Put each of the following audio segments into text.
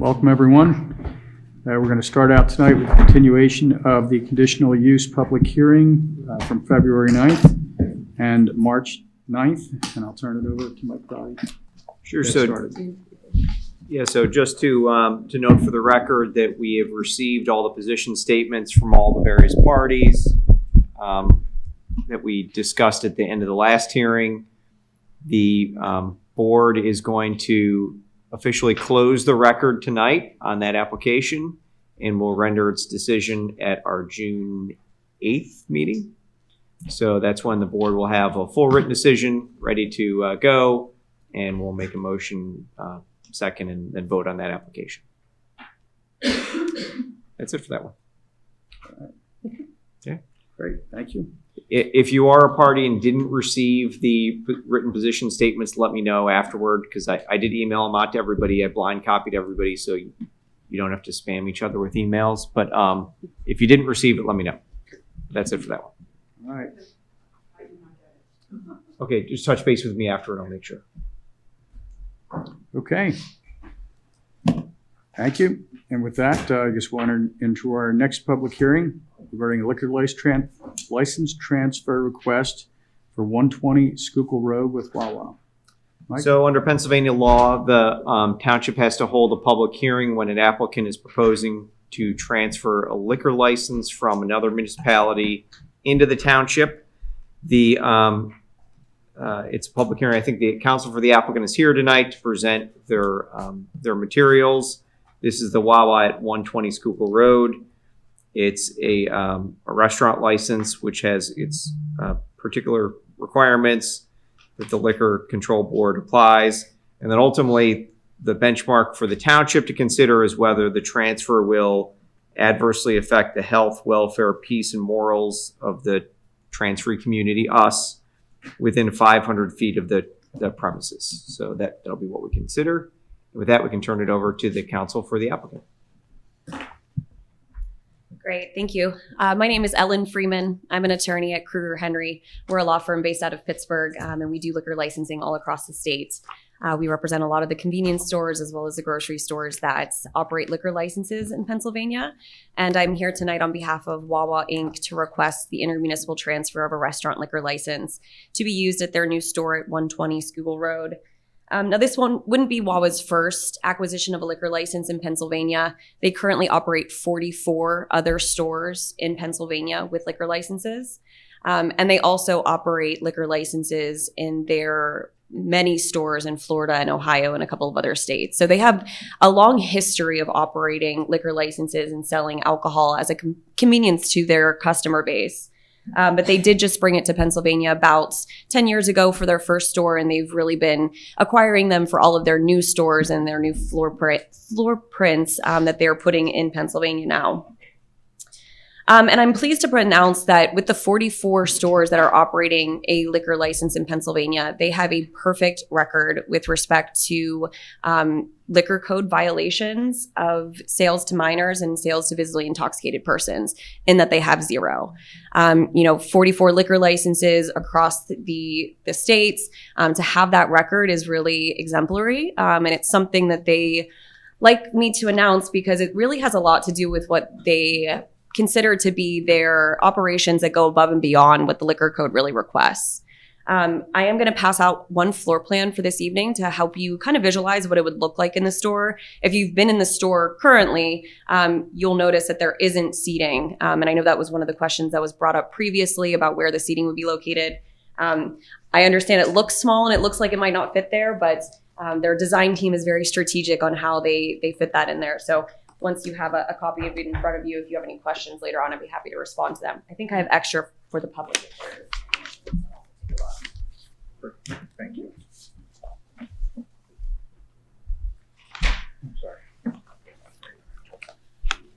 Welcome, everyone. We're going to start out tonight with a continuation of the conditional use public hearing from February 9th and March 9th, and I'll turn it over to my colleague. Sure. So just to note for the record that we have received all the position statements from all the various parties that we discussed at the end of the last hearing. The board is going to officially close the record tonight on that application and will render its decision at our June 8th meeting. So that's when the board will have a full written decision ready to go, and we'll make a motion second and then vote on that application. That's it for that one. Okay. Great, thank you. If you are a party and didn't receive the written position statements, let me know afterward, because I did email them out to everybody. I blind copied everybody, so you don't have to spam each other with emails. But if you didn't receive it, let me know. That's it for that one. All right. Okay, just touch base with me after and I'll make sure. Okay. Thank you. And with that, I guess we'll enter into our next public hearing regarding a liquor license transfer request for 120 Schuylkill Road with Wawa. Mike? So under Pennsylvania law, the township has to hold a public hearing when an applicant is proposing to transfer a liquor license from another municipality into the township. It's a public hearing. I think the counsel for the applicant is here tonight to present their materials. This is the Wawa at 120 Schuylkill Road. It's a restaurant license which has its particular requirements that the Liquor Control Board applies. And then ultimately, the benchmark for the township to consider is whether the transfer will adversely affect the health, welfare, peace, and morals of the transferee community, us, within 500 feet of the premises. So that'll be what we consider. With that, we can turn it over to the counsel for the applicant. Great, thank you. My name is Ellen Freeman. I'm an attorney at Kruger Henry. We're a law firm based out of Pittsburgh, and we do liquor licensing all across the state. We represent a lot of the convenience stores as well as the grocery stores that operate liquor licenses in Pennsylvania. And I'm here tonight on behalf of Wawa Inc. to request the intermunicipal transfer of a restaurant liquor license to be used at their new store at 120 Schuylkill Road. Now, this one wouldn't be Wawa's first acquisition of a liquor license in Pennsylvania. They currently operate 44 other stores in Pennsylvania with liquor licenses. And they also operate liquor licenses in their many stores in Florida and Ohio and a couple of other states. So they have a long history of operating liquor licenses and selling alcohol as a convenience to their customer base. But they did just bring it to Pennsylvania about 10 years ago for their first store, and they've really been acquiring them for all of their new stores and their new floor prints that they're putting in Pennsylvania now. And I'm pleased to announce that with the 44 stores that are operating a liquor license in Pennsylvania, they have a perfect record with respect to liquor code violations of sales to minors and sales to visibly intoxicated persons, in that they have 0. 44 liquor licenses across the states. To have that record is really exemplary. And it's something that they like me to announce because it really has a lot to do with what they consider to be their operations that go above and beyond what the liquor code really requests. I am going to pass out one floor plan for this evening to help you kind of visualize what it would look like in the store. If you've been in the store currently, you'll notice that there isn't seating. And I know that was one of the questions that was brought up previously about where the seating would be located. I understand it looks small and it looks like it might not fit there, but their design team is very strategic on how they fit that in there. So once you have a copy of it in front of you, if you have any questions later on, I'd be happy to respond to them. I think I have extra for the public. Thank you. I'm sorry.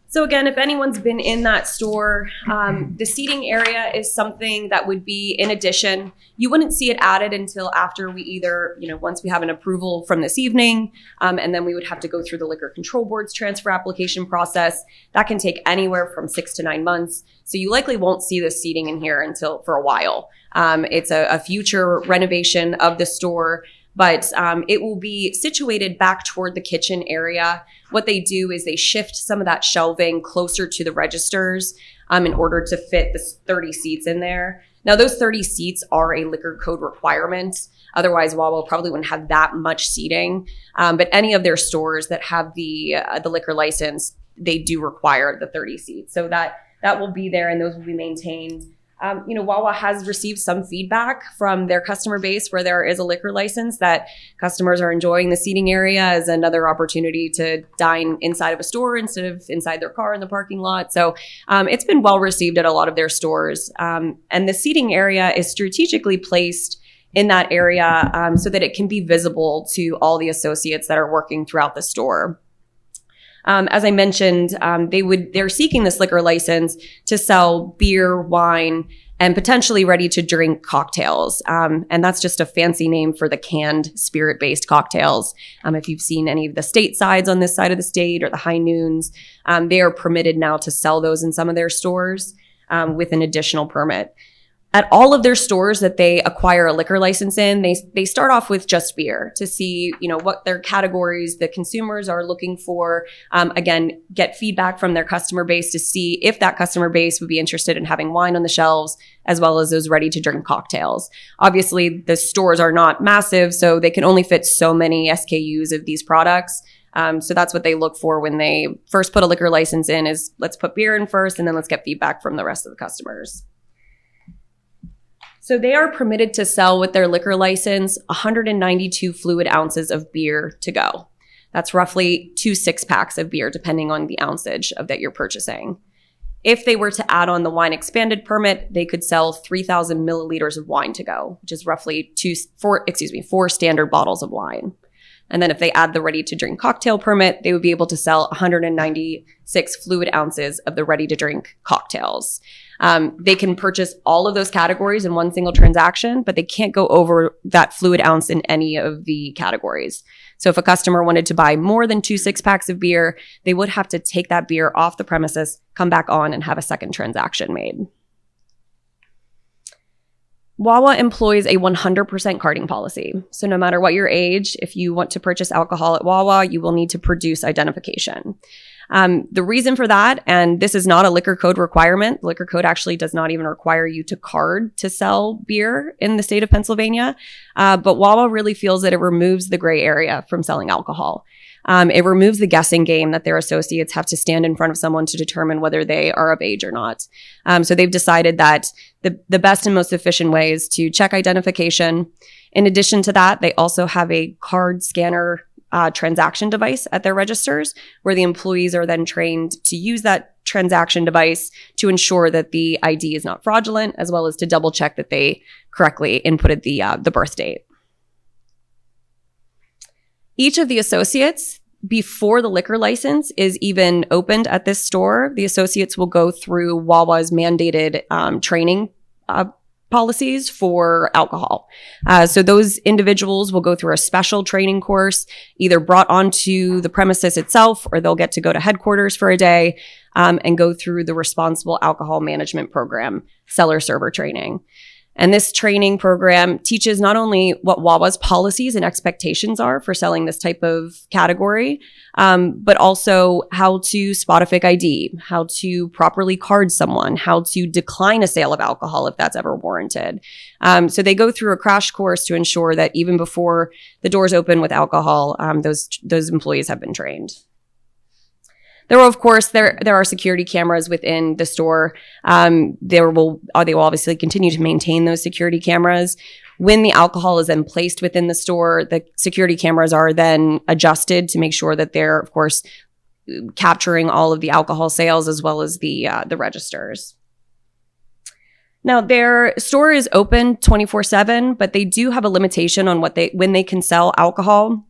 So again, if anyone's been in that store, the seating area is something that would be in addition. You wouldn't see it added until after we either, once we have an approval from this evening, and then we would have to go through the Liquor Control Board's transfer application process. That can take anywhere from 6 to 9 months. So you likely won't see this seating in here for a while. It's a future renovation of the store. but it will be situated back toward the kitchen area. What they do is they shift some of that shelving closer to the registers in order to fit the 30 seats in there. Now, those 30 seats are a liquor code requirement. Otherwise, Wawa probably wouldn't have that much seating. But any of their stores that have the liquor license, they do require the 30 seats. So that will be there, and those will be maintained. Wawa has received some feedback from their customer base where there is a liquor license that customers are enjoying the seating area as another opportunity to dine inside of a store instead of inside their car in the parking lot. So it's been well received at a lot of their stores. And the seating area is strategically placed in that area so that it can be visible to all the associates that are working throughout the store. As I mentioned, they're seeking this liquor license to sell beer, wine, and potentially ready-to-drink cocktails. And that's just a fancy name for the canned spirit-based cocktails. If you've seen any of the state sides on this side of the state or the high noons, they are permitted now to sell those in some of their stores with an additional permit. At all of their stores that they acquire a liquor license in, they start off with just beer to see, what their categories the consumers are looking for. Again, get feedback from their customer base to see if that customer base would be interested in having wine on the shelves, as well as those ready-to-drink cocktails. Obviously, the stores are not massive, so they can only fit so many SKUs of these products. So that's what they look for when they first put a liquor license in is let's put beer in first, and then let's get feedback from the rest of the customers. So they are permitted to sell with their liquor license 192 fluid ounces of beer to go. That's roughly 2 6-packs of beer, depending on the ounceage that you're purchasing. If they were to add on the wine expanded permit, they could sell 3,000 milliliters of wine to go, which is roughly 4 standard bottles of wine. And then if they add the ready-to-drink cocktail permit, they would be able to sell 196 fluid ounces of the ready-to-drink cocktails. They can purchase all of those categories in one single transaction, but they can't go over that fluid ounce in any of the categories. So if a customer wanted to buy more than 2 6-packs of beer, they would have to take that beer off the premises, come back on, and have a second transaction made. Wawa employs a 100% carding policy. So no matter what your age, if you want to purchase alcohol at Wawa, you will need to produce identification. The reason for that, and this is not a liquor code requirement, the liquor code actually does not even require you to card to sell beer in the state of Pennsylvania, but Wawa really feels that it removes the gray area from selling alcohol. It removes the guessing game that their associates have to stand in front of someone to determine whether they are of age or not. So they've decided that the best and most efficient way is to check identification. In addition to that, they also have a card scanner transaction device at their registers where the employees are then trained to use that transaction device to ensure that the ID is not fraudulent, as well as to double check that they correctly inputted the birth date. Each of the associates, before the liquor license is even opened at this store, the associates will go through Wawa's mandated training policies for alcohol. So those individuals will go through a special training course, either brought onto the premises itself, or they'll get to go to headquarters for a day and go through the responsible alcohol management program, seller server training. And this training program teaches not only what Wawa's policies and expectations are for selling this type of category, but also how to spot a fake ID, how to properly card someone, how to decline a sale of alcohol if that's ever warranted. So they go through a crash course to ensure that even before the doors open with alcohol, those employees have been trained. There will, of course, there are security cameras within the store. They will obviously continue to maintain those security cameras. When the alcohol is then placed within the store, the security cameras are then adjusted to make sure that they're, of course, capturing all of the alcohol sales as well as the registers. Now, their store is open 24/7, but they do have a limitation on when they can sell alcohol,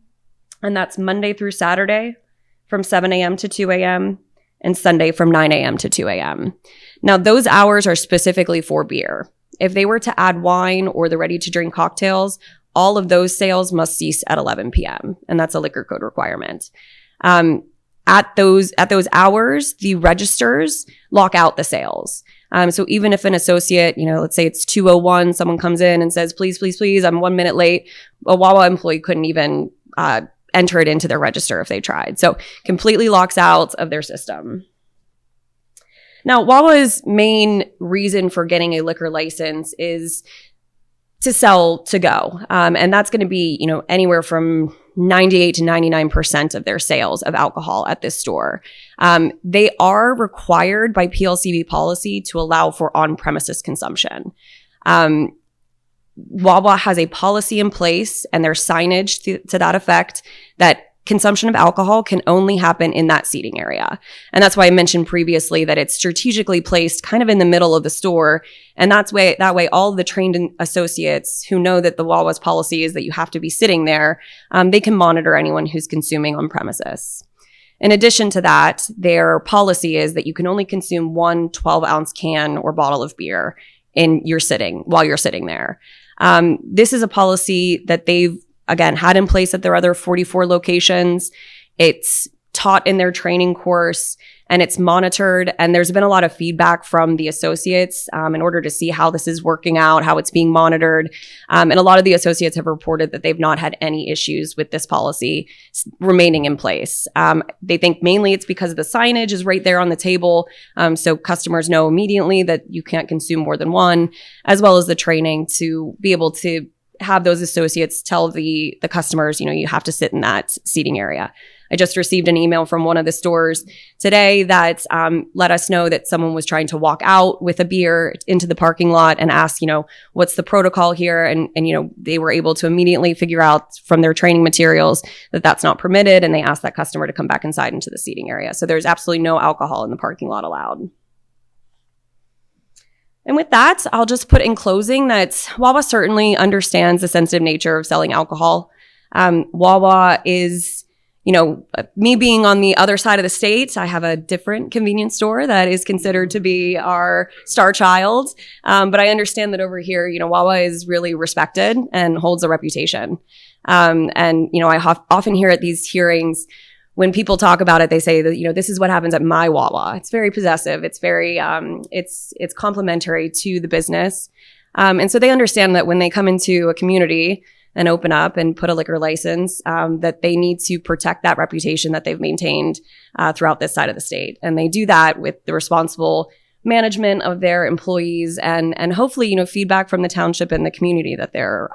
and that's Monday through Saturday from 7 a.m. to 2 a.m. and Sunday from 9 a.m. to 2 a.m. Now, those hours are specifically for beer. If they were to add wine or the ready-to-drink cocktails, all of those sales must cease at 11 p.m., and that's a liquor code requirement. At those hours, the registers lock out the sales. So even if an associate, let's say it's 2:01, someone comes in and says, please, please, please, I'm 1 minute late. A Wawa employee couldn't even enter it into their register if they tried. So completely locks out of their system. Now, Wawa's main reason for getting a liquor license is to sell to go. And that's going to be, anywhere from 98 to 99% of their sales of alcohol at this store. They are required by PLCB policy to allow for on-premises consumption. Wawa has a policy in place and there's signage to that effect that consumption of alcohol can only happen in that seating area. And that's why I mentioned previously that it's strategically placed kind of in the middle of the store. And that way all the trained associates who know that the Wawa's policy is that you have to be sitting there, they can monitor anyone who's consuming on premises. In addition to that, their policy is that you can only consume one 12-ounce can or bottle of beer while you're sitting there. This is a policy that they've again, had in place at their other 44 locations. It's taught in their training course and it's monitored. And there's been a lot of feedback from the associates in order to see how this is working out, how it's being monitored. And a lot of the associates have reported that they've not had any issues with this policy remaining in place. They think mainly it's because the signage is right there on the table. So customers know immediately that you can't consume more than one, as well as the training to be able to have those associates tell the customers, you have to sit in that seating area. I just received an email from one of the stores today that let us know that someone was trying to walk out with a beer into the parking lot and ask, what's the protocol here? And they were able to immediately figure out from their training materials that that's not permitted. And they asked that customer to come back inside into the seating area. So there's absolutely no alcohol in the parking lot allowed. And with that, I'll just put in closing that Wawa certainly understands the sensitive nature of selling alcohol. Wawa is, me being on the other side of the state, I have a different convenience store that is considered to be our star child. But I understand that over here, Wawa is really respected and holds a reputation. And I often hear at these hearings, when people talk about it, they say that, this is what happens at my Wawa. It's very possessive. It's very, it's complimentary to the business. And so they understand that when they come into a community and open up and put a liquor license, that they need to protect that reputation that they've maintained throughout this side of the state. And they do that with the responsible management of their employees and hopefully, feedback from the township and the community that they're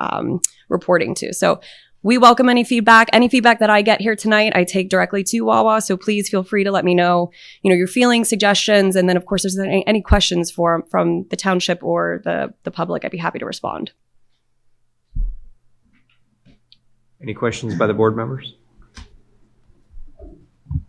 reporting to. So we welcome any feedback. Any feedback that I get here tonight, I take directly to Wawa. So please feel free to let me know, your feelings, suggestions. And then, of course, if there's any questions from the township or the public, I'd be happy to respond. Any questions by the board members?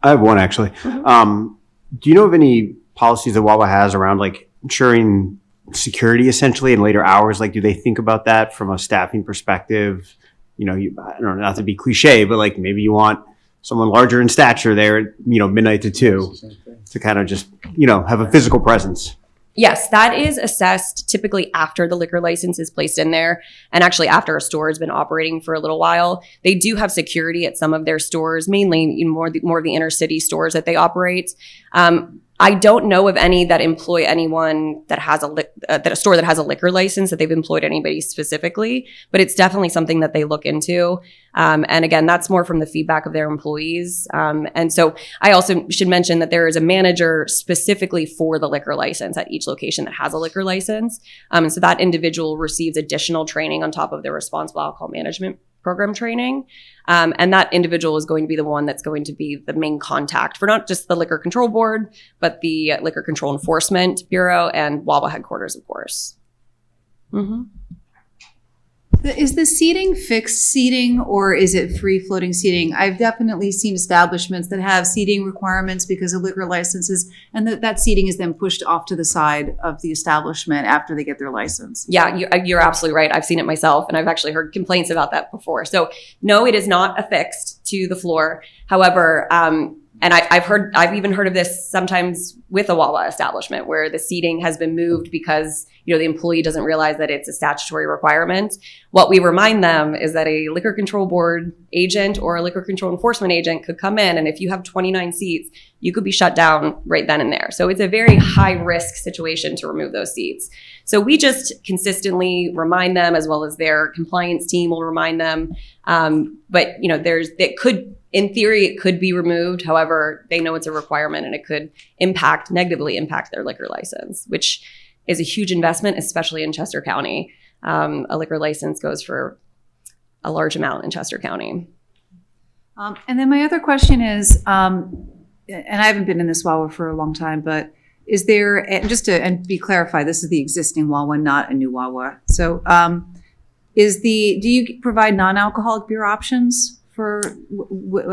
I have one, actually. Do you know of any policies that Wawa has around ensuring security essentially in later hours? Do they think about that from a staffing perspective? I don't know, not to be cliche, but maybe you want someone larger in stature there at, midnight to 2 to kind of just, have a physical presence. Yes, that is assessed typically after the liquor license is placed in there and actually after a store has been operating for a little while. They do have security at some of their stores, mainly more of the inner city stores that they operate. I don't know of any that employ anyone that has a store that has a liquor license, that they've employed anybody specifically, but it's definitely something that they look into. And again, that's more from the feedback of their employees. And so I also should mention that there is a manager specifically for the liquor license at each location that has a liquor license. And so that individual receives additional training on top of their responsible alcohol management program training. And that individual is going to be the one that's going to be the main contact for not just the Liquor Control Board, but the Liquor Control Enforcement Bureau and Wawa headquarters, of course. Mm-hmm. Is the seating fixed seating or is it free floating seating? I've definitely seen establishments that have seating requirements because of liquor licenses, and that seating is then pushed off to the side of the establishment after they get their license. Yeah, you're absolutely right. I've seen it myself, and I've actually heard complaints about that before. So no, it is not affixed to the floor. However, I've even heard of this sometimes with a Wawa establishment where the seating has been moved because, the employee doesn't realize that it's a statutory requirement. What we remind them is that a liquor control board agent or a liquor control enforcement agent could come in, and if you have 29 seats, you could be shut down right then and there. So it's a very high risk situation to remove those seats. So we just consistently remind them, as well as their compliance team will remind them. But in theory, it could be removed. However, they know it's a requirement and it could negatively impact their liquor license, which is a huge investment, especially in Chester County. A liquor license goes for a large amount in Chester County. And then my other question is, and I haven't been in this Wawa for a long time, but is there, and be clarified, this is the existing Wawa, not a new Wawa. So do you provide non-alcoholic beer options for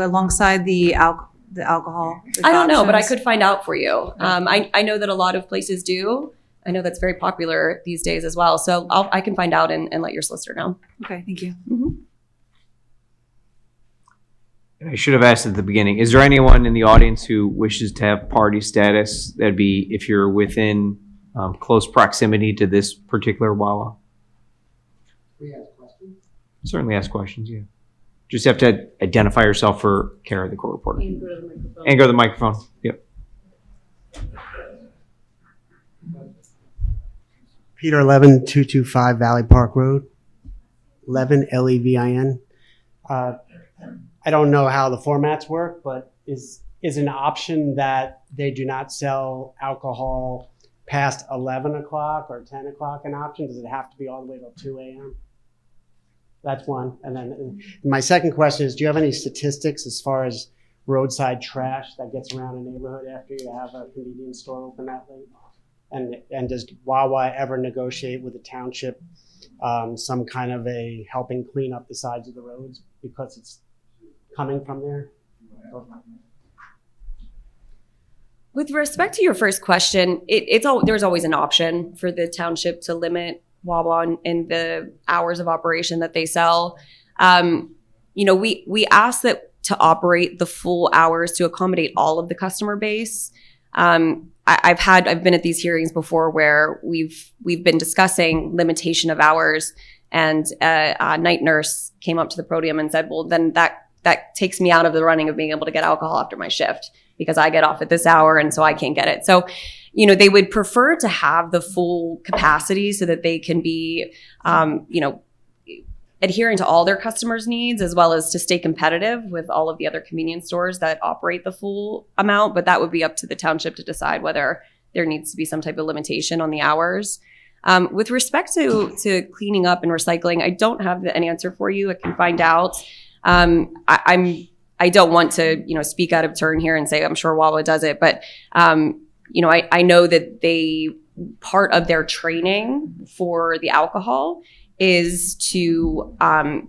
alongside the alcohol? I don't know, but I could find out for you. I know that a lot of places do. I know that's very popular these days as well. So I can find out and let your solicitor know. Okay, thank you. Mm-hmm. I should have asked at the beginning, is there anyone in the audience who wishes to have party status? That'd be if you're within close proximity to this particular Wawa. We ask questions. Certainly ask questions, yeah. Just have to identify yourself for Kara, the court reporter. And go to the microphone. Yep. Peter 11225 Valley Park Road, 11 Levin. I don't know how the formats work, but is an option that they do not sell alcohol past 11 o'clock or 10 o'clock an option? Does it have to be all the way till 2 a.m.? That's one. And then my second question is, do you have any statistics as far as roadside trash that gets around a neighborhood after you have a convenience store open that late? And does Wawa ever negotiate with the township some kind of a helping clean up the sides of the roads because it's coming from there? With respect to your first question, there's always an option for the township to limit Wawa in the hours of operation that they sell. We ask that to operate the full hours to accommodate all of the customer base. I've been at these hearings before where we've been discussing limitation of hours, and a night nurse came up to the podium and said, well, then that takes me out of the running of being able to get alcohol after my shift because I get off at this hour and so I can't get it. So, they would prefer to have the full capacity so that they can be, adhering to all their customers' needs, as well as to stay competitive with all of the other convenience stores that operate the full amount. But that would be up to the township to decide whether there needs to be some type of limitation on the hours. With respect to cleaning up and recycling, I don't have an answer for you. I can find out. I don't want to, speak out of turn here and say I'm sure Wawa does it, but I know that part of their training for the alcohol is to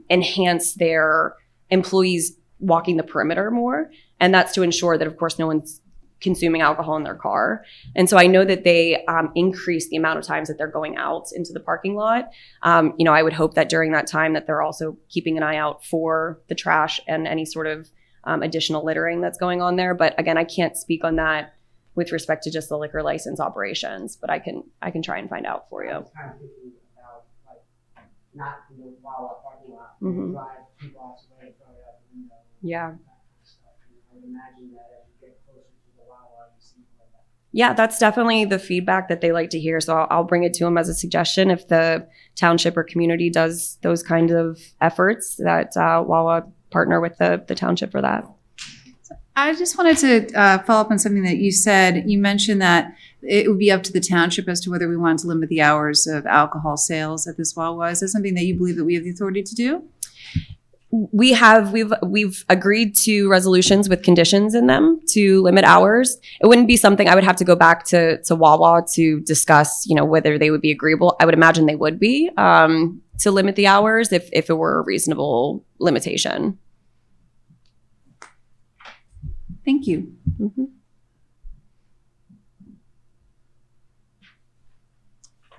enhance their employees walking the perimeter more. And that's to ensure that, of course, no one's consuming alcohol in their car. And so I know that they increase the amount of times that they're going out into the parking lot. I would hope that during that time that they're also keeping an eye out for the trash and any sort of additional littering that's going on there. But again, I can't speak on that with respect to just the liquor license operations, but I can try and find out for you. I was kind of thinking about, not in the Wawa parking lot, Mhm. drive 2 blocks away, throw it out the window. Yeah. That kind of stuff. I would imagine that as you get closer to the Wawa, you see more of that. Yeah, that's definitely the feedback that they like to hear. So I'll bring it to them as a suggestion if the township or community does those kind of efforts, that Wawa partner with the township for that. I just wanted to follow up on something that you said. You mentioned that it would be up to the township as to whether we wanted to limit the hours of alcohol sales at this Wawa. Is that something that you believe that we have the authority to do? We've agreed to resolutions with conditions in them to limit hours. It wouldn't be something I would have to go back to Wawa to discuss, whether they would be agreeable. I would imagine they would be to limit the hours if it were a reasonable limitation. Thank you. Mm-hmm.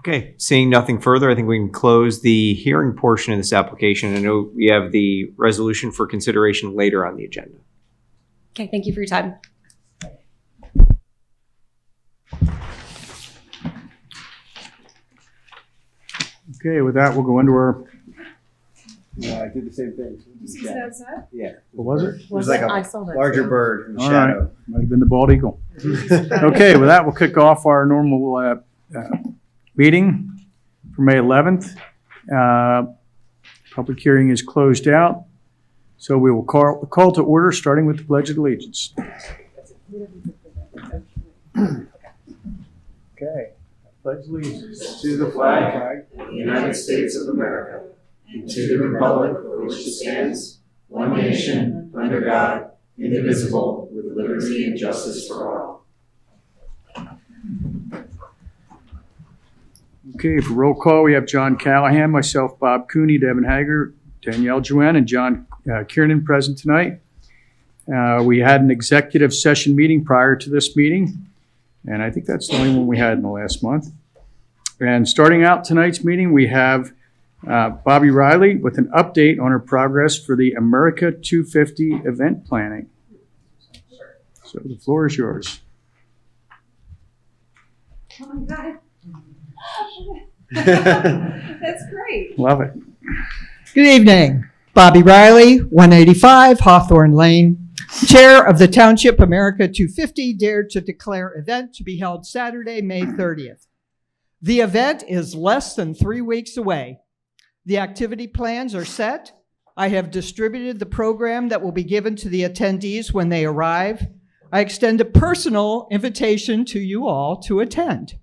Okay, seeing nothing further, I think we can close the hearing portion of this application. I know we have the resolution for consideration later on the agenda. Okay, thank you for your time. Okay, with that, we'll go into our, I did the same thing. Yeah. what was it? It was like I a saw that larger too. bird in the All right. shadow. Might have been the bald eagle. Okay, with that, we'll kick off our normal meeting for May 11th. Public hearing is closed out, so we will call to order, starting with the Pledge of Allegiance. Okay. Pledge allegiance to the flag of the United States of America, and to the republic for which it stands, one nation, under God, indivisible, with liberty and justice for all. Okay, for roll call, we have John Callahan, myself, Bob Cooney, Devin Hager, Danielle Joanne, and John Kiernan present tonight. We had an executive session meeting prior to this meeting, and I think that's the only one we had in the last month. And starting out tonight's meeting, we have Bobby Riley with an update on her progress for the America 250 event planning. So the floor is yours. Oh my God. That's great. Love it. Good evening. Bobby Riley, 185 Hawthorne Lane, Chair of the Township America 250 Dare to Declare event to be held Saturday, May 30th. The event is less than 3 weeks away. The activity plans are set. I have distributed the program that will be given to the attendees when they arrive. I extend a personal invitation to you all to attend.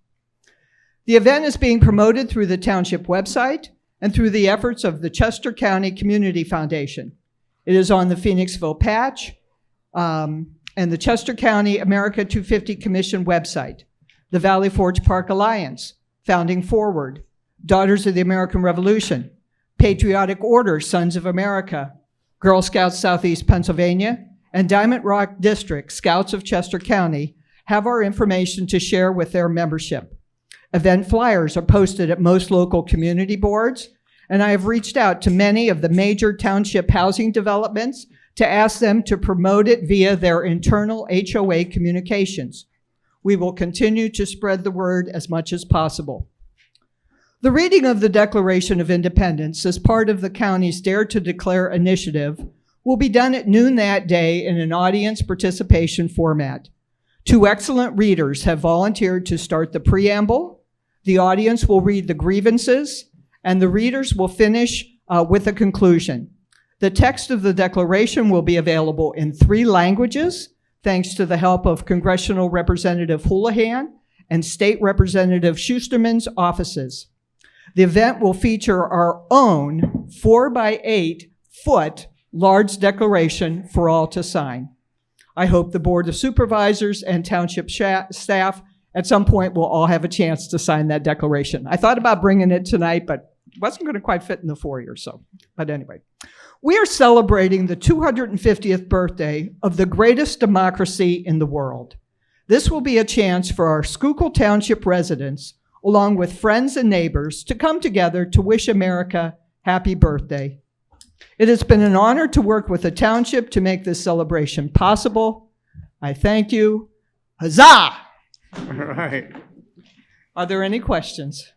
The event is being promoted through the Township website and through the efforts of the Chester County Community Foundation. It is on the Phoenixville Patch and the Chester County America 250 Commission website, the Valley Forge Park Alliance, Founding Forward, Daughters of the American Revolution, Patriotic Order, Sons of America, Girl Scouts Southeast Pennsylvania, and Diamond Rock District, Scouts of Chester County, have our information to share with their membership. Event flyers are posted at most local community boards, and I have reached out to many of the major township housing developments to ask them to promote it via their internal HOA communications. We will continue to spread the word as much as possible. The reading of the Declaration of Independence as part of the county's Dare to Declare initiative will be done at noon that day in an audience participation format. 2 excellent readers have volunteered to start the preamble. The audience will read the grievances, and the readers will finish with a conclusion. The text of the declaration will be available in 3 languages, thanks to the help of Congressional Representative Houlihan and State Representative Schusterman's offices. The event will feature our own 4x8 foot large declaration for all to sign. I hope the Board of Supervisors and Township staff at some point will all have a chance to sign that declaration. I thought about bringing it tonight, but it wasn't going to quite fit in the foyer, so. But anyway, we are celebrating the 250th birthday of the greatest democracy in the world. This will be a chance for our Schuylkill Township residents, along with friends and neighbors, to come together to wish America happy birthday. It has been an honor to work with the township to make this celebration possible. I thank you. Huzzah! All right. Are there any questions?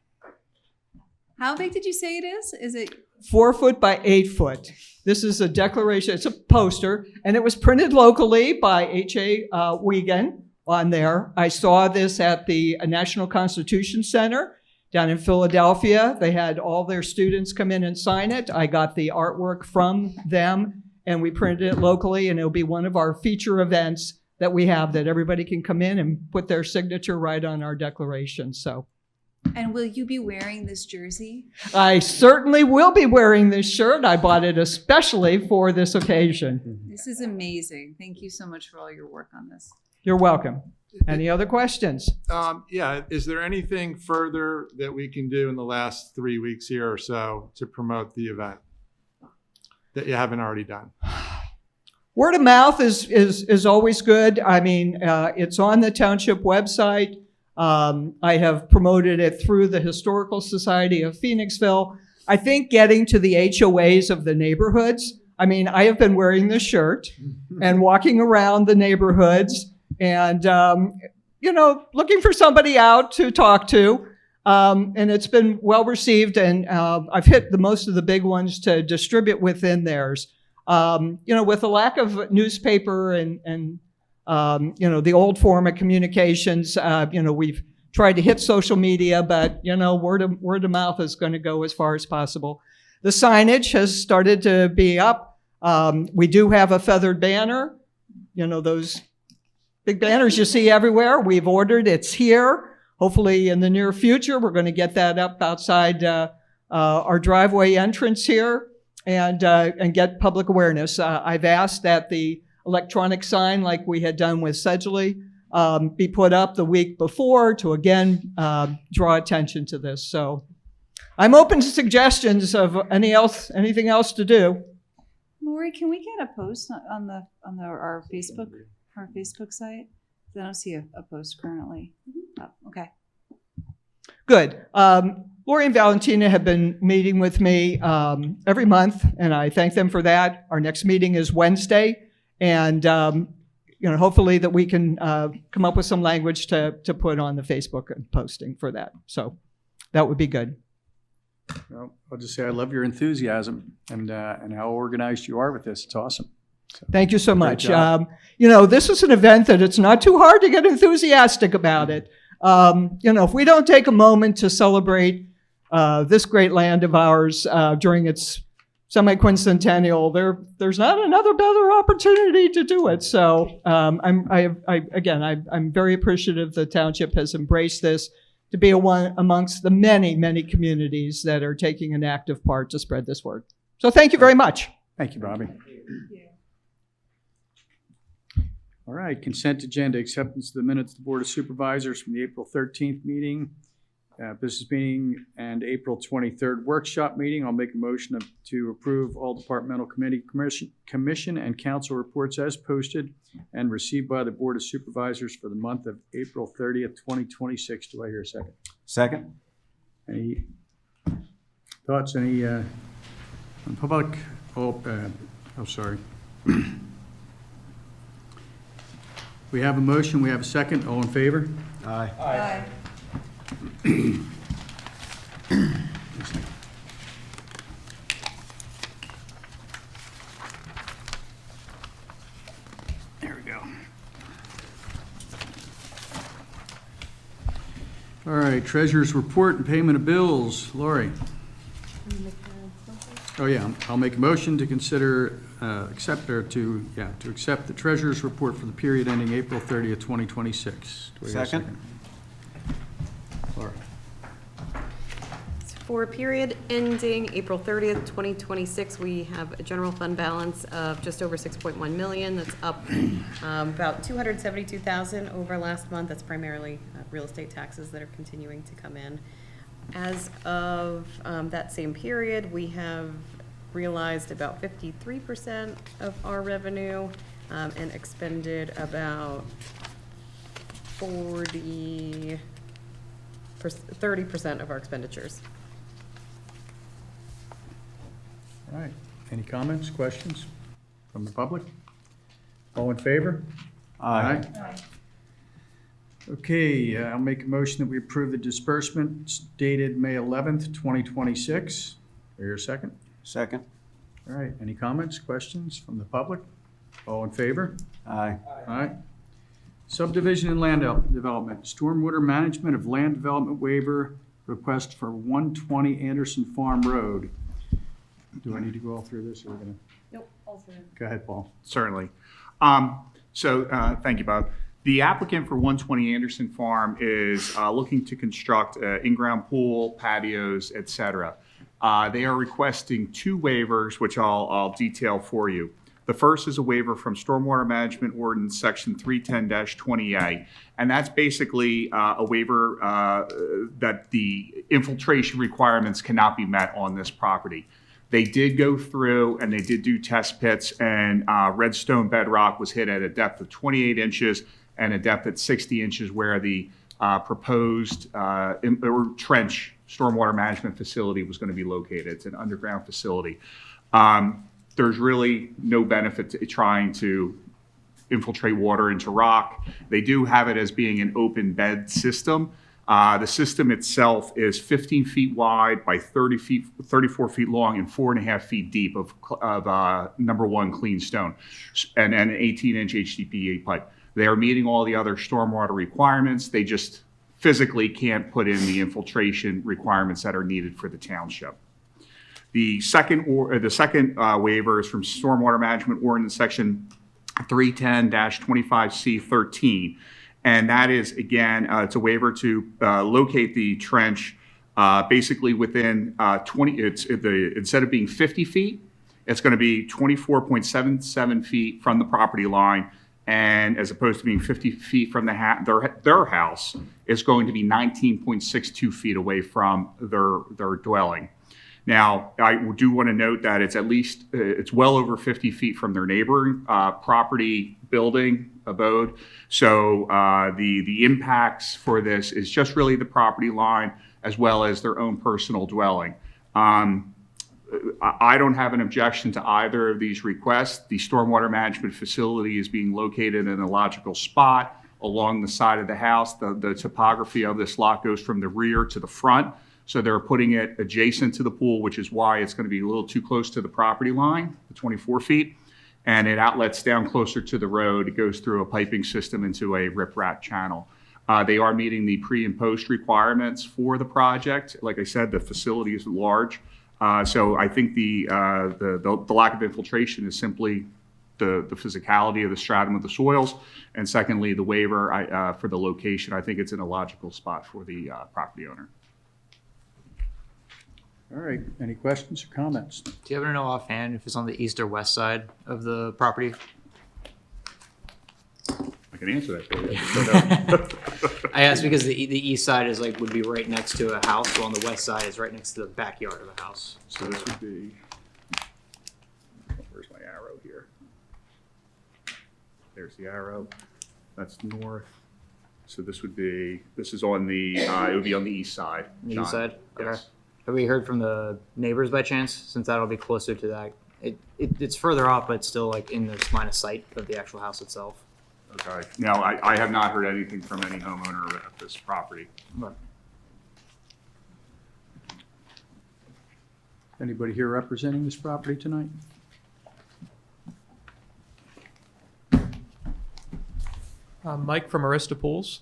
How big did you say it is? Is it 4 foot by 8 foot. This is a declaration. It's a poster, and it was printed locally by H.A. Wiegand on there. I saw this at the National Constitution Center down in Philadelphia. They had all their students come in and sign it. I got the artwork from them, and we printed it locally, and it'll be one of our feature events that we have that everybody can come in and put their signature right on our declaration. So, and will you be wearing this jersey? I certainly will be wearing this shirt. I bought it especially for this occasion. This is amazing. Thank you so much for all your work on this. You're welcome. Any other questions? Yeah, is there anything further that we can do in the last 3 weeks here or so to promote the event that you haven't already done? Word of mouth is always good. I mean, it's on the township website. I have promoted it through the Historical Society of Phoenixville. I think getting to the HOAs of the neighborhoods. I mean, I have been wearing this shirt and walking around the neighborhoods and, looking for somebody out to talk to. And it's been well received, and I've hit most of the big ones to distribute within theirs. With the lack of newspaper and the old form of communications, we've tried to hit social media, but, word of mouth is going to go as far as possible. The signage has started to be up. We do have a feathered banner, those big banners you see everywhere. We've ordered, it's here. Hopefully in the near future, we're going to get that up outside our driveway entrance here and get public awareness. I've asked that the electronic sign, like we had done with Sedgley, be put up the week before to again draw attention to this. So I'm open to suggestions of anything else to do. Lori, can we get a post on our Facebook site? I don't see a post currently. Oh, okay. Good. Lori and Valentina have been meeting with me every month, and I thank them for that. Our next meeting is Wednesday, and hopefully that we can come up with some language to put on the Facebook posting for that. So that would be good. Well, I'll just say I love your enthusiasm and how organized you are with this. It's awesome. So, thank you so much. job. This is an event that it's not too hard to get enthusiastic about it. If we don't take a moment to celebrate this great land of ours during its semi-quincentennial, there's not another better opportunity to do it. So I'm very appreciative the township has embraced this to be one amongst the many, many communities that are taking an active part to spread this word. So thank you very much. Thank you, Bobby. All right, consent agenda, acceptance of the minutes of the Board of Supervisors from the April 13th meeting, business meeting, and April 23rd workshop meeting. I'll make a motion to approve all departmental committee, commission, and council reports as posted and received by the Board of Supervisors for the month of April 30th, 2026. Do I hear a second? Second? Any thoughts? Any on public? Sorry. We have a motion. We have a second. All in favor? Aye. Aye. There we go. All right, treasurer's report and payment of bills. Lori. Oh, yeah, I'll make a motion to consider, accept the treasurer's report for the period ending April 30th, 2026. Do I hear a Second. Laura. For a period ending April 30th, 2026, we have a general fund balance of just over 6.1 million. That's up about 272,000 over last month. That's primarily real estate taxes that are continuing to come in. As of that same period, we have realized about 53% of our revenue and expended about 30% of our expenditures. All right, any comments, questions from the public? All in favor? Aye. Okay, I'll make a motion that we approve the disbursements dated May 11th, 2026. Do I hear a second? Second? All right, any comments, questions from the public? All in favor? Aye. All right. Subdivision and land development, stormwater management of land development waiver request for 120 Anderson Farm Road. Do I need to go all through this, or we're gonna? Nope, all through. Go ahead, Paul. Certainly. Thank you, Bob. The applicant for 120 Anderson Farm is looking to construct an in-ground pool, patios, et cetera. They are requesting two waivers, which I'll detail for you. The first is a waiver from Stormwater Management Ordinance Section 310-20A, and that's basically a waiver that the infiltration requirements cannot be met on this property. They did go through and they did do test pits, and redstone bedrock was hit at a depth of 28 inches and a depth at 60 inches where the proposed trench stormwater management facility was going to be located. It's an underground facility. There's really no benefit to trying to infiltrate water into rock. They do have it as being an open bed system. The system itself is 15 feet wide by 34 feet long and 4.5 feet deep of number one clean stone and an 18-inch HDPE pipe. They are meeting all the other stormwater requirements. They just physically can't put in the infiltration requirements that are needed for the township. The second waiver is from Stormwater Management Ordinance Section 310-25C13. And that is, again, it's a waiver to locate the trench basically within instead of being 50 feet, it's going to be 24.77 feet from the property line. And as opposed to being 50 feet from their house, it's going to be 19.62 feet away from their dwelling. Now, I do want to note that it's well over 50 feet from their neighboring property, building, abode. So the impacts for this is just really the property line as well as their own personal dwelling. I don't have an objection to either of these requests. The stormwater management facility is being located in a logical spot along the side of the house. The topography of this lot goes from the rear to the front. So they're putting it adjacent to the pool, which is why it's going to be a little too close to the property line, the 24 feet. And it outlets down closer to the road. It goes through a piping system into a riprap channel. They are meeting the pre and post requirements for the project. Like I said, the facility is large. So I think the lack of infiltration is simply the physicality of the stratum of the soils. And secondly, the waiver for the location. I think it's in a logical spot for the property owner. All right, any questions or comments? Do you happen to know offhand if it's on the east or west side of the property? I can answer that for you. I asked because the east side is would be right next to a house, while on the west side is right next to the backyard of a house. So this would be, where's my arrow here? There's the arrow. That's north. So this is on the, it would be on the east side. The John. east side? Okay. Yes. Have we heard from the neighbors by chance, since that'll be closer to that? It's further off, but still in the line of sight of the actual house itself. Okay. No, I have not heard anything from any homeowner at this property. Okay. Anybody here representing this property tonight? Mike from Arista Pools.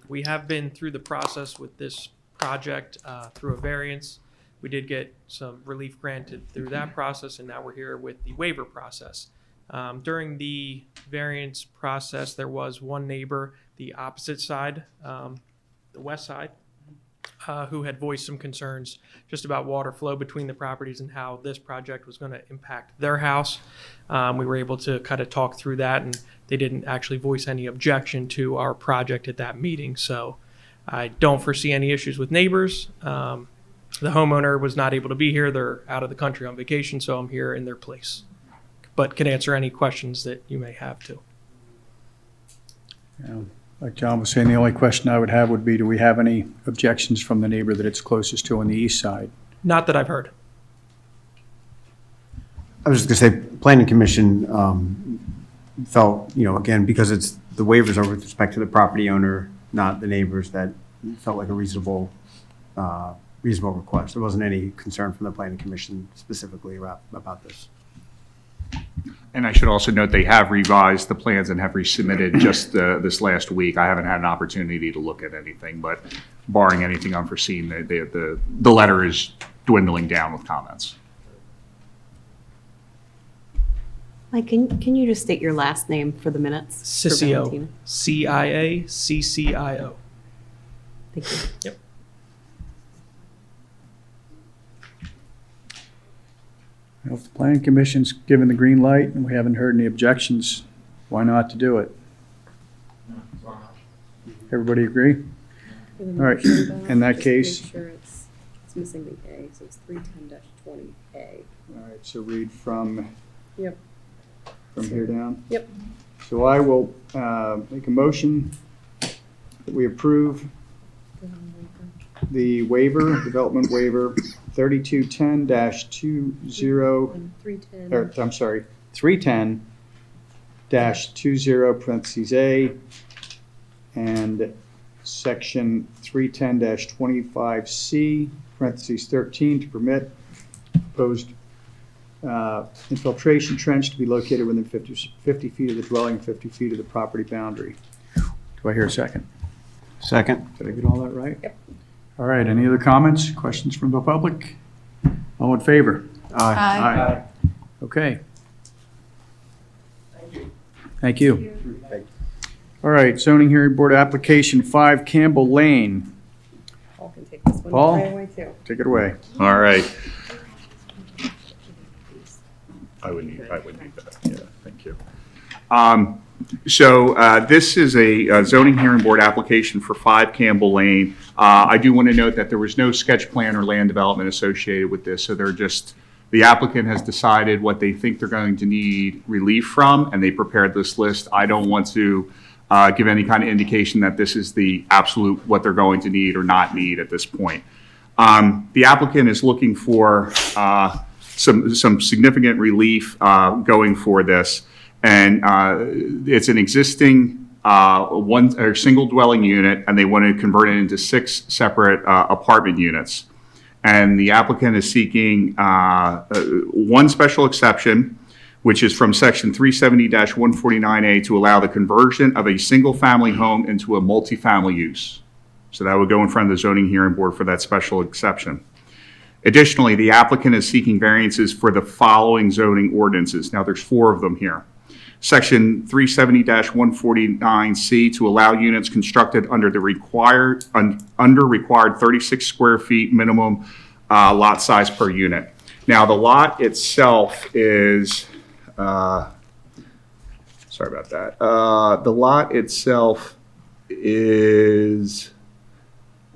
We have been through the process with this project through a variance. We did get some relief granted through that process, and now we're here with the waiver process. During the variance process, there was one neighbor, the opposite side, the west side, who had voiced some concerns just about water flow between the properties and how this project was going to impact their house. We were able to kind of talk through that, and they didn't actually voice any objection to our project at that meeting. So I don't foresee any issues with neighbors. The homeowner was not able to be here. They're out of the country on vacation, so I'm here in their place. But can answer any questions that you may have too. Yeah. Like John was saying, the only question I would have would be, do we have any objections from the neighbor that it's closest to on the east side? Not that I've heard. I was just going to say, Planning Commission felt, again, because it's the waivers are with respect to the property owner, not the neighbors, that felt like a reasonable request. There wasn't any concern from the Planning Commission specifically about this. And I should also note they have revised the plans and have resubmitted just this last week. I haven't had an opportunity to look at anything, but barring anything unforeseen, the letter is dwindling down with comments. Mike, can you just state your last name for the minutes? for Cicio, Valentina? CIACCIO. Thank you. Yep. Well, if the planning commission's given the green light and we haven't heard any objections, why not to do it? Everybody agree? All right, in that case. Make sure it's missing the A, so it's 310-20A. All right, so read from. Yep. From here down? Yep. So I will make a motion that we approve the waiver, development waiver, 3210-20, And 310. or I'm sorry, 310-20 parentheses A, and Section 310-25C, parentheses 13, to permit proposed infiltration trench to be located within 50 feet of the dwelling, 50 feet of the property boundary. Do I hear a second? Second. Did I get all that right? Yep. All right, any other comments, questions from the public? All in favor? Aye. Okay. Thank you. All right, zoning hearing board application 5 Campbell Lane. Paul can take this one Paul? right away too. Take it away. All right. I would need that, yeah, thank you. This is a zoning hearing board application for 5 Campbell Lane. I do want to note that there was no sketch plan or land development associated with this, so the applicant has decided what they think they're going to need relief from, and they prepared this list. I don't want to give any kind of indication that this is the absolute what they're going to need or not need at this point. The applicant is looking for some significant relief going for this, and it's an existing single dwelling unit, and they want to convert it into 6 separate apartment units. And the applicant is seeking one special exception, which is from section 370-149A, to allow the conversion of a single-family home into a multifamily use. So that would go in front of the zoning hearing board for that special exception. Additionally, the applicant is seeking variances for the following zoning ordinances. Now, there's 4 of them here. Section 370-149C, to allow units constructed under required 36 square feet minimum lot size per unit. Now, the lot itself is, sorry about that. The lot itself is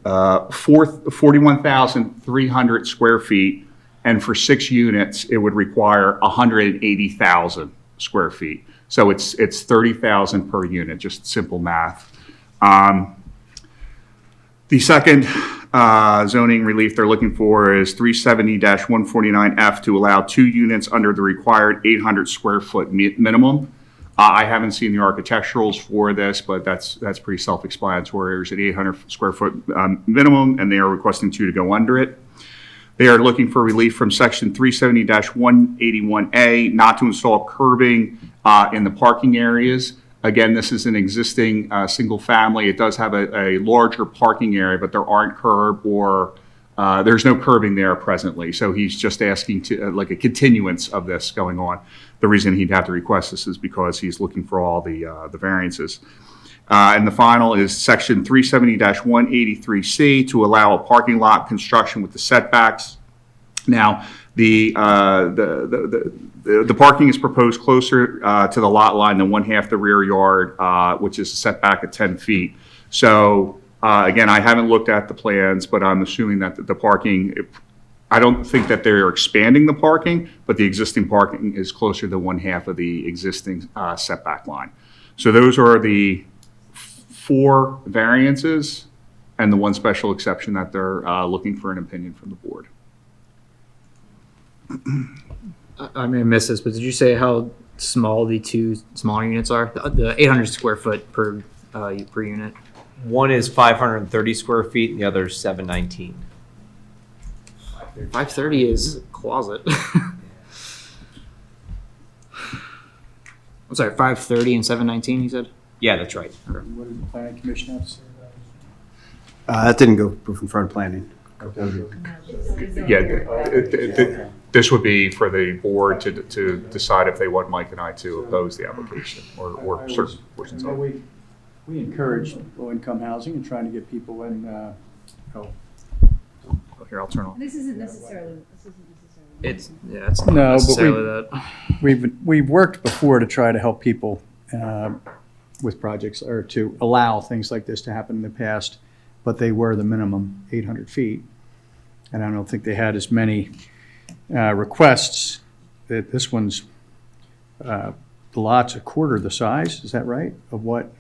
41,300 square feet, and for 6 units, it would require 180,000 square feet. So it's 30,000 per unit, just simple math. The second zoning relief they're looking for is 370-149F, to allow 2 units under the required 800 square foot minimum. I haven't seen the architecturals for this, but that's pretty self-explanatory. There's an 800 square foot minimum, and they are requesting 2 to go under it. They are looking for relief from section 370-181A, not to install curbing in the parking areas. Again, this is an existing single family. It does have a larger parking area, but there aren't there's no curbing there presently. So he's just asking to like a continuance of this going on. The reason he'd have to request this is because he's looking for all the variances. And the final is section 370-183C, to allow a parking lot construction with the setbacks. Now, the parking is proposed closer to the lot line than 1/2 the rear yard, which is a setback at 10 feet. So again, I haven't looked at the plans, but I'm assuming that the parking, I don't think that they're expanding the parking, but the existing parking is closer to 1/2 of the existing setback line. So those are the 4 variances and the 1 special exception that they're looking for an opinion from the board. I may have missed this, but did you say how small the 2 smaller units are? The 800 square foot per unit. One is 530 square feet, and the other is 719. 530 is a closet. I'm sorry, 530 and 719, you said? Yeah, that's right. What did the planning commission have to say about That didn't go proof in front of planning. Yeah, this would be for the board to decide if they want Mike and I to oppose the application or certain portions of it. We encourage low-income housing and trying to get people in. Here, I'll turn on. This isn't necessarily. It's not No, but necessarily that. We've worked before to try to help people with projects, or to allow things like this to happen in the past, but they were the minimum 800 feet. And I don't think they had as many requests. That this one's, the lot's a quarter the size, is that right, of what?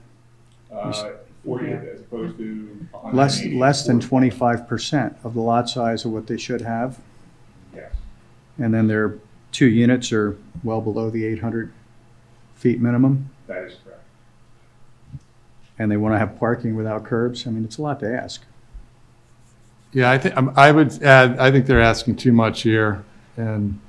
40 as opposed to Less than 25% of the lot size of what they should have. Yes. And then their 2 units are well below the 800 feet minimum. That is correct. and they want to have parking without curbs. I mean, it's a lot to ask. Yeah, I think, I would add, I think they're asking too much here. And,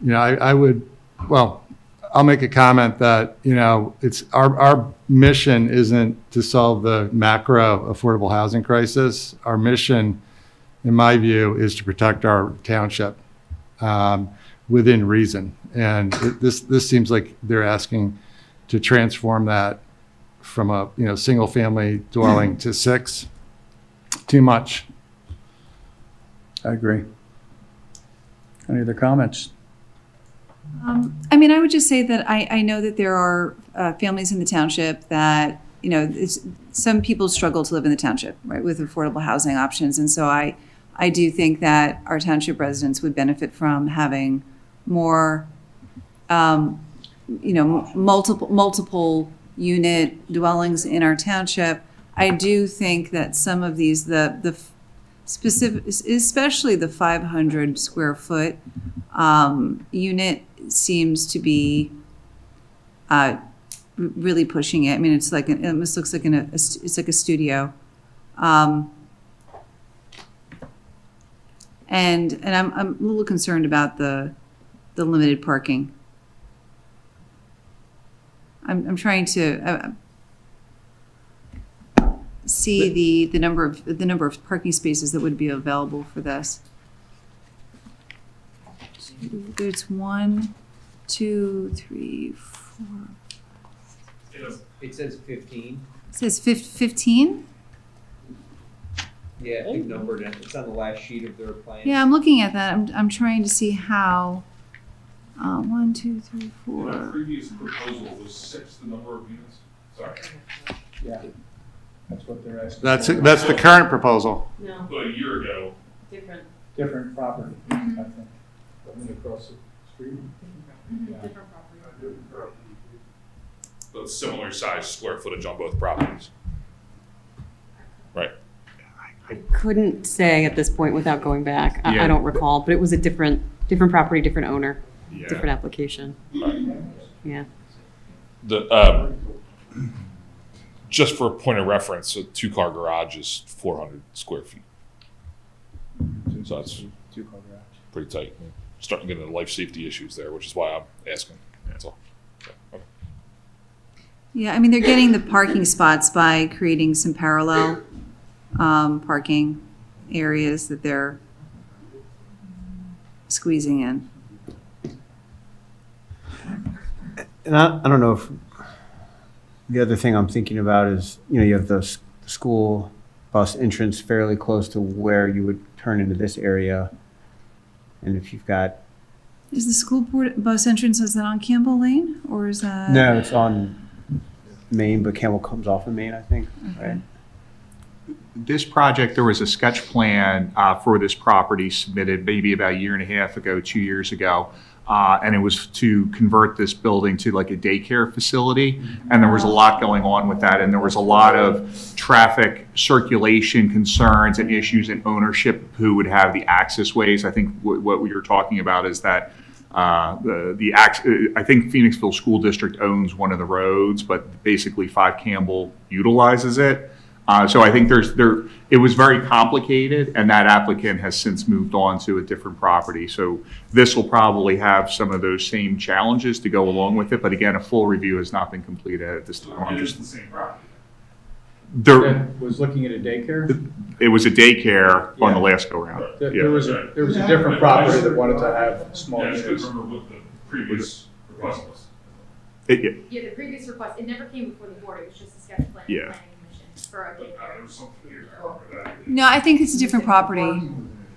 you know, I would, well, I'll make a comment that, you know, it's our mission isn't to solve the macro affordable housing crisis. Our mission, in my view, is to protect our township within reason. And this seems like they're asking to transform that from a, you know, single family dwelling to 6. Too much. I agree. Any other comments? I mean, I would just say that I know that there are families in the township that, you know, some people struggle to live in the township, right, with affordable housing options. And so I do think that our township residents would benefit from having more, you know, multiple unit dwellings in our township. I do think that some of these, the specific, especially the 500 square foot unit seems to be really pushing it. I mean, it's like, it almost looks like it's like a studio. And I'm a little concerned about the limited parking. I'm trying to see the number of parking spaces that would be available for this. There's 1, 2, 3, 4. It says 15. It says 15? Yeah, big number. It's on the last sheet of their plan. Yeah, I'm looking at that. I'm trying to see how. 1, 2, 3, 4. The previous proposal was 6, the number of units. Sorry. Yeah. That's what they're asking. That's the current proposal. No, But a year ago, different. Different property, I think. Going across the street. Different property. but similar size square footage on both properties. Right. I couldn't say at this point without going back. Yeah. I don't recall, but it was a different property, different owner, Yeah. different application. Right. Yeah. The, just for a point of reference, a 2-car garage is 400 square feet. So that's 2-car garage. pretty tight. Starting to get into life safety issues there, which is why I'm asking. That's all. Okay. Yeah, I mean, they're getting the parking spots by creating some parallel parking areas that they're squeezing in. And I don't know if the other thing I'm thinking about is, you know, you have the school bus entrance fairly close to where you would turn into this area. And if you've got. Is the school board bus entrance, is that on Campbell Lane or is that? No, it's on Main, but Campbell comes off of Main, I think, right? This project, there was a sketch plan for this property submitted maybe about a year and a half ago, 2 years ago. And it was to convert this building to like a daycare facility. And there was a lot going on with that. And there was a lot of traffic circulation concerns and issues in ownership who would have the access ways. I think what we were talking about is that I think Phoenixville School District owns one of the roads, but basically 5 Campbell utilizes it. So I think it was very complicated, and that applicant has since moved on to a different property. So this will probably have some of those same challenges to go along with it. But again, a full review has not been completed at this time. It is the same property. That was looking at a daycare? It was a daycare on the last go round. There was a different property that wanted to have small Yeah, I just units. couldn't remember what the previous request was. Yeah, the previous request, it never came before the board, it was just a sketch plan, Yeah. planning commission for a But daycare. there was something here, I remember that. No, I think it's a different property.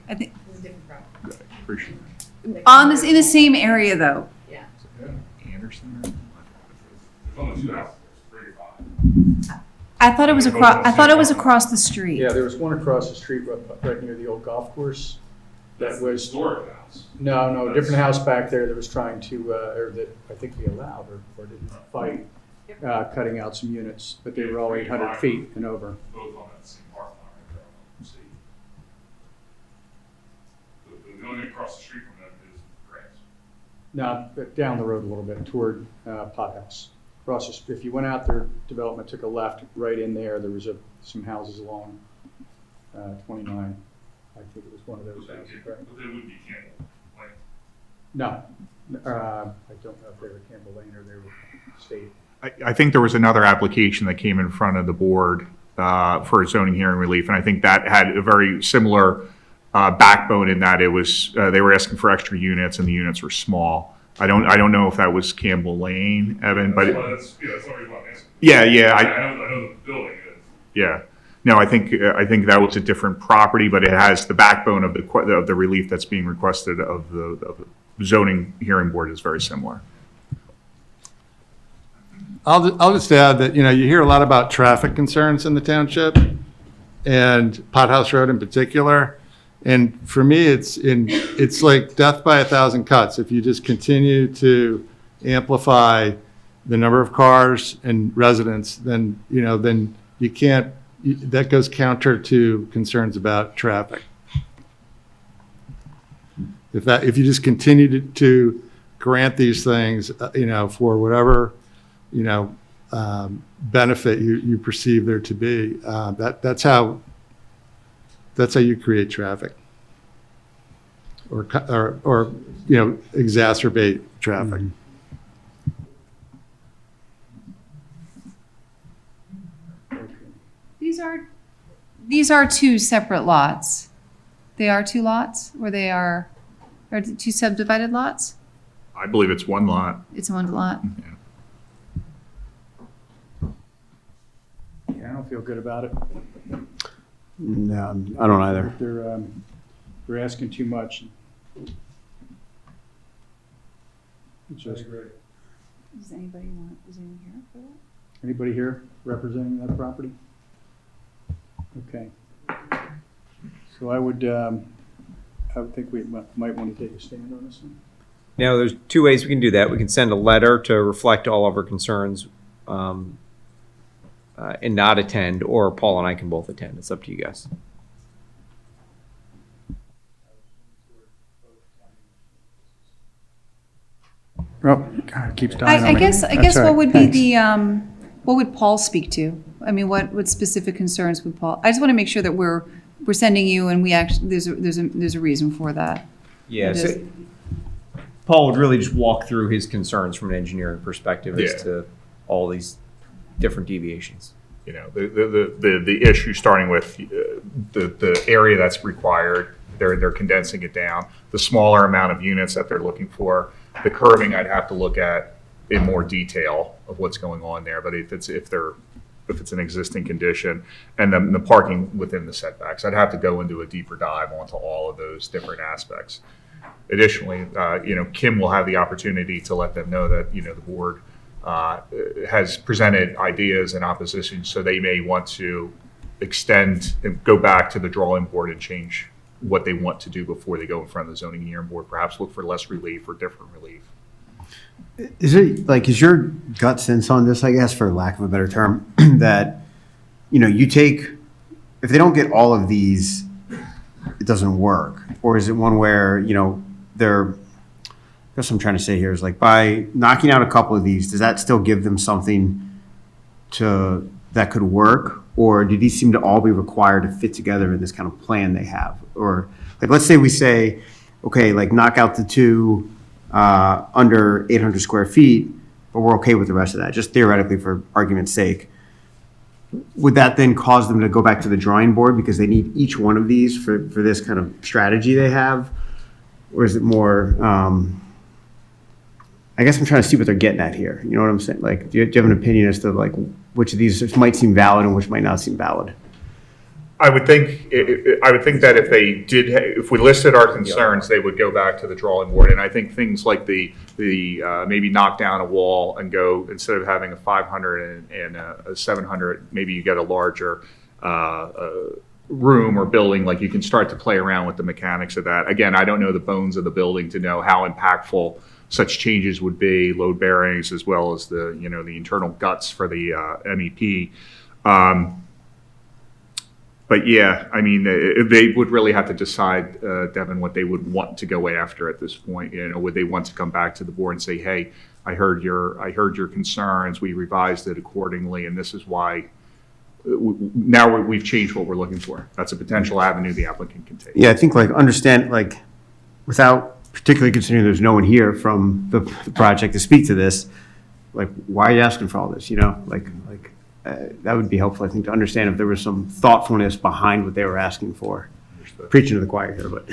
I think, It was a different property. Right, appreciate it. in the same area though. Yeah. Anderson? There's only 2 houses, 3 or 5. I thought it was across the street. Yeah, there was one across the street right near the old golf course. That's the historic house. No, different house back there that was trying to, or that I think we allowed or didn't fight, cutting out some units, but they were all 800 feet and over. Both on that same park line right there on the state. The only thing across the street from them is grass. No, but down the road a little bit toward Pot House. if you went out there, development took a left right in there. There was some houses along 29. I think it was one of those houses, right? But they would be Campbell Lane. No, I don't know if they were Campbell Lane or they were State. I think there was another application that came in front of the board for a zoning hearing relief, and I think that had a very similar backbone in that it was they were asking for extra units and the units were small. I don't know if that was Campbell Lane, Evan, but That's not really what I'm asking. yeah, I know the building is. yeah. No, I think that was a different property, but it has the backbone of the relief that's being requested of the zoning hearing board is very similar. I'll just add that, you hear a lot about traffic concerns in the township and Pothouse Road in particular. And for me, it's like death by 1,000 cuts. If you just continue to amplify the number of cars and residents, then you can't, that goes counter to concerns about traffic. If you just continue to grant these things, for whatever, benefit you perceive there to be, that's how you create traffic or exacerbate traffic. These are two separate lots. They are two lots, or they are two subdivided lots? I believe it's one lot. It's one lot. Yeah, I don't feel good about it. No, I don't either. They're asking too much. It's just, Does anybody is anyone here for that? anybody here representing that property? Okay. So I would think we might want to take a stand on this one. Now, there's two ways we can do that. We can send a letter to reflect all of our concerns and not attend, or Paul and I can both attend. It's up to you guys. Oh, God, it keeps dying on I me. guess That's all what right. would be Thanks. what would Paul speak to? I mean, what specific concerns would Paul? I just want to make sure that we're sending you, and we actually there's a reason for that. Yeah, It so is. Paul would really just walk through his concerns from an engineering perspective Yeah. as to all these different deviations. The issue starting with the area that's required, they're condensing it down. The smaller amount of units that they're looking for, the curving I'd have to look at in more detail of what's going on there. But if it's an existing condition, and then the parking within the setbacks, I'd have to go into a deeper dive onto all of those different aspects. Additionally, Kim will have the opportunity to let them know that, the board has presented ideas and opposition, so they may want to extend and go back to the drawing board and change what they want to do before they go in front of the zoning hearing board, perhaps look for less relief or different relief. Is your gut sense on this, I guess, for lack of a better term, that, you take, if they don't get all of these, it doesn't work? Or is it one where, I guess what I'm trying to say here is, like, by knocking out a couple of these, does that still give them something that could work? Or do these seem to all be required to fit together in this kind of plan they have? Or, like, let's say we say, okay, like, knock out the two under 800 square feet, but we're okay with the rest of that, just theoretically for argument's sake. Would that then cause them to go back to the drawing board because they need each one of these for this kind of strategy they have? Or is it more, I guess I'm trying to see what they're getting at here. You know what I'm saying? Like, do you have an opinion as to, like, which of these might seem valid and which might not seem valid? I would think that if we listed our concerns, they would go back to the drawing board. And I think things like the maybe knock down a wall and go, instead of having a 500 and a 700, maybe you get a larger room or building. Like, you can start to play around with the mechanics of that. Again, I don't know the bones of the building to know how impactful such changes would be, load bearings as well as the internal guts for the MEP. But yeah, I mean, they would really have to decide, Devin, what they would want to go after at this point. Would they want to come back to the board and say, hey, I heard your concerns. We revised it accordingly, and this is why now we've changed what we're looking for. That's a potential avenue the applicant can take. Yeah, I think like understand, like, without particularly considering there's no one here from the project to speak to this, like, why are you asking for all this, you know? That would be helpful, I think, to understand if there was some thoughtfulness behind what they were asking for. Preaching to the choir here, but.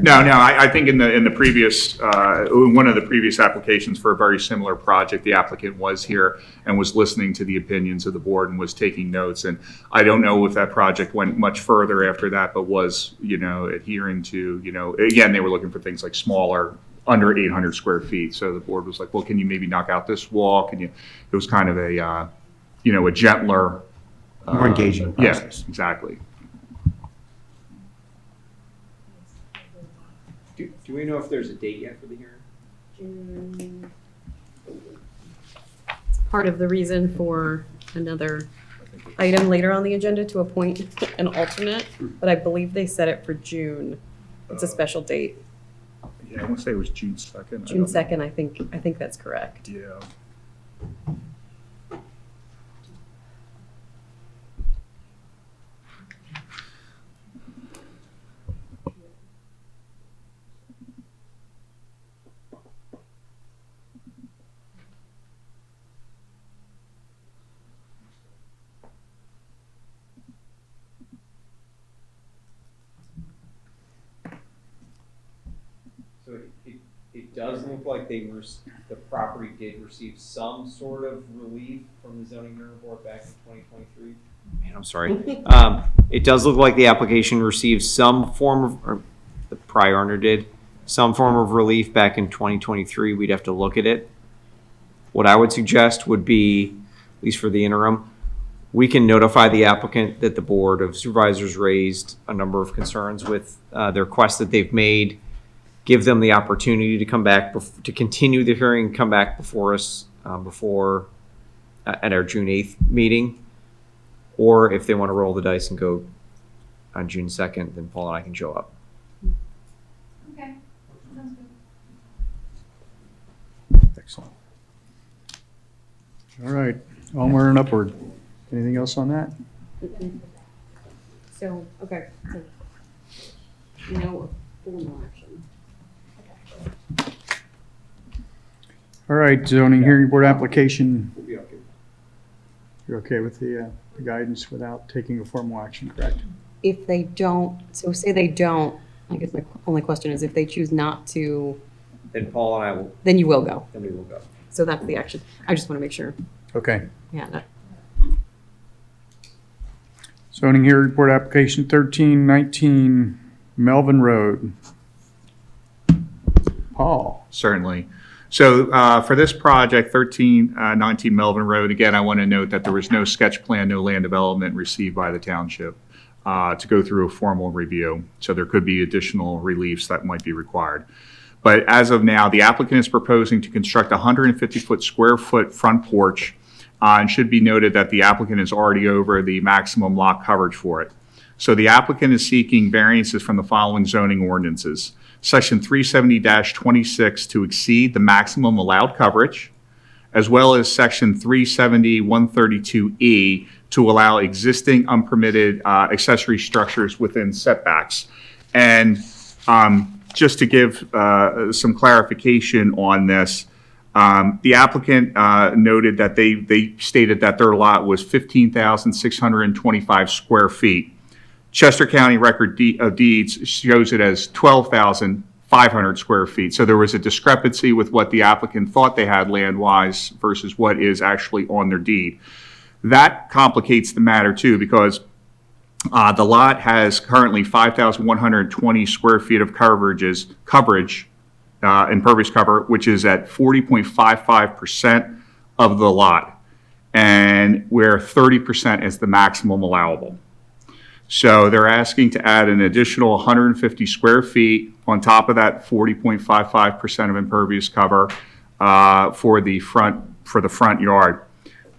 No, I think in the previous, one of the previous applications for a very similar project, the applicant was here and was listening to the opinions of the board and was taking notes. And I don't know if that project went much further after that, but was, adhering to, again, they were looking for things like smaller, under 800 square feet. So the board was like, well, can you maybe knock out this wall? It was kind of a gentler. More engaging process. Yeah, exactly. Do we know if there's a date yet for the hearing? It's part of the reason for another item later on the agenda to appoint an alternate, but I believe they set it for June. It's a special date. Yeah, I want to say it was June 2nd. June 2nd, I think that's correct. Yeah. So it does look like the property did receive some sort of relief from the zoning hearing board back in 2023. Man, I'm sorry. It does look like the application received some form of, or the prior owner did, some form of relief back in 2023. We'd have to look at it. What I would suggest would be, at least for the interim, we can notify the applicant that the Board of Supervisors raised a number of concerns with the requests that they've made, give them the opportunity to come back, to continue the hearing, come back before us at our June 8th meeting. Or if they want to roll the dice and go on June 2nd, then Paul and I can show up. Okay, sounds good. Excellent. All right, onward and upward. Anything else on that? So, okay, so, no formal action. All right, zoning hearing board application. You're okay with the guidance without taking a formal action, correct? If they don't, so say they don't, I guess my only question is if they choose not to, Then Paul and I will, then you will go. then we will go. So that's the action. I just want to make sure. Okay. Yeah, Zoning hearing board application 1319 Melvin Road. Paul. Certainly. So for this project, 1319 Melvin Road, again, I want to note that there was no sketch plan, no land development received by the township to go through a formal review. So there could be additional reliefs that might be required. But as of now, the applicant is proposing to construct a 150 square foot front porch. And should be noted that the applicant is already over the maximum lot coverage for it. So the applicant is seeking variances from the following zoning ordinances. Section 370-26 to exceed the maximum allowed coverage, as well as Section 370-132E to allow existing unpermitted accessory structures within setbacks. And just to give some clarification on this, the applicant noted that they stated that their lot was 15,625 square feet. Chester County Record of Deeds shows it as 12,500 square feet. So there was a discrepancy with what the applicant thought they had land-wise versus what is actually on their deed. That complicates the matter too, because the lot has currently 5,120 square feet of coverage, impervious cover, which is at 40.55% of the lot, and where 30% is the maximum allowable. So they're asking to add an additional 150 square feet on top of that 40.55% of impervious cover for the front yard.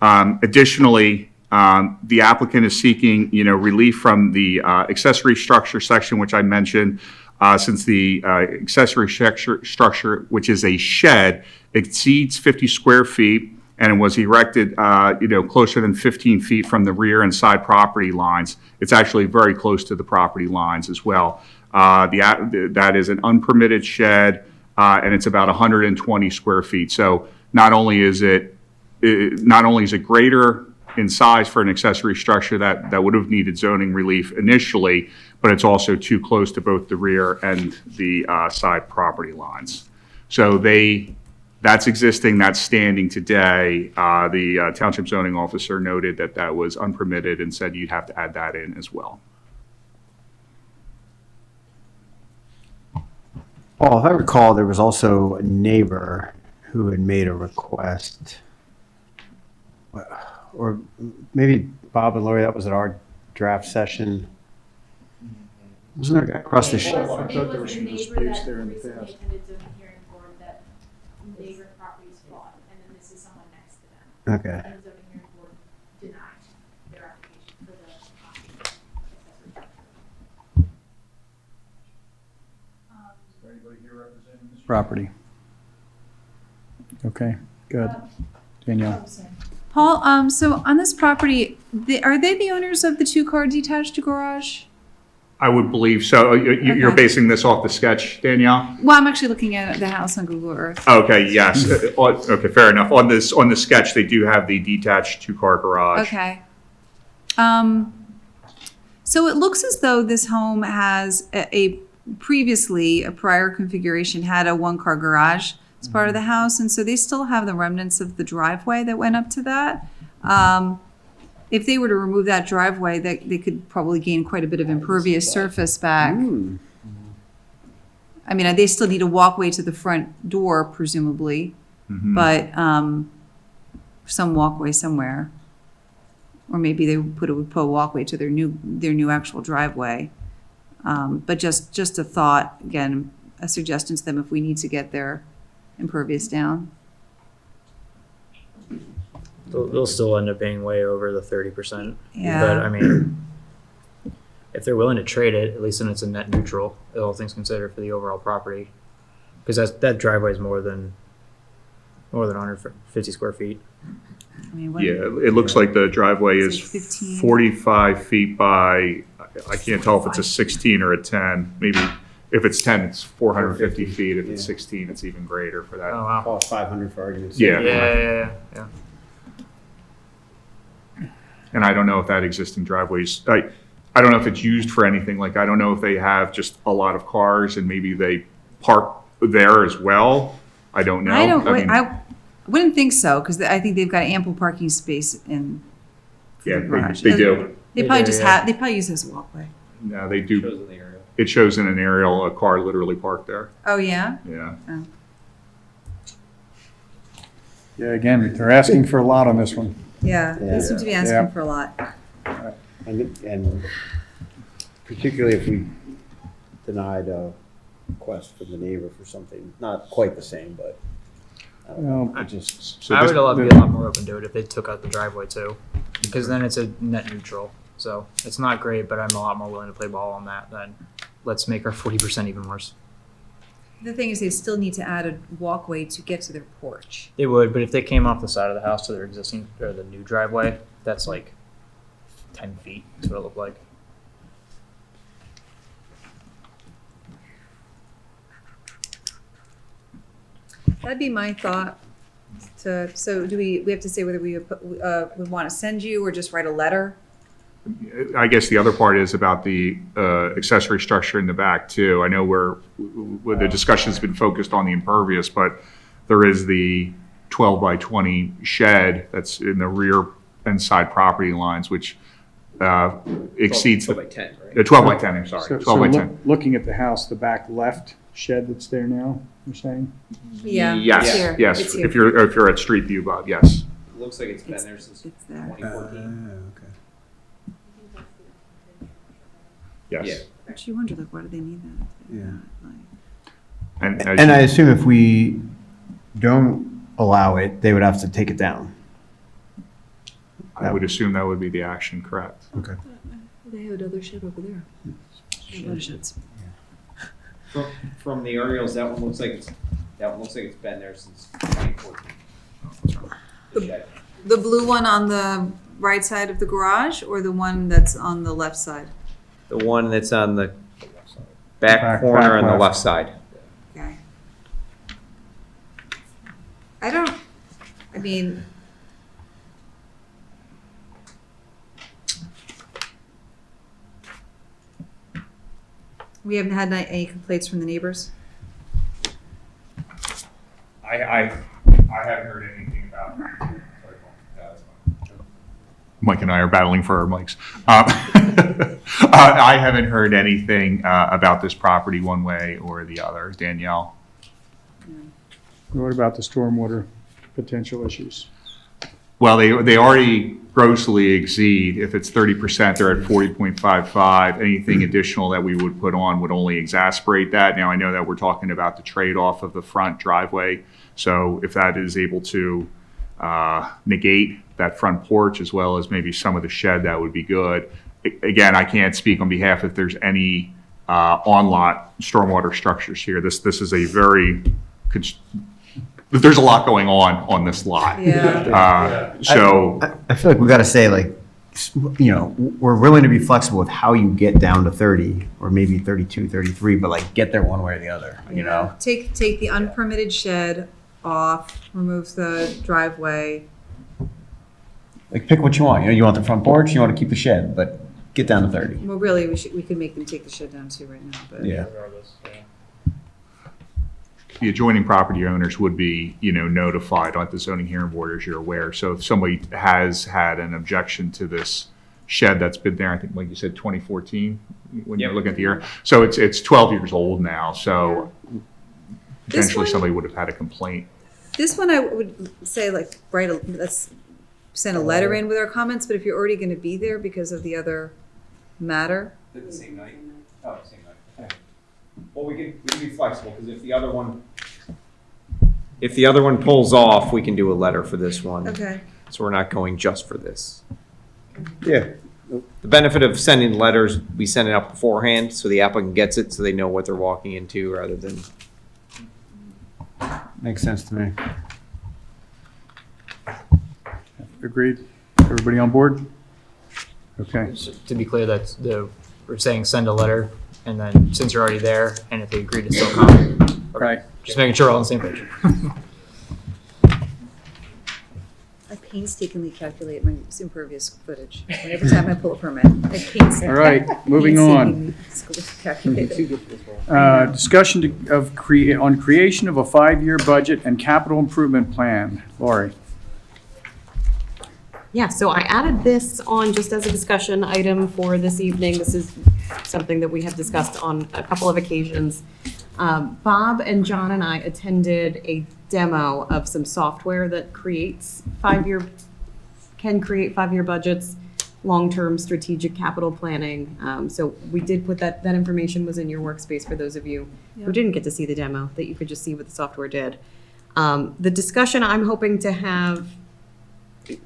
Additionally, the applicant is seeking, relief from the accessory structure section, which I mentioned. since the accessory structure, which is a shed, exceeds 50 square feet and was erected, closer than 15 feet from the rear and side property lines. It's actually very close to the property lines as well. That is an unpermitted shed, and it's about 120 square feet. So not only is it greater in size for an accessory structure that would have needed zoning relief initially, but it's also too close to both the rear and the side property lines. So that's existing, that's standing today. The township zoning officer noted that was unpermitted and said you'd have to add that in as well. Paul, if I recall, there was also a neighbor who had made a request. Or maybe Bob and Lori, that was at our draft session. Wasn't there a guy across the street? I thought there was some disputes there in the past. Neighbor properties bought, and then this is someone next to them. Okay. And the zoning hearing board denied their application for the accessory structure. Is there anybody here representing this property? Okay, good. Danielle. Paul, so on this property, are they the owners of the two-car detached garage? I would believe so. You're Okay. basing this off the sketch, Danielle? Well, I'm actually looking at the house on Google Earth. Okay, yes. Okay, fair enough. On the sketch, they do have the detached two-car garage. Okay. So it looks as though this home has previously, a prior configuration had a one-car garage as part of the house, and so they still have the remnants of the driveway that went up to that. If they were to remove that driveway, they could probably gain quite a bit of impervious surface back. I mean, they still need a walkway to the front door, presumably, but some walkway somewhere. Or maybe they would put a walkway to their new actual driveway. But just a thought, again, a suggestion to them if we need to get their impervious down. They'll still end up being way over the 30%. Yeah. But I mean, if they're willing to trade it, at least then it's a net neutral, all things considered, for the overall property. Because that driveway is more than 150 square feet. I mean, Yeah, it looks like the driveway It's is like 15. 45 feet by, I can't tell if it's a 16 or a 10. Maybe if it's 10, it's 450 feet. If it's 16, it's even greater for that. Oh, wow. Cost 500 for argument's Yeah. sake. Yeah. And I don't know if that existing driveway's, I don't know if it's used for anything. Like, I don't know if they have just a lot of cars and maybe they park there as well. I don't know. I wouldn't think so, because I think they've got ample parking space in Yeah, the garage. they do. They probably they probably use this walkway. No, they do. It shows in an aerial, a car literally parked there. Oh, yeah? Yeah. Oh. Yeah, again, they're asking for a lot on this one. Yeah, Yeah. they seem to be asking Yeah. for a lot. And particularly if we denied a request from the neighbor for something, not quite the same, but I don't know. Well, It just, So I this- would be a lot more open to it if they took out the driveway too, because then it's a net neutral. So it's not great, but I'm a lot more willing to play ball on that than let's make our 40% even worse. The thing is, they still need to add a walkway to get to their porch. They would, but if they came off the side of the house to their existing or the new driveway, that's like 10 feet. That's what it looked like. That'd be my thought. So do we have to say whether we would want to send you or just write a letter? I guess the other part is about the accessory structure in the back too. I know where the discussion's been focused on the impervious, but there is the 12 by 20 shed that's in the rear and side property lines, which exceeds 12 by 10, right? 12 by 10, I'm sorry, So 12 by 10. looking at the house, the back left shed that's there now, you're saying? Yeah. Yes, it's here. yes. It's here. If you're at Street View, Bob, yes. Looks like it's been there since It's there. 2014. Yes. Yeah. Actually, wonder, like, why do they need that? Yeah. Like, And and I assume if we don't allow it, they would have to take it down. I would assume that would be the action, correct? Okay. they have another shed over there. They have other sheds. From the aerials, that one looks like it's been there since 2014. The blue one on the right side of the garage or the one that's on the left side? The one that's on the back corner back on the left. left side. Okay. I mean, we haven't had any complaints from the neighbors? I haven't heard anything about it. Mike and I are battling for our mics. I haven't heard anything about this property one way or the other. Danielle? What about the stormwater potential issues? Well, they already grossly exceed. If it's 30%, they're at 40.55. Anything additional that we would put on would only exacerbate that. Now, I know that we're talking about the trade-off of the front driveway. So if that is able to negate that front porch as well as maybe some of the shed, that would be good. Again, I can't speak on behalf if there's any on-lot stormwater structures here. This is a very, there's a lot going on this lot. Yeah. So I feel like we got to say, like, you know, we're willing to be flexible with how you get down to 30 or maybe 32, 33, but like get there one way or the other, you know? Take the unpermitted shed off, remove the driveway. Like pick what you want. You know, you want the front porch, you want to keep the shed, but get down to 30. Well, really, we could make them take the shed down too right now, but. Yeah. the adjoining property owners would be, notified at the zoning hearing board, as you're aware. So if somebody has had an objection to this shed that's been there, I think, like you said, 2014, when you're looking at the year. So it's 12 years old now, so potentially somebody would have had a complaint. This one, I would say, like, let's send a letter in with our comments, but if you're already gonna be there because of the other matter. The same night? Oh, same night. Okay. Well, we can be flexible, because if the other one pulls off, we can do a letter for this one. Okay. So we're not going just for this. Yeah. The benefit of sending letters, we send it out beforehand, so the applicant gets it, so they know what they're walking into, rather than. Makes sense to me. Agreed? Everybody on board? Okay. So to be clear, we're saying send a letter, and then since you're already there, and if they agree to still come. Okay. Right. Just making sure we're all on the same page. I painstakingly calculate my impervious footage. Every time I pull a permit, I painstakingly. All right, moving on. Calculate it. Discussion on creation of a 5-year budget and capital improvement plan. Laurie. Yeah, so I added this on just as a discussion item for this evening. This is something that we have discussed on a couple of occasions. Bob and John and I attended a demo of some software that can create 5-year budgets, long-term strategic capital planning. So we did put that information was in your workspace for those of you who didn't get to see the demo, that you could just see what the software did. The discussion I'm hoping to have,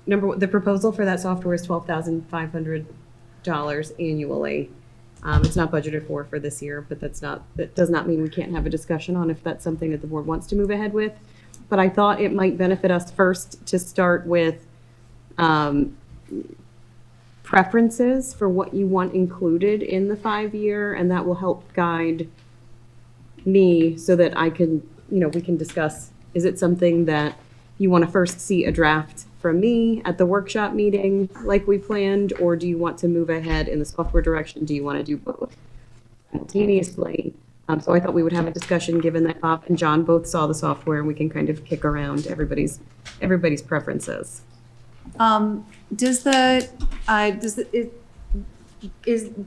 the proposal for that software is $12,500 annually. It's not budgeted for this year, but that does not mean we can't have a discussion on if that's something that the board wants to move ahead with. But I thought it might benefit us first to start with preferences for what you want included in the 5-year, and that will help guide me so that I can, we can discuss, is it something that you want to first see a draft from me at the workshop meeting like we planned, or do you want to move ahead in the software direction? Do you want to do both simultaneously? So I thought we would have a discussion, given that Bob and John both saw the software, and we can kind of kick around everybody's preferences. Is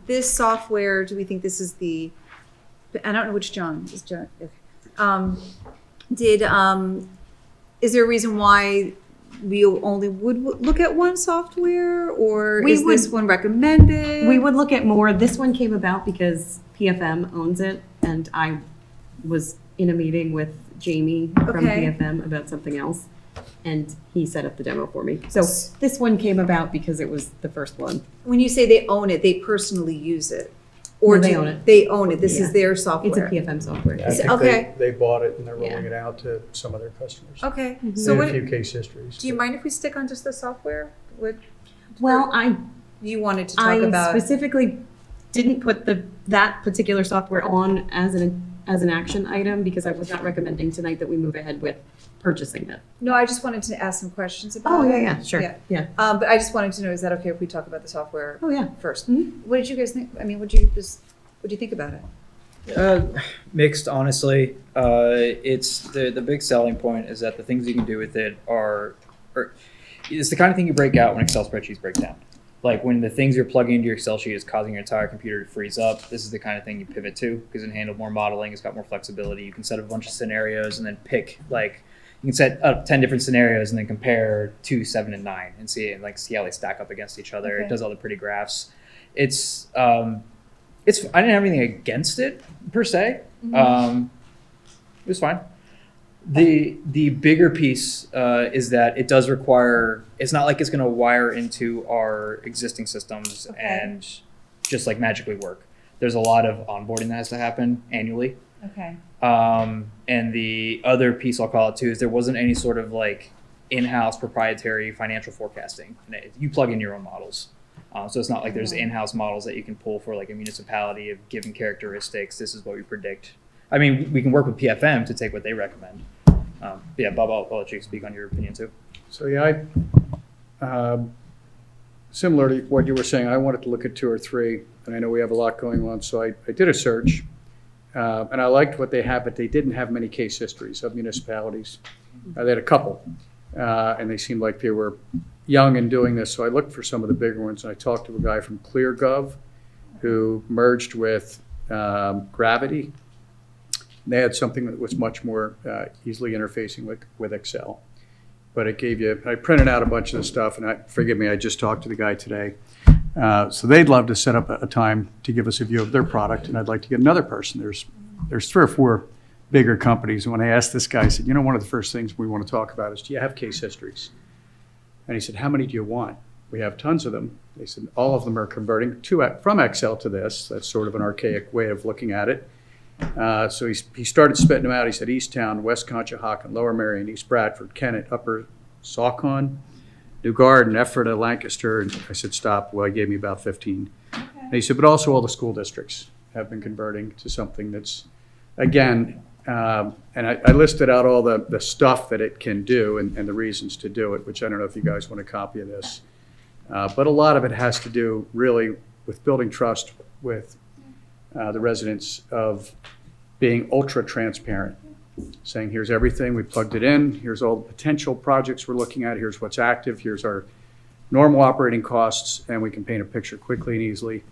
this software, do we think this is I don't know which John, is John, okay. Is there a reason why we only would look at one software, or is this one recommended? We would look at more. This one came about because PFM owns it, and I was in a meeting with Jamie from PFM about something else, and he set up the demo for me. So this one came about because it was the first one. When you say they own it, they personally use it? Or No, they do- own it. They own it. This Yeah. is their It's a software. PFM software. I think Okay. they bought it and they're rolling Yeah. it out to some of their customers. Okay. Mhm. So Made what, a few case histories. do you but- mind if we stick on just the software? What Well, you wanted to talk I about? specifically didn't put that particular software on as an action item because I was not recommending tonight that we move ahead with purchasing it. No, I just wanted to ask some questions about it. Sure. Yeah. But I just wanted to know, is that okay if we talk about the software Oh, yeah. first? Mhm. What did you guys think? I mean, what do you think about it? Mixed, honestly. It's the big selling point is that the things you can do with it are it's the kind of thing you break out when Excel spreadsheets break down. Like when the things you're plugging into your Excel sheet is causing your entire computer to freeze up, this is the kind of thing you pivot to because it can handle more modeling, it's got more flexibility. You can set up a bunch of scenarios and then pick you can set up 10 different scenarios and then compare 2, 7, and 9 and see how they stack up against each other. Okay. It does all the pretty graphs. It's I didn't have anything against it per se. It was fine. The bigger piece is that it does require. It's not like it's going to wire into our existing systems and just like magically work. There's a lot of onboarding that has to happen annually. Okay. And the other piece I'll call it too is there wasn't any sort of like in-house proprietary financial forecasting. You plug in your own models. So it's not like there's in-house models that you can pull for like a municipality of given characteristics. This is what we predict. I mean, we can work with PFM to take what they recommend. But yeah, Bob, I'll let you speak on your opinion too. So yeah, similar to what you were saying, I wanted to look at 2 or 3, and I know we have a lot going on, so I did a search. And I liked what they had, but they didn't have many case histories of municipalities. They had a couple, and they seemed like they were young in doing this, so I looked for some of the bigger ones, and I talked to a guy from ClearGov who merged with Gravity. They had something that was much more easily interfacing with Excel. But it gave you, I printed out a bunch of the stuff, and forgive me, I just talked to the guy today. So they'd love to set up a time to give us a view of their product, and I'd like to get another person. There's 3 or 4 bigger companies, and when I asked this guy, I said, one of the first things we want to talk about is, do you have case histories? And he said, how many do you want? We have tons of them. They said, all of them are converting from Excel to this. That's sort of an archaic way of looking at it. So he started spitting them out. He said Easttown, West Conshohocken, Lower Merion, East Bradford, Kennett, Upper Saucon, New Garden, Ephrata, Lancaster. And I said, stop. Well, he gave me about 15. And he said, but also all the school districts have been converting to something that's, again, and I listed out all the stuff that it can do and the reasons to do it, which I don't know if you guys want a copy of this. But a lot of it has to do really with building trust with the residents of being ultra transparent, saying here's everything, we plugged it in, here's all the potential projects we're looking at, here's what's active, here's our normal operating costs, and we can paint a picture quickly and easily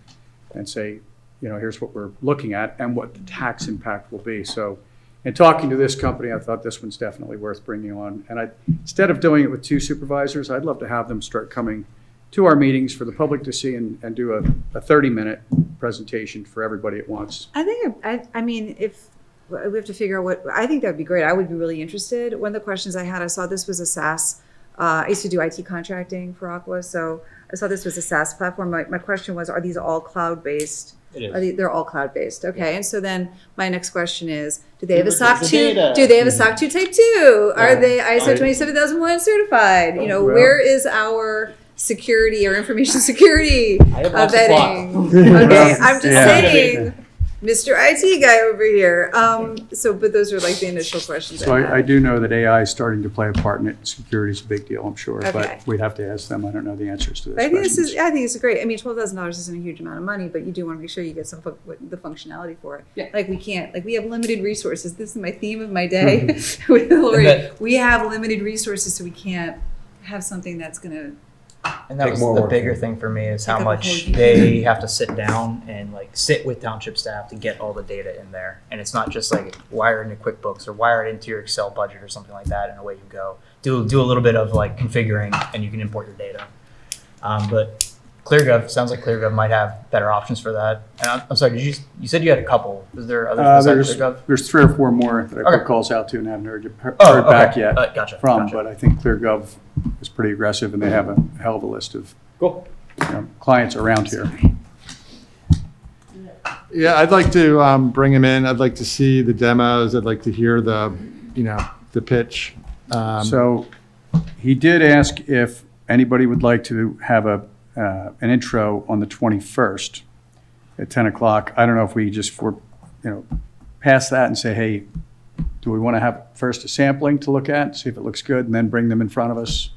and say, here's what we're looking at and what the tax impact will be. So in talking to this company, I thought this one's definitely worth bringing on. And instead of doing it with 2 supervisors, I'd love to have them start coming to our meetings for the public to see and do a 30-minute presentation for everybody at once. I think, I mean, if we have to figure out I think that'd be great. I would be really interested. One of the questions I had, I saw this was a SaaS. I used to do IT contracting for Aqua, so I saw this was a SaaS platform. My question was, are these all cloud-based? It is. They're all cloud-based, okay. And so then my next question is, do they have a Where's SOC the 2? data? Do they have a SOC 2 Type 2? Are they ISO Right. 27001 certified? Well- Where is our security or information security have lots of vetting? Well, Okay, I'm just yeah. saying, Mr. IT guy over here. But those are like the initial questions. So I I had. do know that AI is starting to play a part in it. Security is a big deal, I'm sure, Okay. but we'd have to ask them. I don't know the answers to But I those think questions. this is great. I mean, $12,000 isn't a huge amount of money, but you do want to make sure you get some the functionality for it. Yeah. Like we have limited resources. This is my theme of my day with Lori. We have limited resources, so we can't have something that's going to. And that Take was more the work. bigger thing for me is how Take up a much whole they have to sit down and like sit with township staff to get all the data in there. And it's not just like wire it into QuickBooks or wire it into your Excel budget or something like that, and away you go. Do a little bit of like configuring, and you can import your data. But ClearGov sounds like ClearGov might have better options for that. And I'm sorry, you said you had a couple? Is there others besides ClearGov? There's 3 or 4 more that I Okay. put calls out to and haven't heard Oh, back okay. yet Gotcha. from, Gotcha. but I think ClearGov is pretty aggressive and they have a hell of a list of Cool. clients around here. Yeah, I'd like to bring him in. I'd like to see the demos. I'd like to hear the pitch. So he did ask if anybody would like to have an intro on the 21st at 10 o'clock. I don't know if we just pass that and say, hey, do we want to have first a sampling to look at, see if it looks good, and then bring them in front of us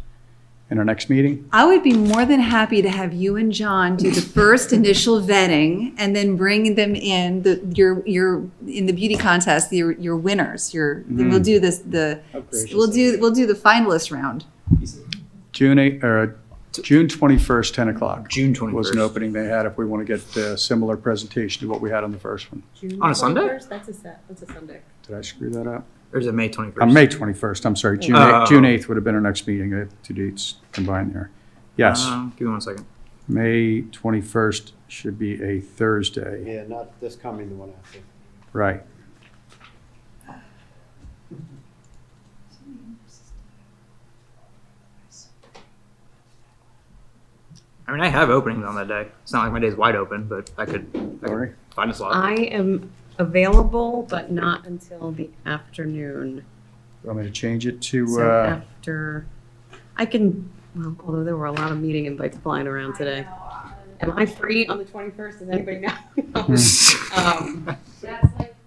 in our next meeting? I would be more than happy to have you and John do the first initial vetting and then bring them in your in the beauty contest, your winners. We'll do this we'll do the finalist round. June 21st, 10 o'clock. June 21st. Was an opening they had if we want to get a similar presentation to what we had on the first one. On a Sunday? 21st? That's a Sunday. Did I screw that up? Or is it May 21st? May 21st, I'm sorry. June 8th would have been our next meeting. I have two dates combined there. Yes, Give me 1 second. May 21st should be a Thursday. Yeah, not this coming, the one after. Right. I mean, I have openings on that day. It's not like my day's wide open, but I could Sorry. find a slot. I am available, but not until the afternoon. You want me to change it to, So after, I can, well, although there were a lot of meeting invites flying around today. Am I free on the 21st? Does anybody know?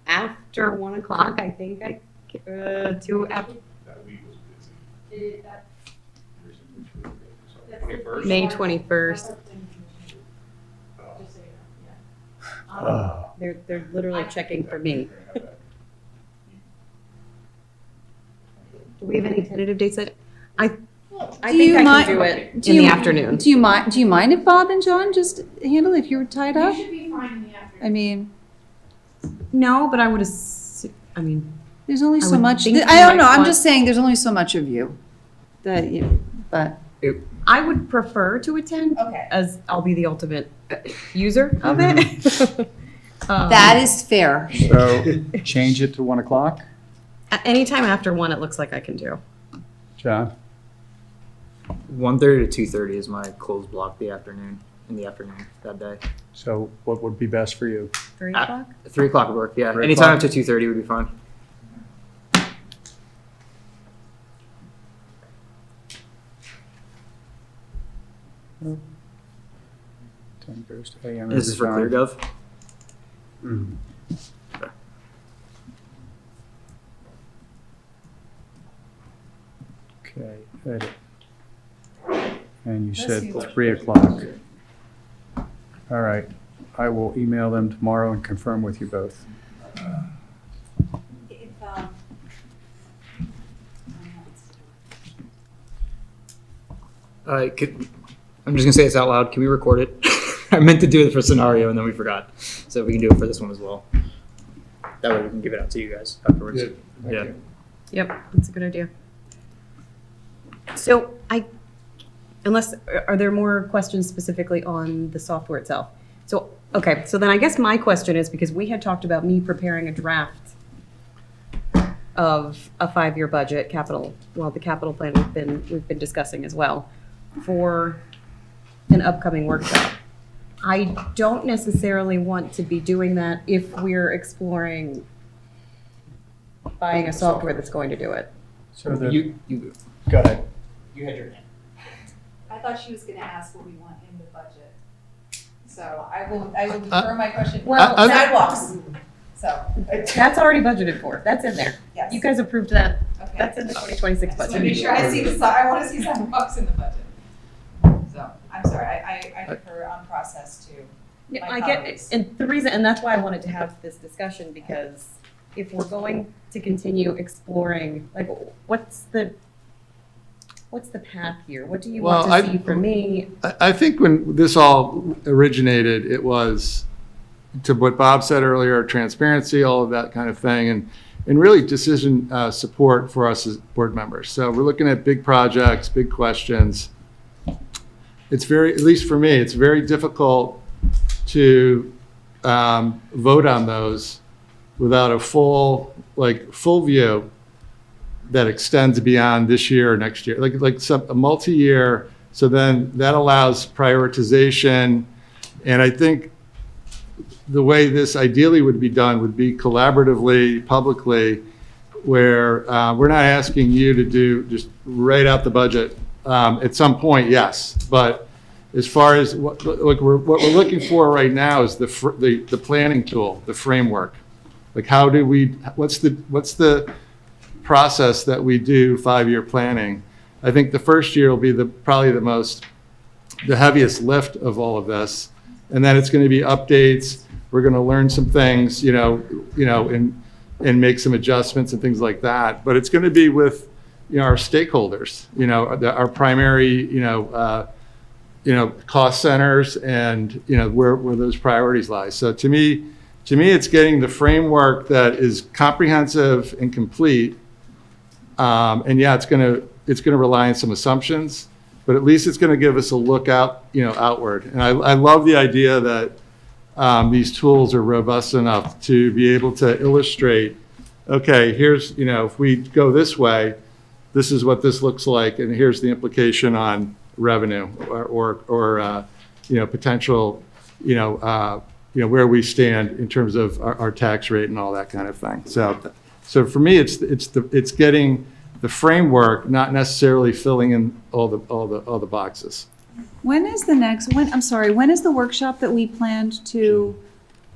After 1 o'clock, I think two after. May 21st. They're literally checking for me. Do we have any tentative dates that, I think I can do it in the afternoon. Do you mind if Bob and John just handle it if you're tied up? You should be fine in the afternoon. I mean, No, but I would there's only I so would much. think you I don't might know. I'm want- just saying there's only so much of you that but I would prefer to attend. Okay. As I'll be the ultimate user of it. that is fair. so change it to 1 o'clock? Anytime after 1, it looks like I can do. John? 1:30 to 2:30 is my closed block in the afternoon that day. So what would be best for you? 3 o'clock? 3 o'clock would work, yeah. 3 Anytime o'clock? up to 2:30 would be fine. Thursday. This is for ClearGov? Okay, edit. And you said 3 o'clock. All right, I will email them tomorrow and confirm with you both. I'm just gonna say this out loud. Can we record it? I meant to do it for scenario and then we forgot. So we can do it for this one as well. That way we can give it out to you guys afterwards. Yeah. Yep, that's a good idea. So are there more questions specifically on the software itself? So, okay, so then I guess my question is, because we had talked about me preparing a draft of a 5-year budget, the capital plan we've been discussing as well, for an upcoming workshop. I don't necessarily want to be doing that if we're exploring buying a software that's going to do it. So You go ahead. You had your hand. I thought she was going to ask what we want in the budget. So I will defer my question. Well, Sidewalks. So. That's already budgeted for. That's in there. Yes. You guys approved that. Okay. That's in the 2026 budget. Make sure I see I want to see sidewalks in the budget. So I'm sorry. I defer on process to Yeah, my I get colleagues. it. And the reason, and that's why I wanted to have this discussion, because if we're going to continue exploring, like, what's the path here? What do you want to see from me? I think when this all originated, it was, to what Bob said earlier, transparency, all of that kind of thing, and really decision support for us as board members. So we're looking at big projects, big questions. It's at least for me, it's very difficult to vote on those without a full view that extends beyond this year or next year, a multi-year. So then that allows prioritization. And I think the way this ideally would be done would be collaboratively, publicly, where we're not asking you to do just write out the budget. At some point, yes, but as far as what we're looking for right now is the planning tool, the framework. Like how do we? What's the process that we do 5-year planning? I think the first year will be probably the heaviest lift of all of this, and then it's going to be updates. We're going to learn some things, and make some adjustments and things like that. But it's going to be with, our stakeholders, our primary, cost centers and, where those priorities lie. So to me, it's getting the framework that is comprehensive and complete. And yeah, it's going to rely on some assumptions, but at least it's going to give us a look out, outward. And I love the idea that these tools are robust enough to be able to illustrate, okay, here's, if we go this way, this is what this looks like, and here's the implication on revenue or potential, where we stand in terms of our tax rate and all that kind of thing. So for me, it's getting the framework, not necessarily filling in all the boxes. When is the workshop that we planned to,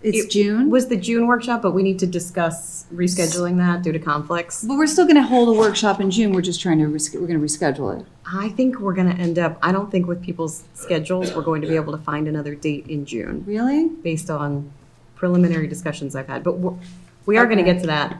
it's June? Was the June workshop, but we need to discuss rescheduling that due to conflicts. But we're still going to hold a workshop in June, we're just trying to, we're going to reschedule it. I think we're going to end up, I don't think with people's schedules, we're going to be able to find another date in June. Really? Based on preliminary discussions I've had, but we are going to get to that.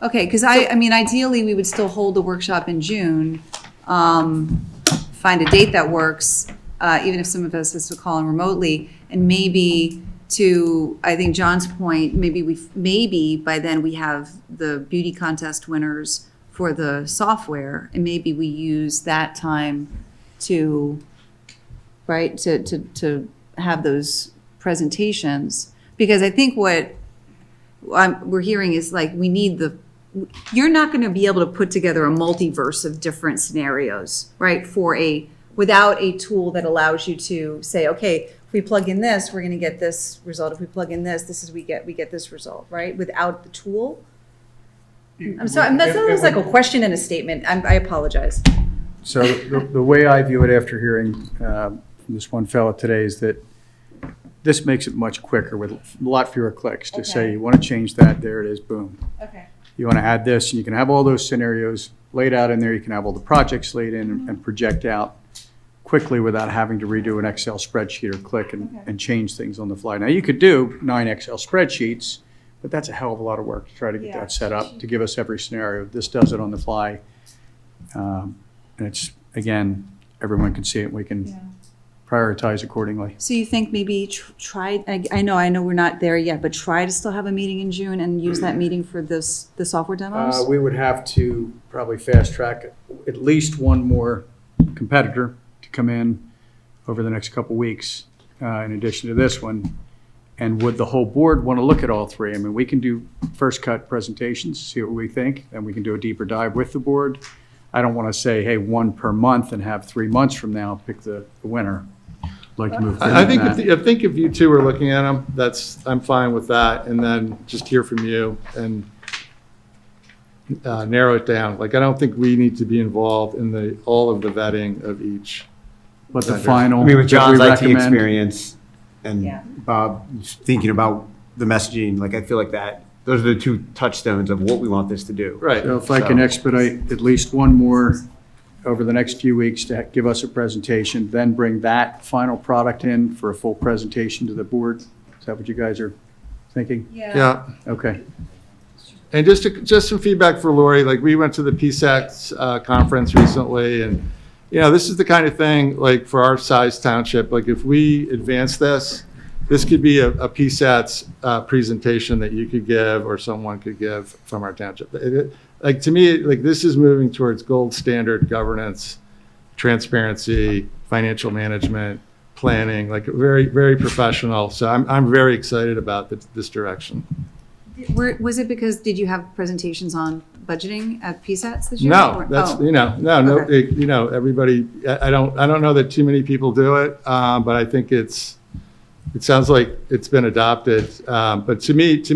Okay, because I mean, ideally, we would still hold the workshop in June, find a date that works, even if some of us has to call in remotely, and maybe to, I think John's point, maybe by then we have the beauty contest winners for the software, and maybe we use that time to have those presentations, because I think what we're hearing is like we need you're not going to be able to put together a multiverse of different scenarios, right? Without a tool that allows you to say, okay, if we plug in this, we're going to get this result. If we plug in this, we get this result, right? Without the tool. I'm sorry, that sounds like a question and a statement. I apologize. So the way I view it after hearing from this one fellow today is that this makes it much quicker with a lot fewer clicks to say, you want to change that, there it is, boom. Okay. You want to add this, and you can have all those scenarios laid out in there. You can have all the projects laid in and project out quickly without having to redo an Excel spreadsheet or click and change things on the fly. Now, you could do 9 Excel spreadsheets, but that's a hell of a lot of work to try to get that set up to give us every scenario. This does it on the fly. And it's, again, everyone can see it. We can prioritize accordingly. So you think maybe try, I know we're not there yet, but try to still have a meeting in June and use that meeting for the software demos? We would have to probably fast track at least one more competitor to come in over the next couple weeks in addition to this one. And would the whole board want to look at all three? I mean, we can do first cut presentations, see what we think, and we can do a deeper dive with the board. I don't want to say, hey, one per month and have 3 months from now pick the winner. Like to move I think if you two are looking at them, I'm fine with that, and then just hear from you and narrow it down. Like, I don't think we need to be involved in all of the vetting of each. But the final, I mean, with John's IT recommend, experience and Bob thinking about the messaging, like I feel like those are the two touchstones of what we want this to do. Right. So if I can expedite at least one more over the next few weeks to give us a presentation, then bring that final product in for a full presentation to the board. Is that what you guys are thinking? Yeah. Okay. And just some feedback for Lori. Like, we went to the PSACs conference recently, and this is the kind of thing, like, for our size township, like, if we advance this could be a PSATs presentation that you could give or someone could give from our township. Like, to me, like, this is moving towards gold standard governance, transparency, financial management, planning, like very, very professional. So I'm very excited about this direction. Was it because, did you have presentations on budgeting at PSATs this year? No, that's, Okay. everybody, I don't know that too many people do it, but I think it's it sounds like it's been adopted, but to me, it's to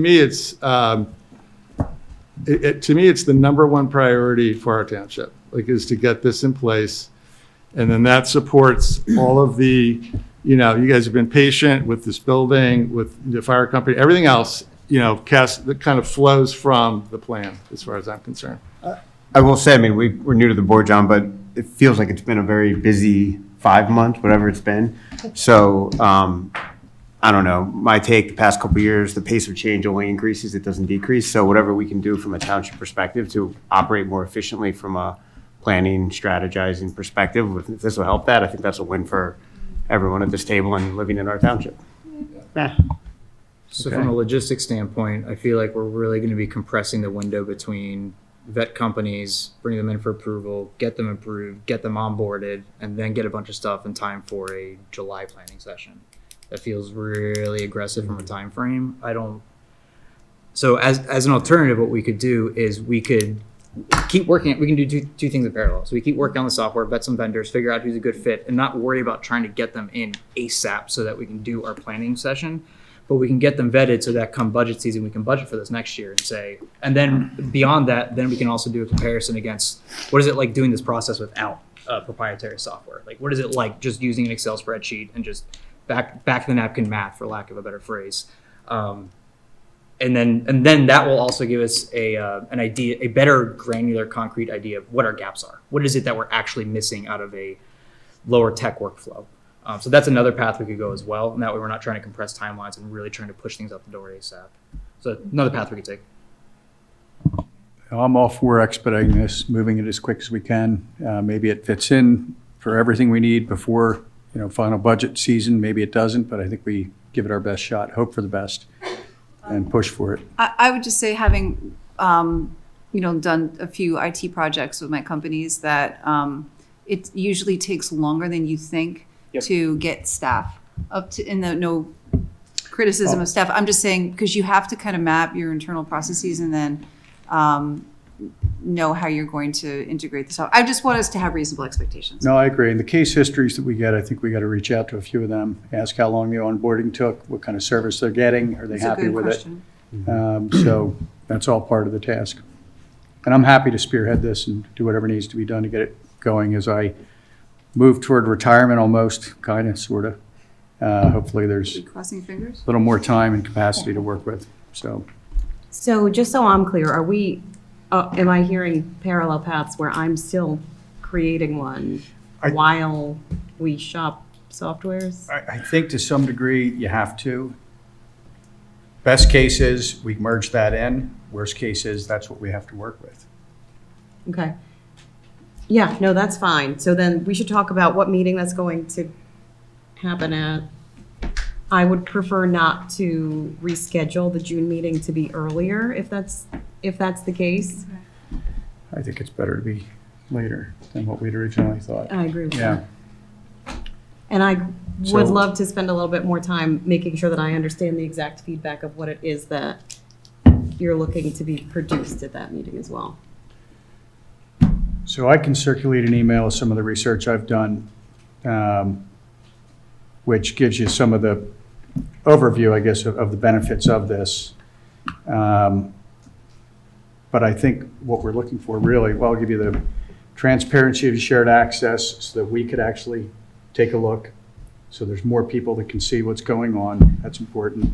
me, it's the number one priority for our township, like, is to get this in place. And then that supports all of the, you guys have been patient with this building, with the fire company, everything else, that kind of flows from the plan, as far as I'm concerned. I will say, I mean, we're new to the board, John, but it feels like it's been a very busy 5 months, whatever it's been. So, I don't know, my take, the past couple of years, the pace of change only increases, it doesn't decrease. So whatever we can do from a township perspective to operate more efficiently from a planning, strategizing perspective, if this will help that, I think that's a win for everyone at this table and living in our township. Yeah. So from a logistics standpoint, I feel like we're really going to be compressing the window between vet companies, bring them in for approval, get them approved, get them onboarded, and then get a bunch of stuff in time for a July planning session. That feels really aggressive from a time frame. So as an alternative, what we could do is we could keep working. We can do two things in parallel. So we keep working on the software, vet some vendors, figure out who's a good fit, and not worry about trying to get them in ASAP so that we can do our planning session. But we can get them vetted so that come budget season, we can budget for this next year and then beyond that, then we can also do a comparison against what is it like doing this process without proprietary software? Like, what is it like just using an Excel spreadsheet and just back the napkin math, for lack of a better phrase. And then that will also give us an idea, a better granular, concrete idea of what our gaps are. What is it that we're actually missing out of a lower tech workflow? So that's another path we could go as well. And that way we're not trying to compress timelines and really trying to push things out the door ASAP. So another path we could take. I'm all for expediting this, moving it as quick as we can. Maybe it fits in for everything we need before final budget season. Maybe it doesn't, but I think we give it our best shot, hope for the best, and push for it. I would just say, having done a few IT projects with my companies, that it usually takes longer than you think to get staff up to, no criticism of staff. I'm just saying, because you have to kind of map your internal processes and then know how you're going to integrate this out. I just want us to have reasonable expectations. No, I agree. And the case histories that we get, I think we got to reach out to a few of them, ask how long the onboarding took, what kind of service they're getting, are they happy with it? So that's all part of the task. And I'm happy to spearhead this and do whatever needs to be done to get it going as I move toward retirement, almost, kind of, sort of. Hopefully there's Crossing fingers. a little more time and capacity to work with. So just so I'm clear, are we, am I hearing parallel paths where I'm still creating one while we shop softwares? I think to some degree you have to. Best case is we merge that in. Worst case is that's what we have to work with. Okay. Yeah, no, that's fine. So then we should talk about what meeting that's going to happen at. I would prefer not to reschedule the June meeting to be earlier if that's the case. I think it's better to be later than what we'd originally thought. I agree with Yeah. that. And I So- would love to spend a little bit more time making sure that I understand the exact feedback of what it is that you're looking to be produced at that meeting as well. So I can circulate an email of some of the research I've done, which gives you some of the overview, I guess, of the benefits of this. But I think what we're looking for really, well, I'll give you the transparency of shared access so that we could actually take a look. So there's more people that can see what's going on. That's important.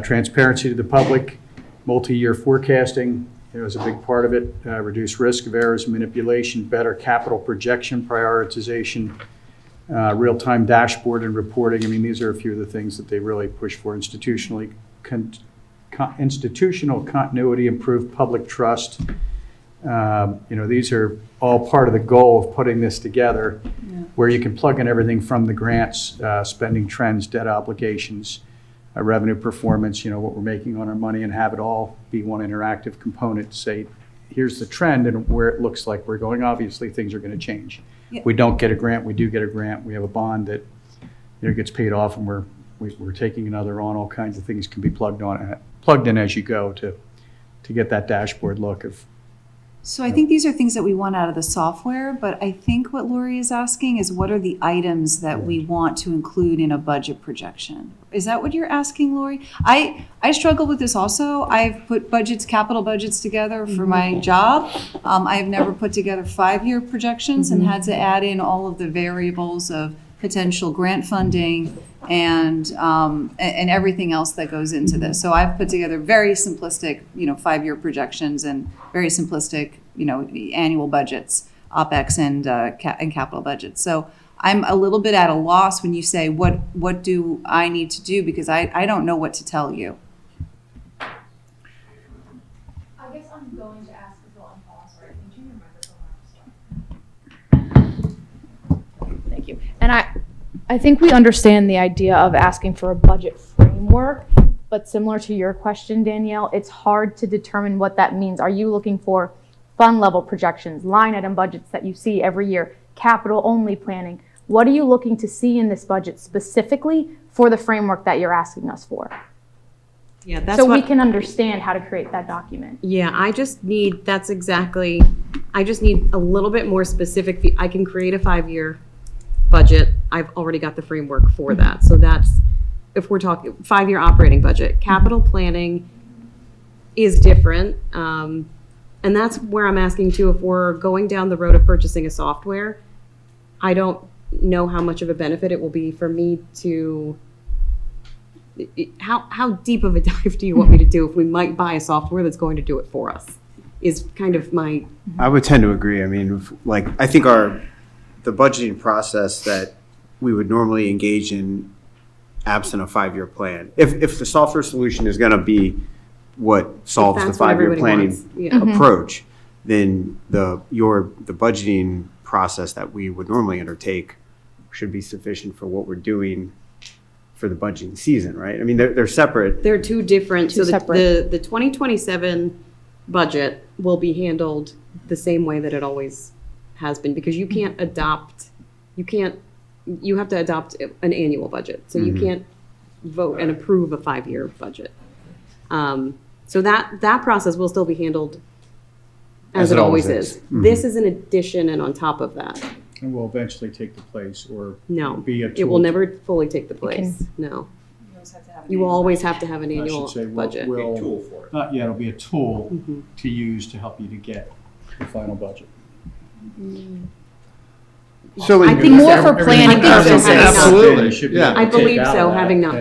Transparency to the public, multi-year forecasting is a big part of it. Reduce risk of errors, manipulation, better capital projection, prioritization, real-time dashboard and reporting. I mean, these are a few of the things that they really push for institutionally. Institutional continuity, improved public trust. These are all part of the goal of putting this together, where you can plug in everything from the grants, spending trends, debt obligations, revenue performance, what we're making on our money, and have it all be one interactive component to say, here's the trend and where it looks like we're going. Obviously, things are going to change. Yeah. We don't get a grant, we do get a grant. We have a bond that gets paid off, and we're taking another on. All kinds of things can be plugged in as you go to get that dashboard look of So I think these are things that we want out of the software, but I think what Lori is asking is what are the items that we want to include in a budget projection? Is that what you're asking, Lori? I struggle with this also. I've put budgets, capital budgets together for my job. I've never put together 5-year projections and had to add in all of the variables of potential grant funding and everything else that goes into this. So I've put together very simplistic, 5-year projections and very simplistic, annual budgets, OpEx and capital budgets. So I'm a little bit at a loss when you say, what do I need to do? Because I don't know what to tell you. I guess I'm going to ask as well. I'm sorry. Can you turn your microphone on? Thank you. And I think we understand the idea of asking for a budget framework, but similar to your question, Danielle, it's hard to determine what that means. Are you looking for fund level projections, line item budgets that you see every year, capital only planning? What are you looking to see in this budget specifically for the framework that you're asking us for? Yeah, that's so what, we can understand how to create that document. Yeah, I just need a little bit more specific. I can create a 5-year budget. I've already got the framework for that. So that's, if we're talking 5-year operating budget, capital planning is different. And that's where I'm asking too, if we're going down the road of purchasing a software, I don't know how much of a benefit it will be for me to, how deep of a dive do you want me to do if we might buy a software that's going to do it for us, is kind of my. I would tend to agree. I mean, I think the budgeting process that we would normally engage in absent a 5-year plan. If the software solution is going to be what solves the 5-year planning approach, then the budgeting process that we would normally undertake should be sufficient for what we're doing for the budgeting season, right? I mean, they're separate. They're two different. So the 2027 budget will be handled the same way that it always has been, because you have to adopt an annual budget. So you can't vote and approve a 5-year budget. So that process will still be handled as it always is. Mm-hmm. This is an addition and on top of that. And will eventually take the place or no, be a tool. It will never fully take the place. No. You will always have to have an annual budget. Tool for it. It'll be a tool to use to help you to get the final budget. So I think more for planning purposes. Absolutely. Yeah. I believe so, having not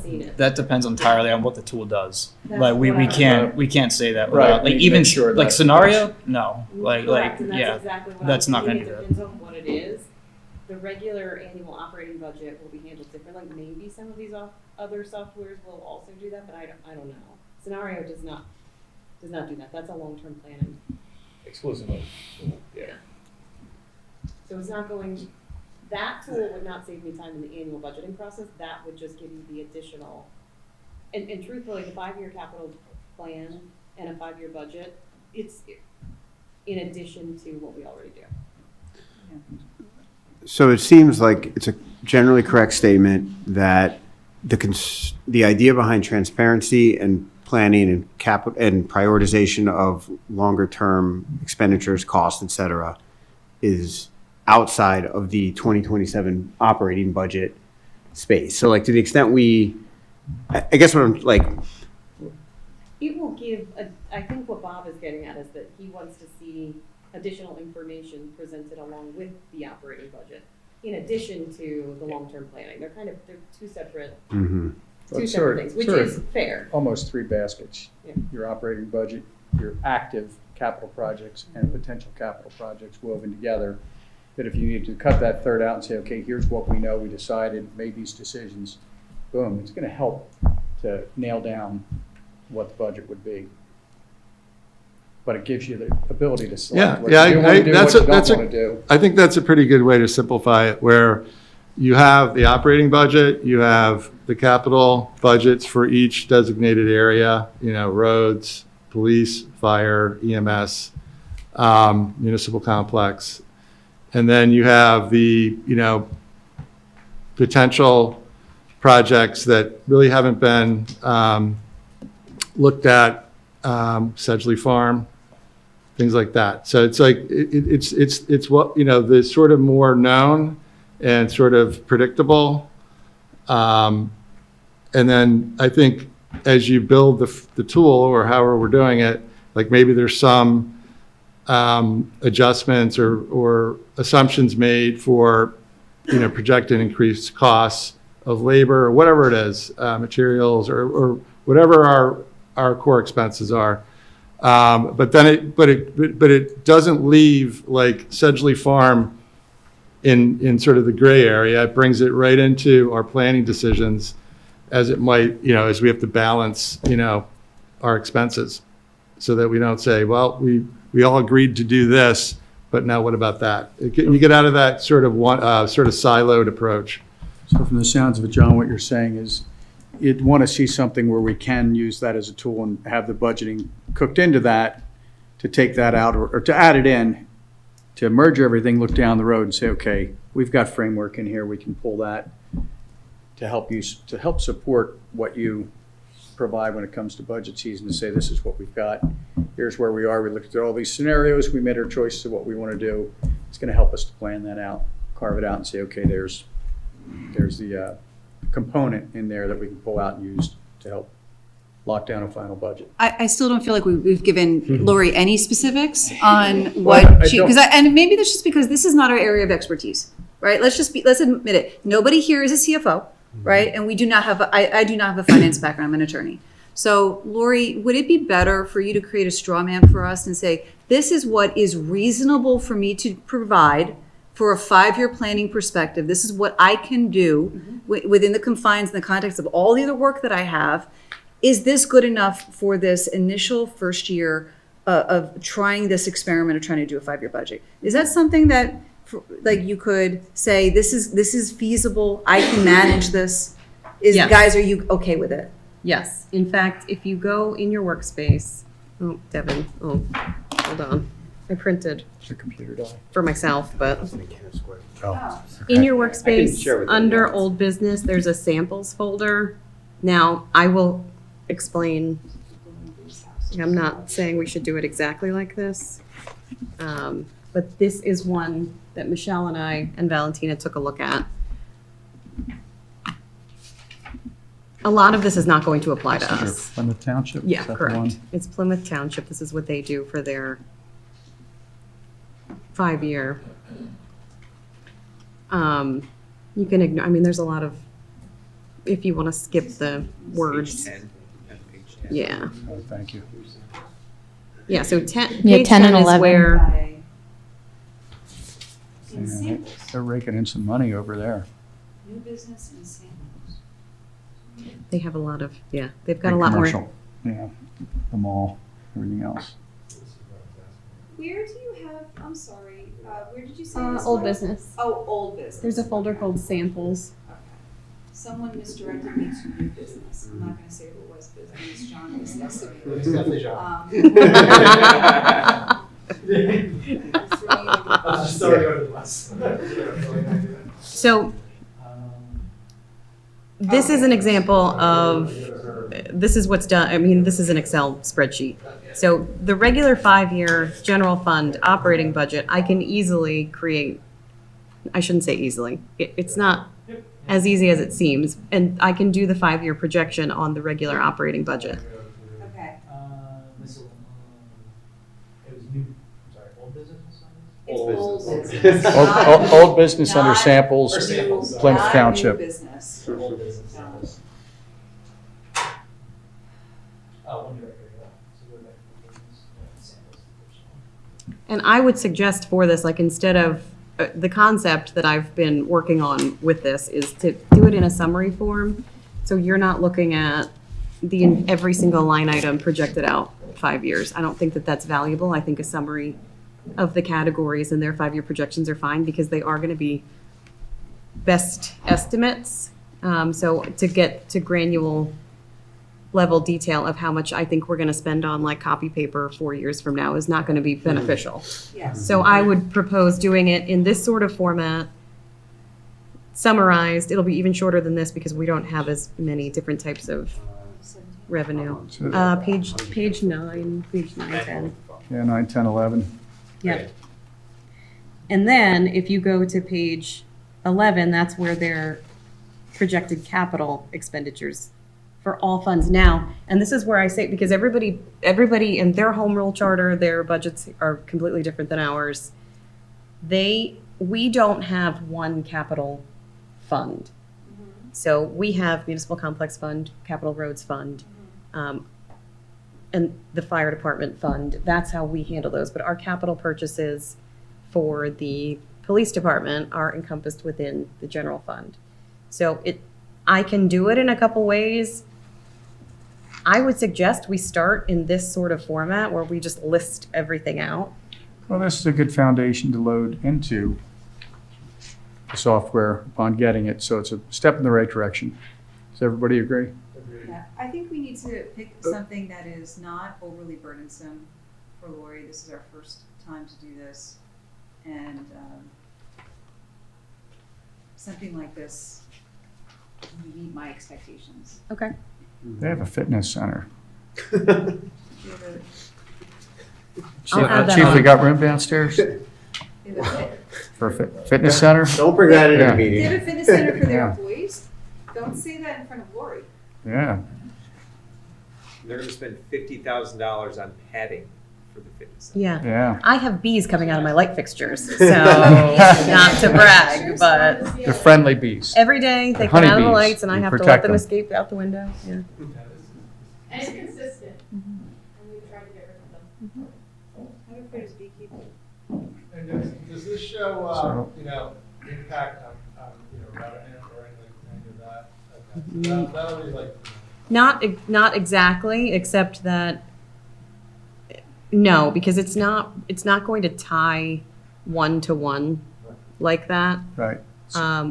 seen it. That depends entirely on what the tool does. That's like we can't say that without, like, even like scenario, no. Correct, and that's yeah. exactly what that's not going to do it. Depends on what it is. The regular annual operating budget will be handled differently. Maybe some of these other softwares will also do that, but I don't know. Scenario does not do that. That's a long-term planning. Exclusively. Yeah. So it's not going, that tool would not save me time in the annual budgeting process. That would just give you the additional, and truthfully, the 5-year capital plan and a 5-year budget, it's in addition to what we already do. Yeah. So it seems like it's a generally correct statement that the idea behind transparency and planning and and prioritization of longer term expenditures, costs, et cetera, is outside of the 2027 operating budget space. So, like, to the extent I guess what I'm like. It will give, I think what Bob is getting at is that he wants to see additional information presented along with the operating budget, in addition to the long-term planning. They're two separate, separate things, which is fair. Almost 3 baskets. Yeah. Your operating budget, your active capital projects, and potential capital projects woven together. That if you need to cut that third out and say, okay, here's what we know, we decided, made these decisions, boom, it's going to help to nail down what the budget would be. But it gives you the ability to select what you want to do, what you don't want to do. I think that's a pretty good way to simplify it, where you have the operating budget, you have the capital budgets for each designated area, roads, police, fire, EMS, municipal complex. And then you have the, potential projects that really haven't been looked at, Sedgley Farm, things like that. So it's like, it's what, the sort of more known and sort of predictable. And then I think as you build the tool or however we're doing it, like maybe there's some adjustments or assumptions made for, projected increased costs of labor or whatever it is, materials or whatever our core expenses are. But it doesn't leave like Sedgley Farm in sort of the gray area. It brings it right into our planning decisions as it might, as we have to balance, our expenses so that we don't say, well, we all agreed to do this, but now what about that? You get out of that sort of siloed approach. So from the sounds of it, John, what you're saying is you'd want to see something where we can use that as a tool and have the budgeting cooked into that to take that out or to add it in, to merge everything, look down the road and say, okay, we've got framework in here, we can pull that to help support what you provide when it comes to budget season, to say this is what we've got, here's where we are, we looked at all these scenarios, we made our choices of what we want to do. It's going to help us to plan that out, carve it out and say, okay, there's the component in there that we can pull out and use to help lock down a final budget. I still don't feel like we've given Lori any specifics on what she, and maybe that's just because this is not our area of expertise, right? Let's admit it. Nobody here is a CFO, right? And we do not have, I do not have a finance background, I'm an attorney. So Lori, would it be better for you to create a straw man for us and say, this is what is reasonable for me to provide for a 5-year planning perspective. This is what I can do within the confines and the context of all the other work that I have. Is this good enough for this initial first year of trying this experiment of trying to do a 5-year budget? Is that something that like you could say, this is feasible, I can manage this? Yes. Guys, are you okay with it? Yes. In fact, if you go in your workspace, oh, Devin, hold on. I printed It's a computer die. for myself, but Oh. in your I can share workspace, with them, under yeah. old business, there's a samples folder. Now, I will explain. I'm not saying we should do it exactly like this. But this is one that Michelle and I and Valentina took a look at. A lot of this is not going to apply to us. Plymouth Township? Yeah, is that the correct. one? It's Plymouth Township. This is what they do for their 5-year. You can ignore, I mean, there's a lot of, if you want to skip the words. Yeah. Oh, thank you. Yeah, so 10, Yeah, page 10 and 10 is 11. where, Yeah, they're raking in some money over there. New business and samples. they have a lot of, yeah, they've got Big a lot more. commercial. Yeah, the mall, everything else. Where do you have, I'm sorry, where did you say Old business. Oh, old business. There's a folder called samples. Someone misdirected me to new business. I'm not gonna say who it was, but I think John was next to me. It's definitely John. So this is an example of, this is what's done, I mean, this is an Excel spreadsheet. So the regular 5-year general fund operating budget, I can easily create, I shouldn't say easily, it's not as easy as it seems, and I can do the 5-year projection on the regular operating budget. Okay. Old business. Old business under Not- samples, Plymouth Not new Township. business. And I would suggest for this, like instead of, the concept that I've been working on with this is to do it in a summary form. So you're not looking at every single line item projected out 5 years. I don't think that that's valuable. I think a summary of the categories and their 5-year projections are fine because they are going to be best estimates. So to get to granular level detail of how much I think we're going to spend on like copy paper 4 years from now is not going to be beneficial. Yes. So I would propose doing it in this sort of format, summarized. It'll be even shorter than this because we don't have as many different types of revenue. Page 9, 10. Yeah, 9, 10, 11. Yep. And then if you go to page 11, that's where their projected capital expenditures for all funds now. And this is where I say, because everybody in their home rule charter, their budgets are completely different than ours. We don't have one capital fund. So we have municipal complex fund, capital roads fund, and the fire department fund. That's how we handle those. But our capital purchases for the police department are encompassed within the general fund. So I can do it in a couple ways. I would suggest we start in this sort of format where we just list everything out. Well, this is a good foundation to load into the software upon getting it, so it's a step in the right direction. Does everybody agree? Yeah, I think we need to pick something that is not overly burdensome for Lori. This is our first time to do this. And something like this would meet my expectations. Okay. They have a fitness center. I'll add that Chief, they on. got room downstairs for a fitness center? Don't bring that into Yeah. the They meeting. have a fitness center for their Yeah. employees? Don't say that in front of Lori. Yeah. They're gonna spend $50,000 on padding for the fitness center. Yeah. Yeah. I have bees coming out of my light fixtures, so not to brag, but They're friendly bees. every day they come out of the Honeybees. lights and I You have to protect let them them. escape out the window. Yeah. And it's consistent. And we've tried to get rid of them. How afraid is beekeeping? And does this show, So- impact on revenue or anything of that? Okay. That'll be like. Not exactly, except that no, because it's not going to tie one to one like that. Right.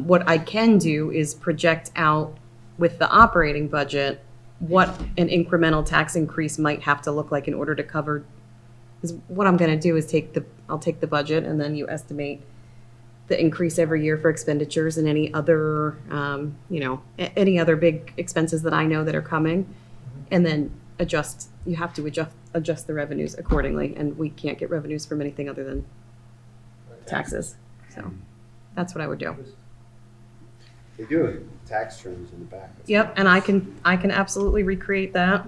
What I can do is project out with the operating budget what an incremental tax increase might have to look like in order to cover. Because what I'm going to do is I'll take the budget and then you estimate the increase every year for expenditures and any other, any other big expenses that I know that are coming, and then you have to adjust the revenues accordingly, and we can't get revenues from anything other than taxes. So that's what I would do. They do have tax terms in the back. Yep, and I can absolutely recreate that.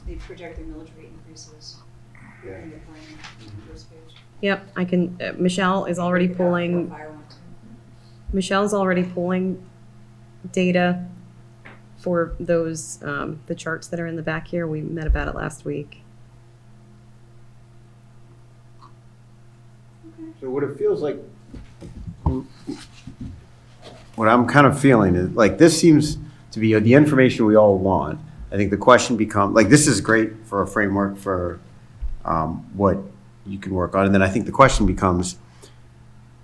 They project their millage rate increases. Yeah. in the plan, first page. Yep, I can, Michelle is already pulling, Fire one. Michelle's already pulling data for those, the charts that are in the back here. We met about it last week. So what it feels like, what I'm kind of feeling is, like, this seems to be the information we all want. I think the question becomes, like, this is great for a framework for what you can work on. And then I think the question becomes,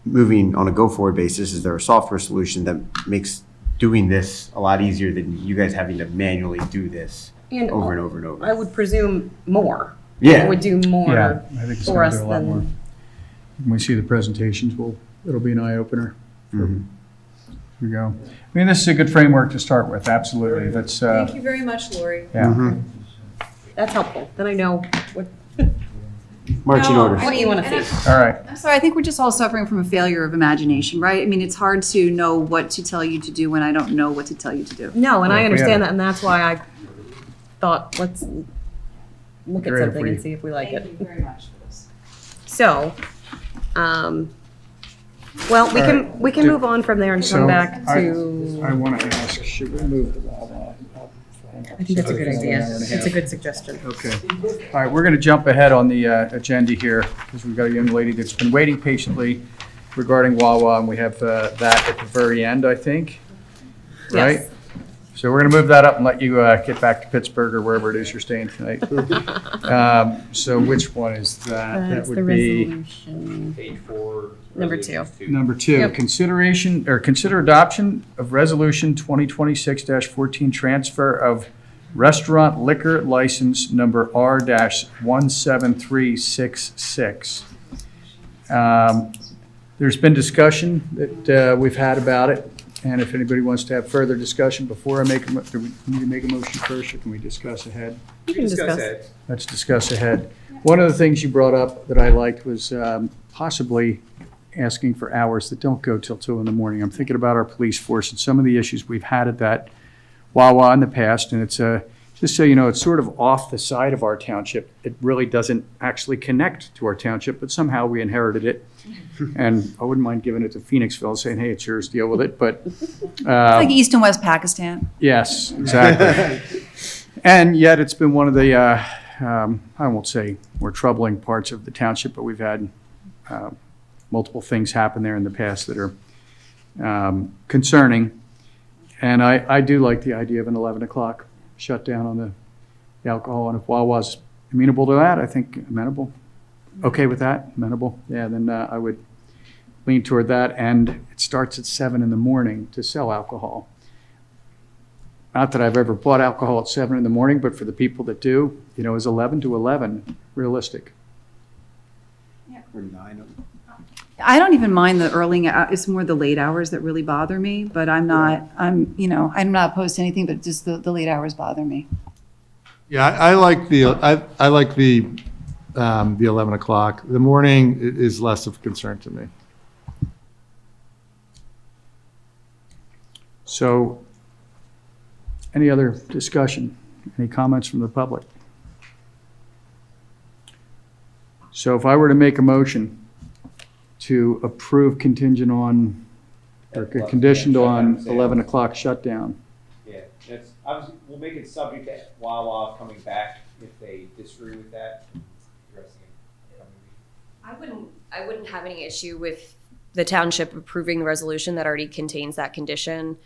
moving on a go-forward basis, is there a software solution that makes doing this a lot easier than you guys having to manually do this And over and over and over? I would presume more. Yeah. It would do more Yeah, I think it's for gonna us do a lot more. than. When we see the presentations, it'll be an eye-opener. Mhm. Here we go. I mean, this is a good framework to start with, absolutely. That's, Thank you very much, Lori. yeah. Mhm. That's helpful. Then I know what. Marching No, orders. What do you want to and see? All right. I'm sorry, I think we're just all suffering from a failure of imagination, right? I mean, it's hard to know what to tell you to do when I don't know what to tell you to do. No, and Yeah, I we understand had- that, and that's why I thought let's look at Great if something we- and see if we like Thank it. you very much for this. So, well, we All can right. we can move on from there and So come back I to. want to ask, should we move the Wawa? I think that's a good idea. An hour and a It's a half. good suggestion. Okay. All right, we're going to jump ahead on the agenda here because we've got a young lady that's been waiting patiently regarding Wawa, and we have that at the very end, I think. Right? Yes. So we're going to move that up and let you get back to Pittsburgh or wherever it is you're staying tonight. So which one is that? That That's the would be resolution. Page 4. Number resolutions 2. number 2. Yep. Consider adoption of Resolution 2026-14, transfer of restaurant liquor license number R-17366. There's been discussion that we've had about it. And if anybody wants to have further discussion before I make, do we need to make a motion first, or can we discuss ahead? You can discuss. Let's discuss ahead. One of the things you brought up that I liked was possibly asking for hours that don't go till 2 in the morning. I'm thinking about our police force and some of the issues we've had at that Wawa in the past, and it's just so you know, it's sort of off the side of our township. It really doesn't actually connect to our township, but somehow we inherited it. And I wouldn't mind giving it to Phoenixville, saying, hey, it's yours, deal with it, but. It's like East and West Pakistan. Yes, exactly. And yet it's been one of the, I won't say more troubling parts of the township, but we've had multiple things happen there in the past that are concerning. And I do like the idea of an 11 o'clock shutdown on the alcohol. And if Wawa's amenable to that, I think amenable. Okay with that? Amenable? Yeah, then I would lean toward that. And it starts at 7 in the morning to sell alcohol. Not that I've ever bought alcohol at 7 in the morning, but for the people that do, you know, is 11 to 11 realistic? Or 9. I don't even mind the early, it's more the late hours that really bother me, but I'm not opposed to anything, but just the late hours bother me. Yeah, I like the 11 o'clock. The morning is less of a concern to me. So, any other discussion? Any comments from the public? So if I were to make a motion to approve contingent on, or conditioned on 11 o'clock shutdown. Yeah, that's, obviously, we'll make it subject to Wawa coming back if they disagree with that. I wouldn't have any issue with the township approving the resolution that already contains that condition.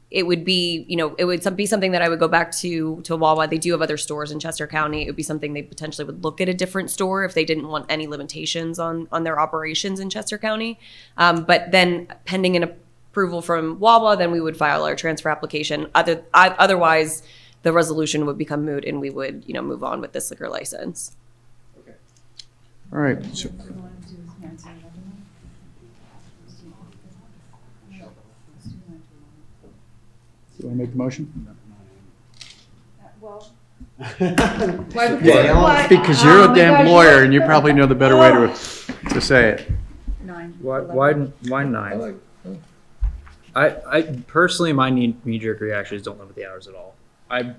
It would be, it would be something that I would go back to Wawa. They do have other stores in Chester County. It would be something they potentially would look at a different store if they didn't want any limitations on their operations in Chester County. But then pending an approval from Wawa, then we would file our transfer application. Otherwise, the resolution would become moot and we would, move on with this liquor license. All right. So, do I make the motion? Because you're a damn lawyer and you probably know the better way to say it. Why 9? I personally, my knee-jerk reactions don't limit the hours at all. I'm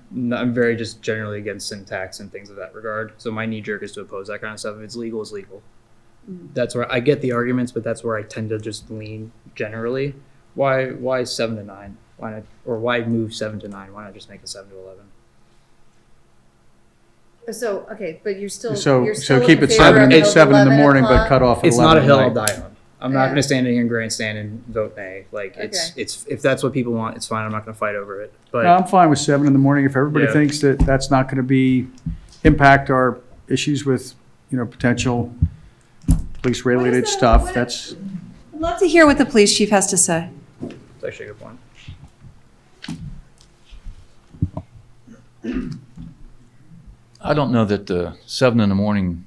very just generally against syntax and things of that regard. So my knee-jerk is to oppose that kind of stuff. If it's legal, it's legal. That's where I get the arguments, but that's where I tend to just lean generally. Why 7 to 9? Why not, or why move 7 to 9? Why not just make it 7 to 11? So, okay, but you're still. So keep it 7 in the morning, but cut off at 11 It's not a hill at I'll night. die on. I'm not going to stand in here and grandstand and vote nay. Like it's if that's what people want, it's fine. I'm not going to fight over it. But No, I'm fine with 7 in the morning. If everybody Yeah. thinks that that's not going to impact our issues with, potential police-related stuff, that's, I'd love to hear what the police chief has to say. it's actually a good point. I don't know that the 7 in the morning,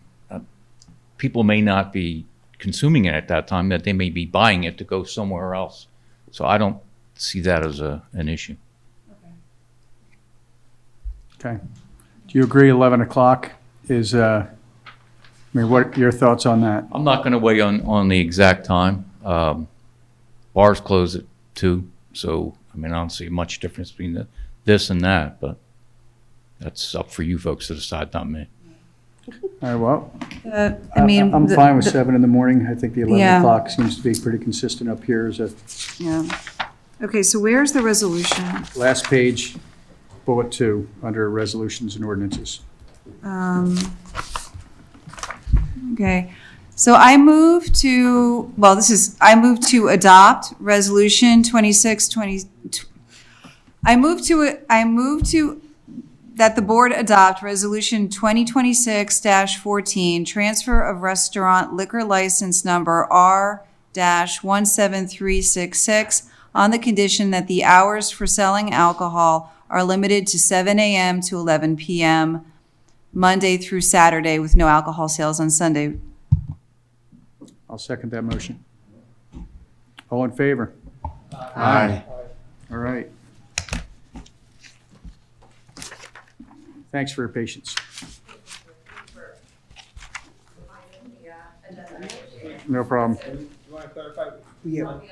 people may not be consuming it at that time, that they may be buying it to go somewhere else. So I don't see that as an issue. okay. Do you agree 11 o'clock is, what are your thoughts on that? I'm not going to weigh on the exact time. Bars close at 2, so I don't see much difference between this and that, but that's up for you folks to decide, not me. All right, well, I'm I'm fine with 7 in the morning. I think the 11 Yeah. o'clock seems to be pretty consistent up here as a Yeah. Okay, so where's the resolution? last page, bullet 2, under resolutions and ordinances. Okay, so I move to adopt resolution 2620. I move to that the board adopt resolution 2026-14, transfer of restaurant liquor license number R-17366 on the condition that the hours for selling alcohol are limited to 7 a.m. to 11 p.m. Monday through Saturday with no alcohol sales on Sunday. I'll second that motion. All in favor? Aye. All right. Thanks for your patience. No problem. You want to clarify? Yeah. I don't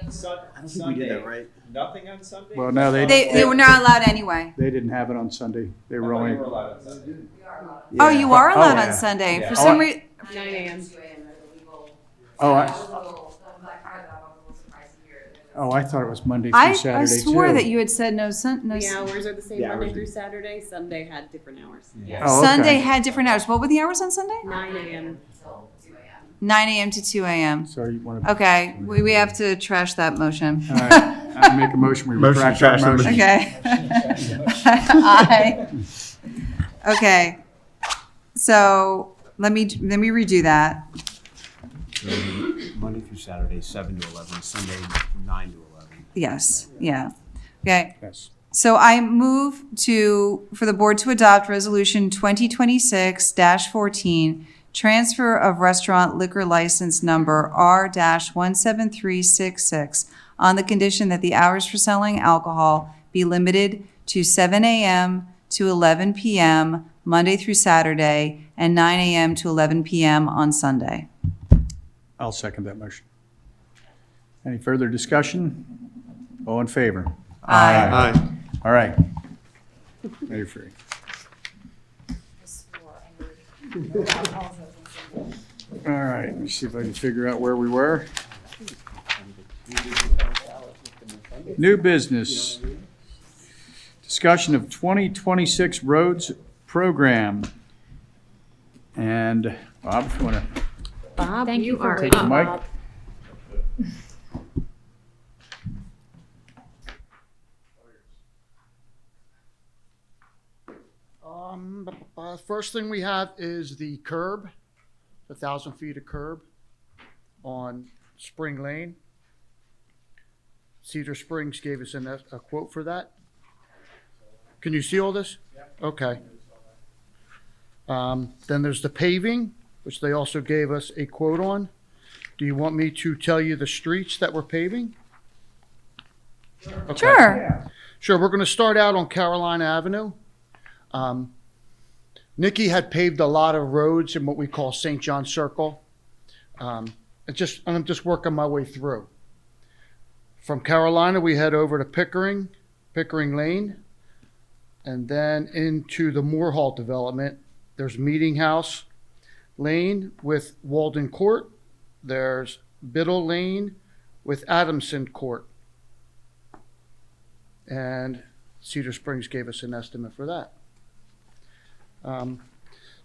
think we did that right. Nothing on Sunday? Well, no, They were not allowed anyway. They didn't have it on Sunday. They were only. allowed on Sunday. Oh, you are allowed Oh, on yeah. Sunday. Yeah. For some reason, 9 a.m. I thought it was Monday I through Saturday swore too. that you had said no The hours are the same The Monday hours through Saturday. Sunday had different hours. Oh, okay. Sunday had different hours. What were the hours on Sunday? 9 a.m. 9 a.m. to 2 a.m. So you want to? Okay, we have to trash that motion. All right. I make a motion. We Motion to retract our trash the motion. Okay. Okay. So let me redo that. Monday through Saturday, 7 to 11, Sunday, 9 to 11. Yes. Yeah. Okay. Yes. So I move for the board to adopt resolution 2026-14, transfer of restaurant liquor license number R-17366 on the condition that the hours for selling alcohol be limited to 7 a.m. to 11 p.m. Monday through Saturday and 9 a.m. to 11 p.m. on Sunday. I'll second that motion. Any further discussion? All in favor? Aye. All right. Now you're free. All right, let me see if I can figure out where we were. New business. Discussion of 2026 roads program. And Bob, if you want to, Bob, Thank you for are waiting, up. Mike? First thing we have is the curb, 1,000 feet of curb on Spring Lane. Cedar Springs gave us a quote for that. Can you see all this? Okay. Then there's the paving, which they also gave us a quote on. Do you want me to tell you the streets that we're paving? Okay. Sure. Sure, we're going to start out on Carolina Avenue. Nikki had paved a lot of roads in what we call St. John Circle. And I'm just working my way through. From Carolina, we head over to Pickering Lane, and then into the Moore Hall development. There's Meeting House Lane with Walden Court. There's Biddle Lane with Adamson Court. And Cedar Springs gave us an estimate for that.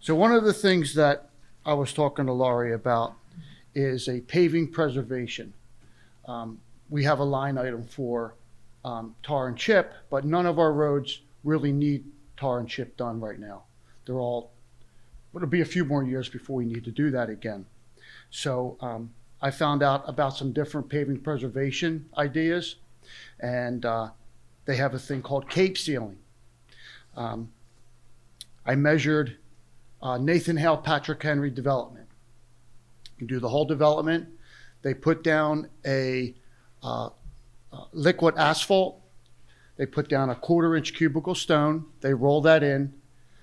So one of the things that I was talking to Laurie about is a paving preservation. We have a line item for tar and chip, but none of our roads really need tar and chip done right now. It'll be a few more years before we need to do that again. So I found out about some different paving preservation ideas, and they have a thing called cape sealing. I measured Nathan Hale, Patrick Henry development. You do the whole development. They put down a liquid asphalt. They put down a 1/4-inch cubical stone. They roll that in.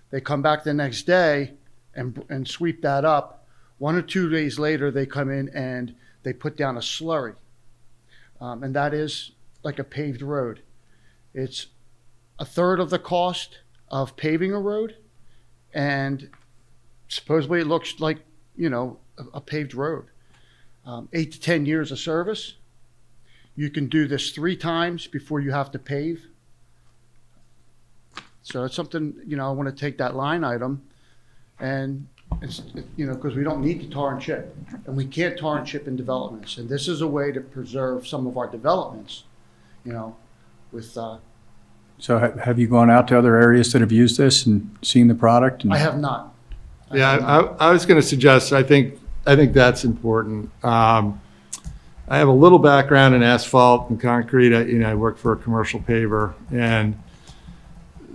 They come back the next day and sweep that up. 1 or 2 days later, they come in and they put down a slurry. And that is like a paved road. It's 1/3 of the cost of paving a road. And supposedly it looks like, a paved road. 8 to 10 years of service. You can do this 3 times before you have to pave. So it's something, I want to take that line item and it's, because we don't need to tar and chip, and we can't tar and chip in developments. And this is a way to preserve some of our developments, with, So have you gone out to other areas that have used this and seen the product? I have not. Yeah, I was going to suggest, I think that's important. I have a little background in asphalt and concrete. I work for a commercial paver, and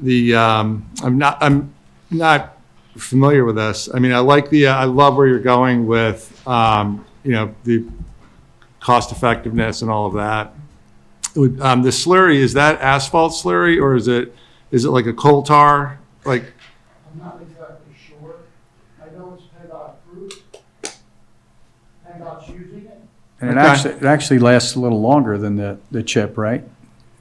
I'm not familiar with this. I mean, I love where you're going with, the cost effectiveness and all of that. the slurry, is that asphalt slurry or is it like a coal tar? Like, I'm not exactly sure. I know it's PennDOT approved. PennDOT's using it. And Okay. it actually lasts a little longer than the chip, right?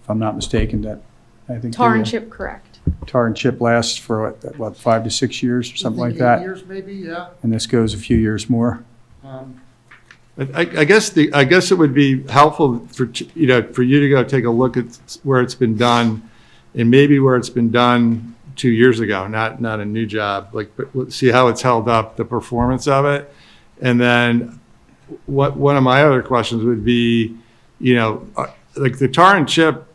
If I'm not mistaken, that, I think. Tar the, and chip, correct. Tar and chip lasts for what, 5 to 6 years or something I like think that? 8 years maybe, yeah. And this goes a few years more. I guess it would be helpful for you to go take a look at where it's been done, and maybe where it's been done 2 years ago, not a new job. Like, but see how it's held up, the performance of it, and then one of my other questions would be, like the tar and chip.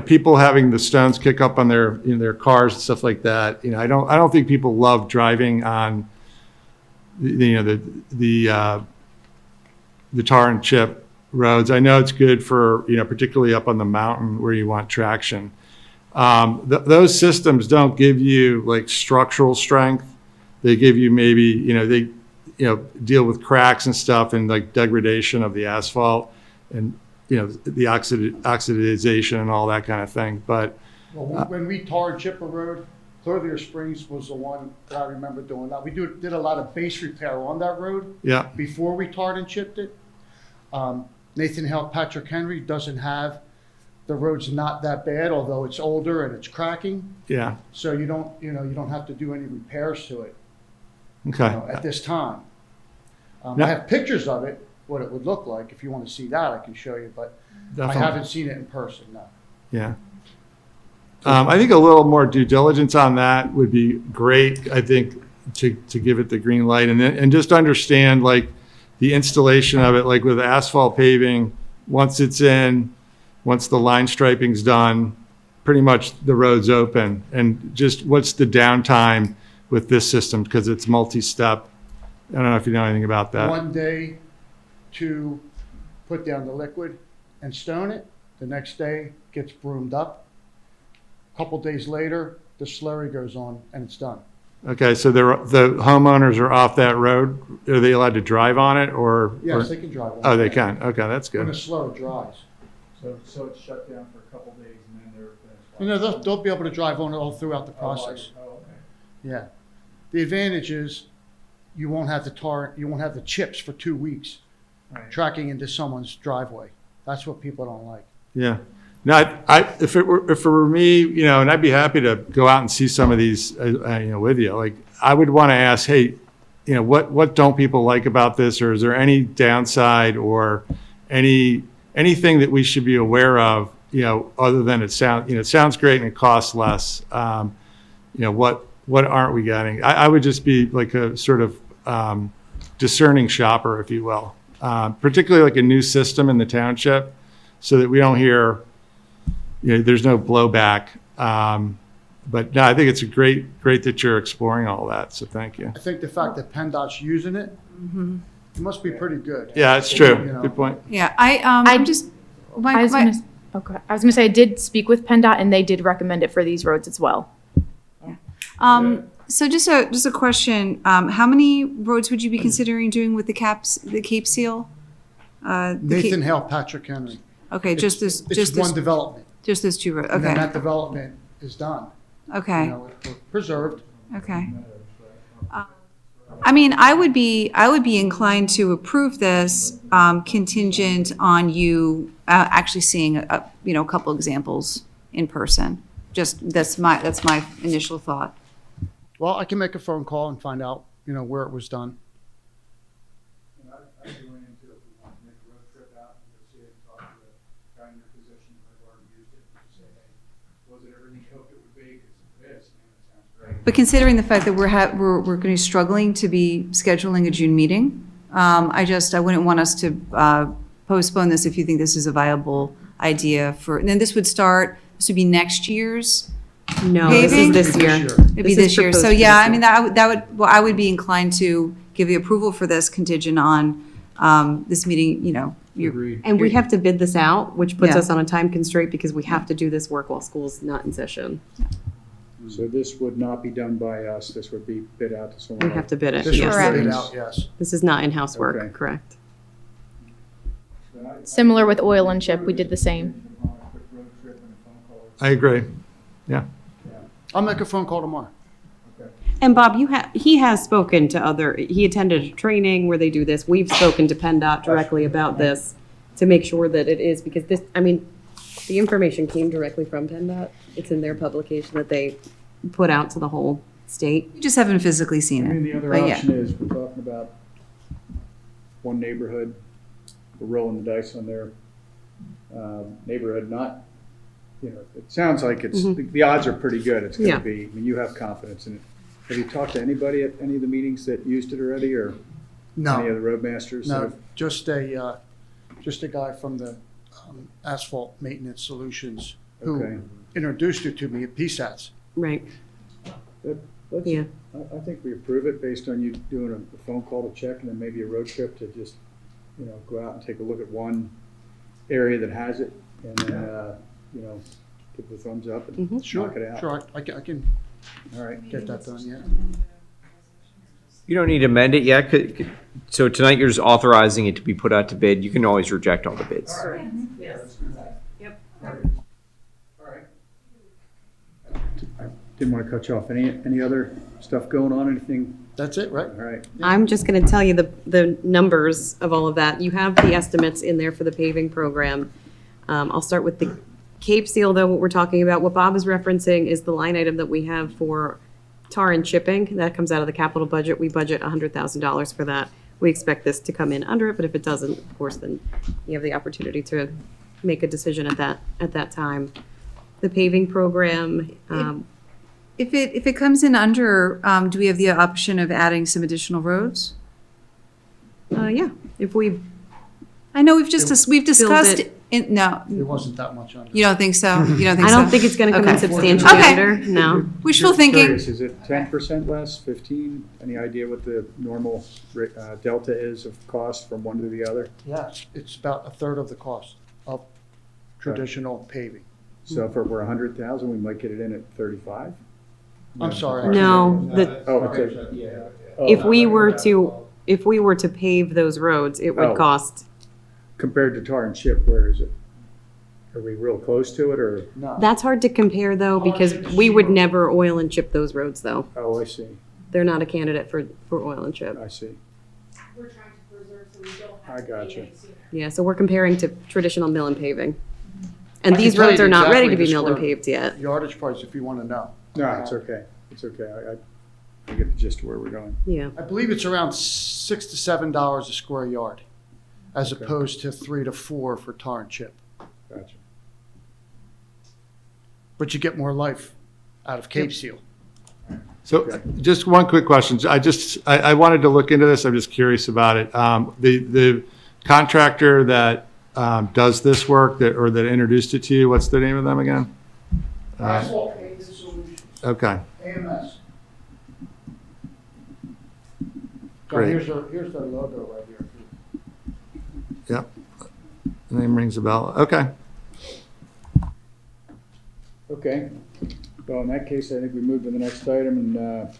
People having the stones kick up on their cars and stuff like that. I don't think people love driving on the tar and chip roads. I know it's good for, particularly up on the mountain where you want traction. Those systems don't give you like structural strength. They give you maybe, they deal with cracks and stuff and like degradation of the asphalt and, the oxidization and all that kind of thing. But Well, when we tar and chip a road, Clothier Springs was the one that I remember doing that. We did a lot of base repair on that road. Yeah. Before we tarred and chipped it. Nathan Hale, Patrick Henry doesn't have, the road's not that bad, although it's older and it's cracking. yeah, So you don't have to do any repairs to it. okay. At this time. No. I have pictures of it, what it would look like. If you want to see that, I can show you, but Definitely. I haven't seen it in person, no. Yeah. I think a little more due diligence on that would be great, I think, to give it the green light and just understand like the installation of it, like with asphalt paving, once it's in, once the line striping's done, pretty much the road's open. And just what's the downtime with this system, because it's multi-step. I don't know if you know anything about that. One day to put down the liquid and stone it. The next day gets broomed up. A couple days later, the slurry goes on and it's done. Okay, so the homeowners are off that road. Are they allowed to drive on it or? Yes, they can drive on Oh, it. they can. Okay, that's When the good. slurry dries. So it's shut down for a couple days and then they're finished? You know, they'll be able to drive on it all throughout the process. Oh, okay. Yeah. The advantage is you won't have the chips for 2 weeks Right. tracking into someone's driveway. That's what people don't like. Yeah. No, if it were me, and I'd be happy to go out and see some of these, with you. Like, I would want to ask, hey, what don't people like about this, or is there any downside or anything that we should be aware of, other than it sounds great and it costs less. What aren't we getting? I would just be like a sort of discerning shopper, if you will, particularly like a new system in the township, so that we don't hear. There's no blowback. But no, I think it's great that you're exploring all that. So thank you. I think the fact that PennDOT's using it, it must be pretty good. Yeah, it's true. You know. Good point. Yeah, I'm just, I was gonna say I did speak with PennDOT and they did recommend it for these roads as well. So just a question, how many roads would you be considering doing with the Cape Seal? Nathan Hale, Patrick Henry. Okay, just this, It's just one this, development. just those two roads, And then okay, that development is done. okay, It's preserved. okay. I mean, I would be inclined to approve this, contingent on you, actually seeing a couple examples in person. Just, that's my initial thought. Well, I can make a phone call and find out, where it was done. I'd be willing to, if we want to make a road trip out and go see it, talk to the guy in your position who might have already used it, and just say, hey, was it everything you hoped it would be? Because if it is, man, it sounds great. But considering the fact that we're going to be struggling to be scheduling a June meeting, I wouldn't want us to postpone this if you think this is a viable idea and then this would be next year's No, paving? this is this year. It'd be this year. So yeah, I mean, I would be inclined to give you approval for this contingent on this meeting, Agreed. And we have to bid this out, which puts Yeah. us on a time constraint because we have to do this work while school's not in session. So this would not be done by us, this would be bid out to someone We else. have to bid it. This was Yes. bid out, yes. This is not in-house work, Okay. correct? Similar with oil and chip, we did the same. I agree. Yeah. I'll make a phone call tomorrow. And Bob, he has spoken to he attended a training where they do this. We've spoken to PennDOT directly about this to make sure that it is, because this, I mean, the information came directly from PennDOT. It's in their publication that they put out to the whole state. You just haven't physically seen it. I mean, the other but yeah. option is, we're talking about one neighborhood, we're rolling the dice on their neighborhood, not, you know, it sounds like it's, the odds are pretty good it's gonna be, I mean, you have confidence in it. Have you talked to anybody at any of the meetings that used it already, or No. any of the roadmasters? that No, have- just a guy from the Asphalt Maintenance Solutions who Okay. introduced it to me at PSATs. Right. Let's- Yeah. I think we approve it based on you doing a phone call to check, and then maybe a road trip to just, you know, go out and take a look at one area that has it, and then, you know, give the thumbs up and knock it out. Sure, I can All right. get that done, yeah. You don't need to amend it yet. So tonight you're just authorizing it to be put out to bid. You can always reject all the bids. Yes. Yep. Didn't want to cut you off. Any other stuff going on? Anything? That's it, right? All right. I'm just going to tell you the numbers of all of that. You have the estimates in there for the paving program. I'll start with the Cape Seal, though, what we're talking about. What Bob is referencing is the line item that we have for tar and chipping. That comes out of the capital budget. We budget $100,000 for that. We expect this to come in under it, but if it doesn't, of course, then you have the opportunity to make a decision at that time. The paving program, If it comes in under, do we have the option of adding some additional roads? yeah, if we I know we've discussed, no, It wasn't that much under. you don't think so? You don't think I so? don't think it's gonna come in Okay. substantially Okay. under, no. Wishful Just thinking. curious, is it 10% less, 15? Any idea what the normal delta is of cost from one to the other? Yeah, it's about a third of the cost of traditional paving. So if it were 100,000, we might get it in at 35? I'm sorry. No, Oh, it's a- if we were to pave those roads, it would Oh. cost, Compared to tar and chip, where is it? Are we real close to it, or? No. that's hard to compare though, because we would never oil and chip those roads though. Oh, I see, They're not a candidate for oil and chip. I see. I gotcha. Yeah, so we're comparing to traditional mill and paving. And I can these tell roads you are not ready to exactly be the milled and square paved yet. Yardage price, if you want to know. No, it's okay, it's okay, I get the gist of where we're going. Yeah. I believe it's around $6 to $7 a square yard, as Okay. opposed to 3 to 4 for tar and chip. Gotcha. But you get more life out of Cape Seal. So just one quick question. I wanted to look into this. I'm just curious about it. The contractor that does this work or that introduced it to you, what's the name of them again? Asphalt Paving Solutions, Okay. AMS. So Great. here's the logo right here. Yep. Name rings a bell. Okay. Okay, well, in that case, I think we move to the next item, and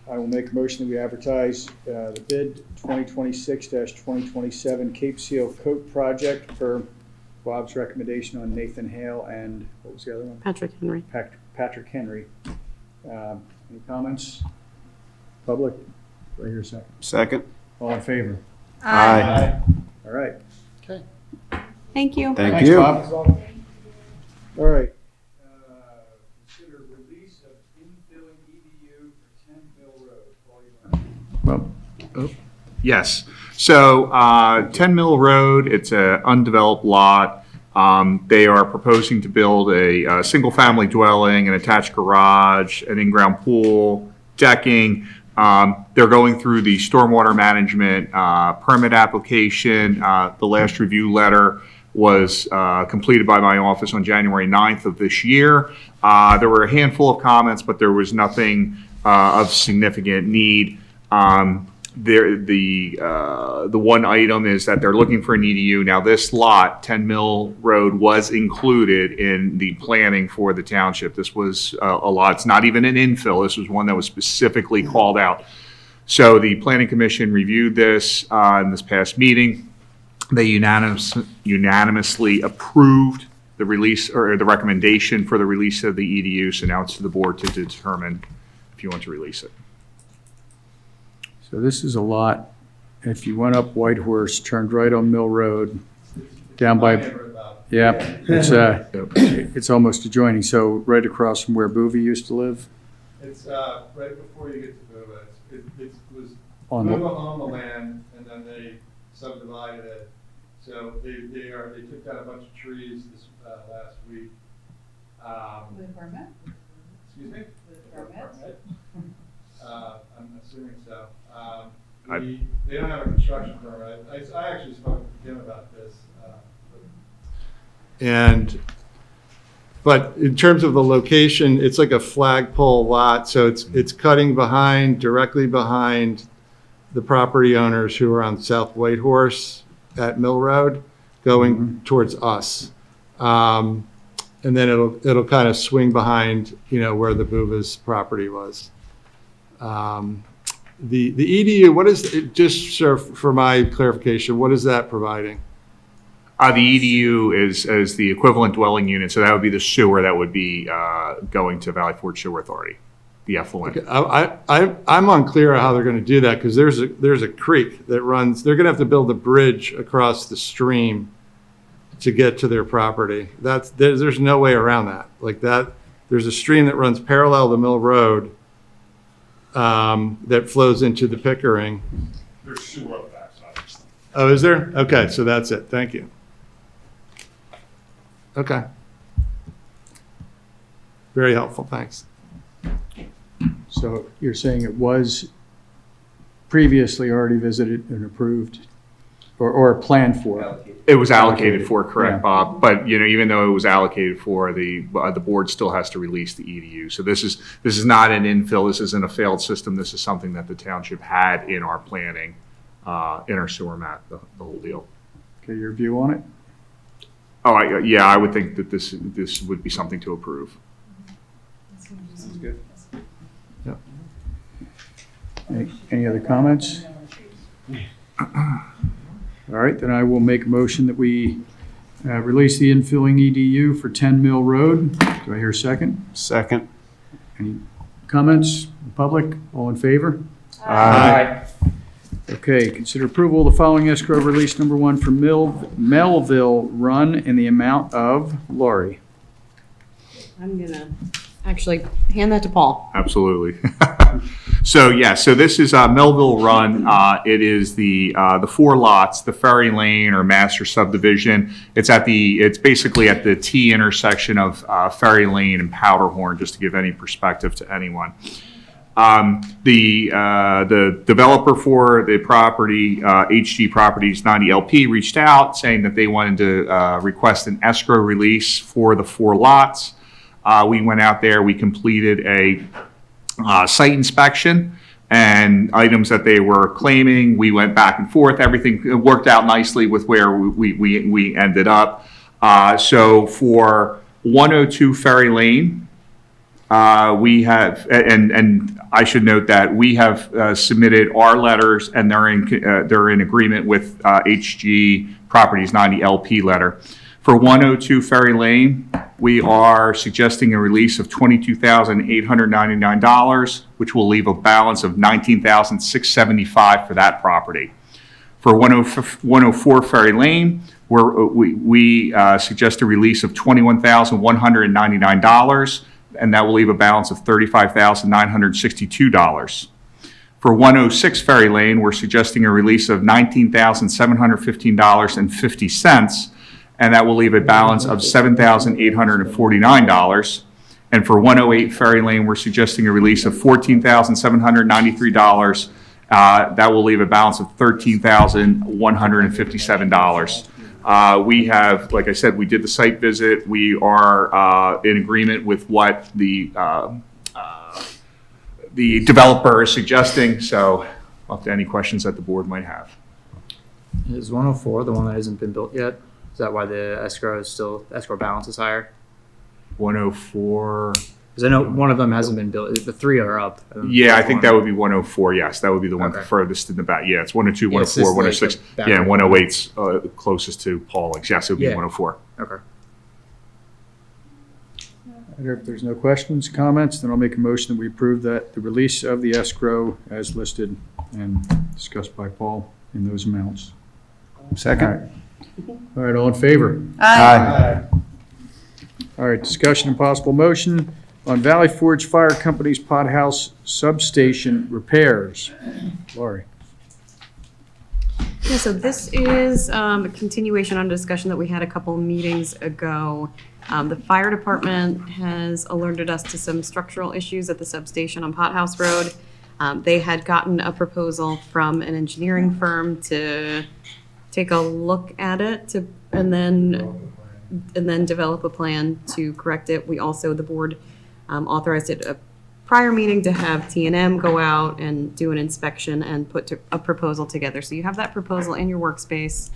I will make a motion that we advertise the bid 2026-2027 Cape Seal Coat Project per Bob's recommendation on Nathan Hale and, what was the other one? Patrick Henry. Patrick Henry. Any comments? Public? Right here, second. Second. All in favor? Aye. All right. Okay. Thank you. Thank Thanks, you. Bob. All right. Consider release of infilling EDU for 10 Mill Road. Paul, you want- Yes. So 10 Mill Road, it's an undeveloped lot. They are proposing to build a single-family dwelling, an attached garage, an in-ground pool, decking. They're going through the stormwater management permit application. The last review letter was completed by my office on January 9th of this year. There were a handful of comments, but there was nothing of significant need. The one item is that they're looking for an EDU. Now, this lot, 10 Mill Road, was included in the planning for the township. This was a lot, it's not even an infill. This was one that was specifically called out. So the planning commission reviewed this in this past meeting. They unanimously approved the release or the recommendation for the release of the EDU. So now it's to the board to determine if you want to release it. So this is a lot. If you went up Whitehorse, turned right on Mill Road, down by, yeah, it's almost adjoining. So right across from where Boovie used to live. It's right before you get to Bova. It was On Bova the- owned the land, and then they subdivided it. So they took down a bunch of trees this last week. With a permit? Excuse me? With a permit? I'm assuming so. They don't have a construction permit. I actually spoke to Kim about this. But in terms of the location, it's like a flagpole lot, so it's cutting directly behind the property owners who are on South Whitehorse at Mill Road, going towards us. And then it'll kind of swing behind, where the Buva's property was. The EDU, what is, just for my clarification, what is that providing? The EDU is the equivalent dwelling unit, so that would be the sewer that would be going to Valley Forge Sewer Authority, the effluent. Okay, I'm unclear how they're going to do that, because there's a creek that runs. They're going to have to build a bridge across the stream to get to their property. There's no way around that. Like that, there's a stream that runs parallel to Mill Road that flows into the Pickering. There's sewer on the backside. Oh, is there? Okay, so that's it. Thank you. Okay. Very helpful, thanks. So you're saying it was previously already visited and approved or planned for? It was allocated for, correct, Yeah. Bob. But, even though it was allocated for, the board still has to release the EDU. So this is not an infill. This isn't a failed system. This is something that the township had in our planning, in our sewer map, the whole deal. Okay, your view on it? Oh, I would think that this would be something to approve. Sounds good. Yep. Any other comments? All right, then I will make a motion that we release the infilling EDU for 10 Mill Road. Do I hear a second? Second. Any comments? Public? All in favor? Aye. Okay, consider approval of the following escrow release number 1 for Melville Run in the amount of, Lori. I'm gonna actually hand that to Paul. Absolutely. So this is Melville Run. It is the 4 lots, the Ferry Lane or Master Subdivision. It's basically at the T intersection of Ferry Lane and Powderhorn, just to give any perspective to anyone. The developer for the property, HG Properties 90LP, reached out saying that they wanted to request an escrow release for the 4 lots. We went out there, we completed a site inspection, and items that they were claiming, we went back and forth. Everything worked out nicely with where we ended up. So for 102 Ferry Lane, we have, and I should note that we have submitted our letters, and they're in agreement with HG Properties 90LP letter. For 102 Ferry Lane, we are suggesting a release of $22,899, which will leave a balance of $19,675 for that property. For 104 Ferry Lane, we suggest a release of $21,199, and that will leave a balance of $35,962. For 106 Ferry Lane, we're suggesting a release of $19,715.50, and that will leave a balance of $7,849. And for 108 Ferry Lane, we're suggesting a release of $14,793. That will leave a balance of $13,157. We have, like I said, we did the site visit. We are in agreement with what the developer is suggesting. So, up to any questions that the board might have. Is 104 the one that hasn't been built yet? Is that why the escrow balance is higher? 104. Because I know one of them hasn't been built. The three are up. Yeah, I think that would be 104. Yes, that would be the one furthest in the back. Yeah, it's 102, Yeah, it's 104, just like 106. the back Yeah, of and the 108's closest to Pauling's. Yes, it would be Yeah. 104. Okay. If there's no questions, comments, then I'll make a motion that we approve that the release of the escrow as listed and discussed by Paul in those amounts. Second. All right, all in favor? Aye. All right, discussion and possible motion on Valley Forge Fire Company's Pot House substation repairs. Lori. Yeah, so this is a continuation on a discussion that we had a couple meetings ago. The fire department has alerted us to some structural issues at the substation on Pot House Road. They had gotten a proposal from an engineering firm to take a look at it and then develop a plan to correct it. We also, the board authorized it a prior meeting to have T&M go out and do an inspection and put a proposal together. So you have that proposal in your workspace.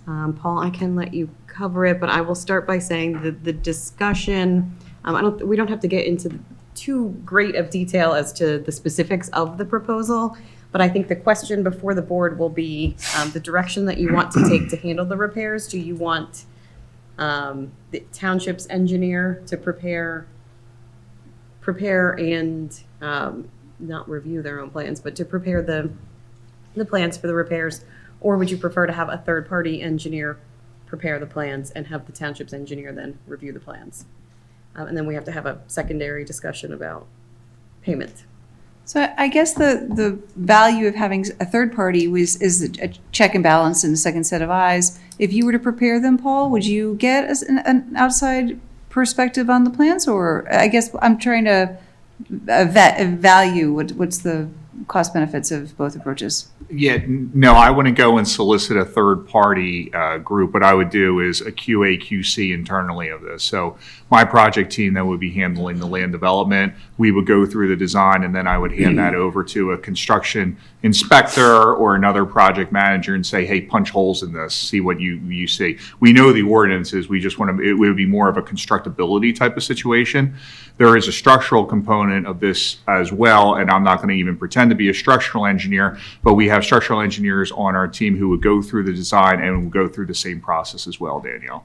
Paul, I can let you cover it, but I will start by saying that the discussion, we don't have to get into too great of detail as to the specifics of the proposal, but I think the question before the board will be the direction that you want to take to handle the repairs. Do you want the township's engineer to prepare and not review their own plans, but to prepare the plans for the repairs? Or would you prefer to have a third-party engineer prepare the plans and have the township's engineer then review the plans? And then we have to have a secondary discussion about payment. So I guess the value of having a third party is a check and balance and a second set of eyes. If you were to prepare them, Paul, would you get an outside perspective on the plans? Or I guess I'm trying to value what's the cost benefits of both approaches. Yeah, no, I wouldn't go and solicit a third-party group. What I would do is a QA, QC internally of this. So my project team that would be handling the land development, we would go through the design, and then I would hand that over to a construction inspector or another project manager and say, hey, punch holes in this, see what you see. We know the ordinances, we just want to, it would be more of a constructability type of situation. There is a structural component of this as well, and I'm not going to even pretend to be a structural engineer, but we have structural engineers on our team who would go through the design and would go through the same process as well, Danielle.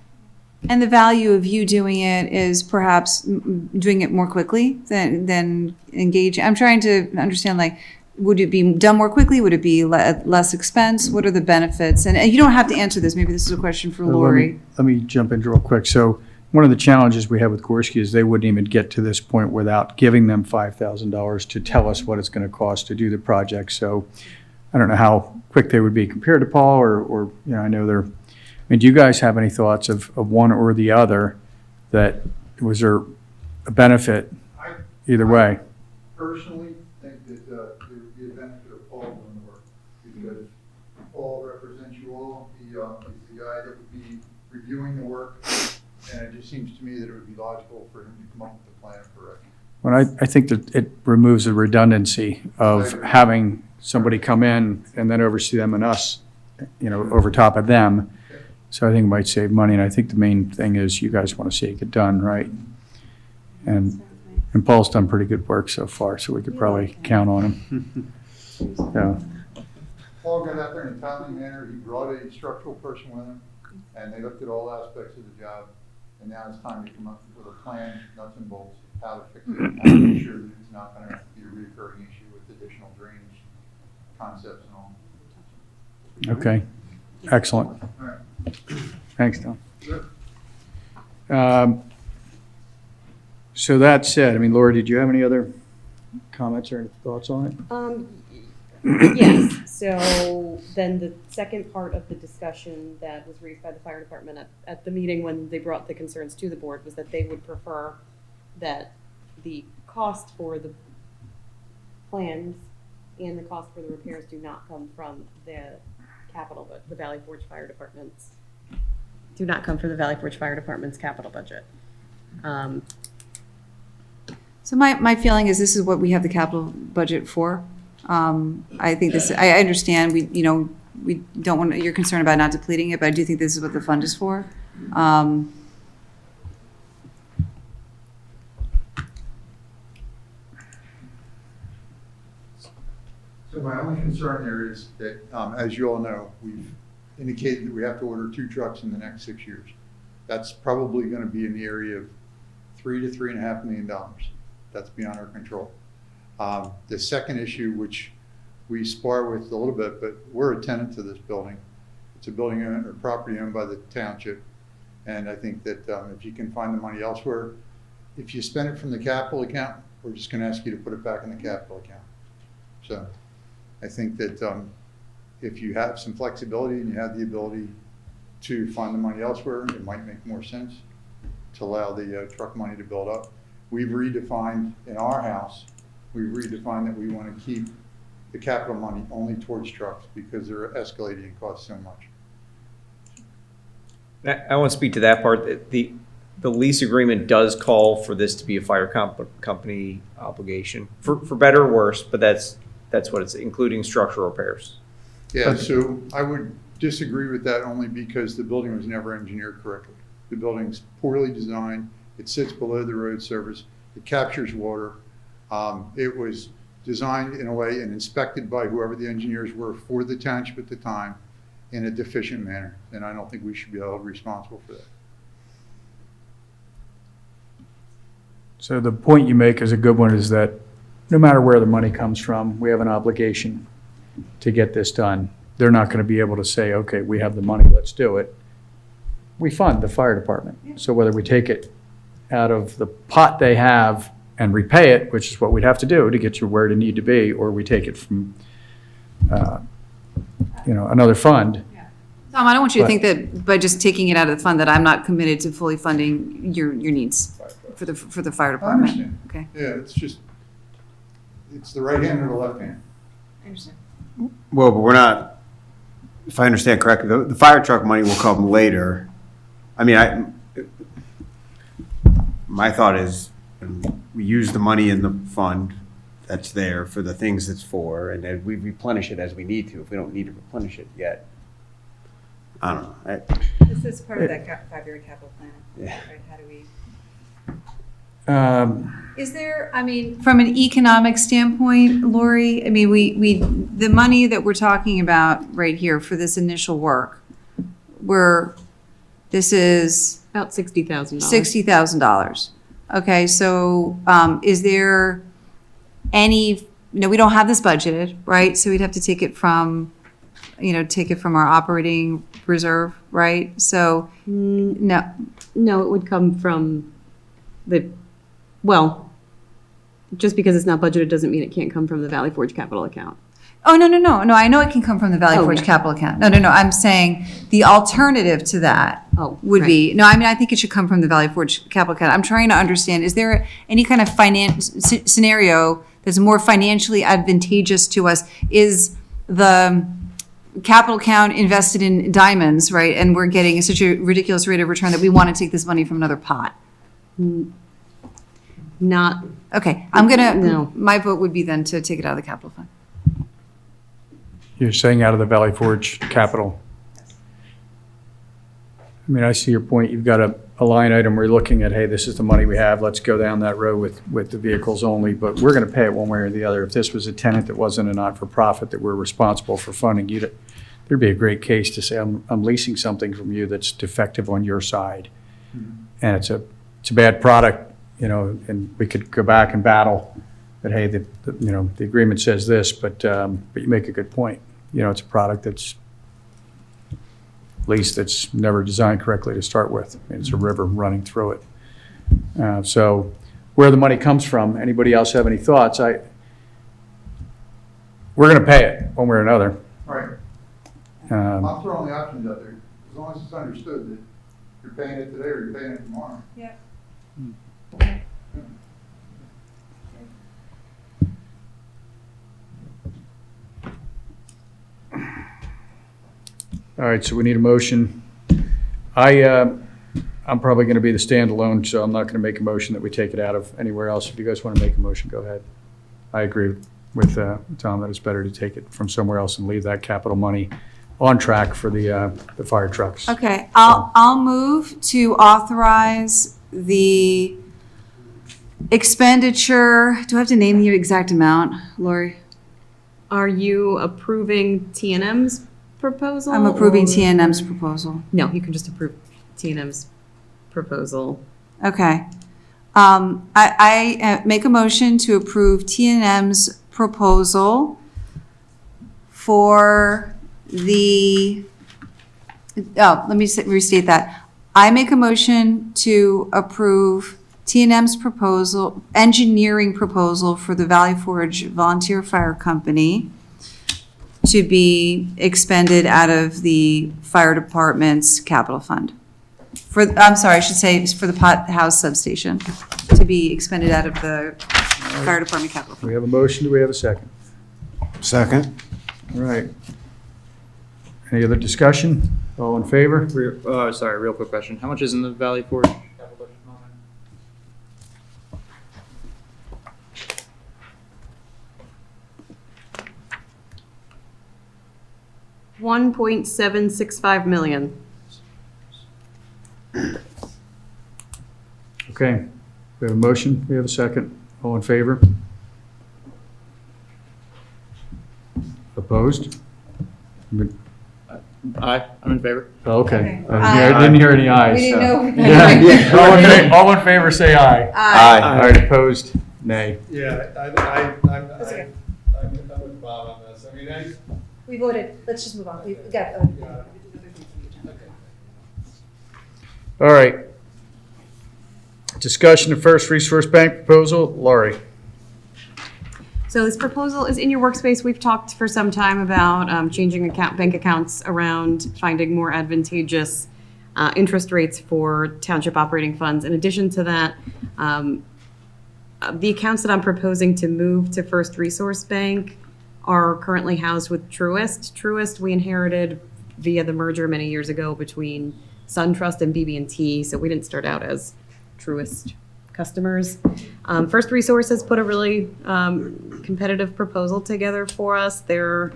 And the value of you doing it is perhaps doing it more quickly than engaging. I'm trying to understand, like, would it be done more quickly? Would it be less expense? What are the benefits? And you don't have to answer this. Maybe this is a question for Lori. Let me jump in real quick. So one of the challenges we have with Gorski is they wouldn't even get to this point without giving them $5,000 to tell us what it's going to cost to do the project. So I don't know how quick they would be compared to Paul or you know, I know they're, I mean, do you guys have any thoughts of one or the other, that was there a benefit either way? I personally think that there would be a benefit of Paul doing the work, because Paul represents you all. He's the guy that would be reviewing the work, and it just seems to me that it would be logical for him to come up with a plan for it. Well, I think that it removes the redundancy of having somebody come in and then oversee them and us, you know, over top of them. So I think it might save money, and I think the main thing is you guys want to see it get done, right? And Paul's done pretty good work so far, so we could probably count on him. So. Paul got out there in a timely manner. He brought a structural person with him, and they looked at all aspects of the job. And now it's time to come up with a plan, nuts and bolts, how to fix it, how to make sure that it's not going to be a recurring issue with additional drainage concepts and all. Okay, excellent. All right. Thanks, Tom. Sure. So that said, I mean, Laura, did you have any other comments or thoughts on it? Yes, so then the second part of the discussion that was raised by the fire department at the meeting when they brought the concerns to the board was that they would prefer that the cost for the plans and the cost for the repairs do not come from the capital, but the Valley Forge Fire Department's do not come from the Valley Forge Fire Department's capital budget. So my feeling is this is what we have the capital budget for. I think this, I understand we don't want, you're concerned about not depleting it, but I do think this is what the fund is for. So my only concern there is that, as you all know, we've indicated that we have to order 2 trucks in the next 6 years. That's probably going to be in the area of $3 to $3.5 million. That's beyond our control. The second issue, which we spar with a little bit, but we're a tenant to this building. It's a building or property owned by the township. And I think that if you can find the money elsewhere, if you spend it from the capital account, we're just going to ask you to put it back in the capital account. So I think that if you have some flexibility and you have the ability to find the money elsewhere, it might make more sense to allow the truck money to build up. We've redefined in our house, we've redefined that we want to keep the capital money only towards trucks because they're escalating in cost so much. I want to speak to that part. The lease agreement does call for this to be a fire company obligation, for better or worse, but that's what it's, including structural repairs. Yeah, so I would disagree with that only because the building was never engineered correctly. The building's poorly designed. It sits below the road surface. It captures water. It was designed in a way and inspected by whoever the engineers were for the township at the time in a deficient manner. And I don't think we should be held responsible for that. So the point you make is a good one, is that no matter where the money comes from, we have an obligation to get this done. They're not going to be able to say, okay, we have the money, let's do it. We fund the fire department. So whether we take it out of the pot they have and repay it, which is what we'd have to do to get you where you need to be, or we take it from, another fund. Tom, I don't want you to think that by just taking it out of the fund that I'm not committed to fully funding your needs for the fire I department. understand. Okay. Yeah, it's the right hand or the left hand. I understand. Well, but we're not, if I understand correctly, the fire truck money will come later. I mean, my thought is we use the money in the fund that's there for the things it's for, and then we replenish it as we need to if we don't need to replenish it yet. I don't know. This is part of that 5-year capital plan. Yeah. Right? How do we? Is there, from an economic standpoint, Lori, the money that we're talking about right here for this initial work, this is About $60,000. $60,000. Okay, so is there any, we don't have this budgeted, right? So we'd have to take it from our operating reserve, right? So, no. No, it would come from just because it's not budgeted doesn't mean it can't come from the Valley Forge capital account. Oh, no, I know it can come from the Valley Forge yeah. capital account. No, I'm saying the alternative to that would be, I think it should come from the Valley Forge capital account. I'm trying to understand, is there any kind of scenario that's more financially advantageous to us? Is the capital account invested in diamonds, right? And we're getting such a ridiculous rate of return that we want to take this money from another pot? Not. Okay, No. my vote would be then to take it out of the capital fund. You're saying out of the Valley Forge capital? I see your point. You've got a line item where you're looking at, hey, this is the money we have, let's go down that road with the vehicles only, but we're going to pay it one way or the other. If this was a tenant that wasn't a not-for-profit that we're responsible for funding, there'd be a great case to say, I'm leasing something from you that's defective on your side. And it's a bad product, and we could go back and battle that, hey, the agreement says this, but you make a good point. It's a product that's leased that's never designed correctly to start with. It's a river running through it. So where the money comes from, anybody else have any thoughts? We're going to pay it one way or another. Right. I'm throwing the options out there, as long as it's understood that you're paying it today or you're paying it tomorrow. Yeah. All right, so we need a motion. I'm probably going to be the standalone, so I'm not going to make a motion that we take it out of anywhere else. If you guys want to make a motion, go ahead. I agree with Tom that it's better to take it from somewhere else and leave that capital money on track for the fire trucks. Okay, I'll move to authorize the expenditure. Do I have to name the exact amount, Lori? Are you approving T&M's proposal? I'm approving or- TNM's proposal. No, you can just approve T&M's proposal. Okay. I make a motion to approve TNM's proposal for the, let me restate that. I make a motion to approve TNM's proposal, engineering proposal for the Valley Forge Volunteer Fire Company to be expended out of the fire department's capital fund. I'm sorry, I should say for the Pot House substation, to be expended out of the fire department capital fund. We have a motion, do we have a second? Second. All right. Any other discussion? All in favor? Sorry, real quick question. How much is in the Valley Forge capital budget moment? $1.765 million. Okay. We have a motion, we have a second. All in favor? Opposed? Aye, I'm in favor. Okay. Okay. I didn't hear any ayes. We didn't so- know. Yeah. All in favor, say aye. Aye. All right, opposed, nay. Yeah, I'm with Bob on this. I mean, We voted, let's just move on. We got, All right. Discussion of First Resource Bank proposal, Laurie. So this proposal is in your workspace. We've talked for some time about changing bank accounts around, finding more advantageous interest rates for township operating funds. In addition to that, the accounts that I'm proposing to move to First Resource Bank are currently housed with Truist. Truist we inherited via the merger many years ago between SunTrust and BB&T, so we didn't start out as Truist customers. First Resource has put a really competitive proposal together for us. Their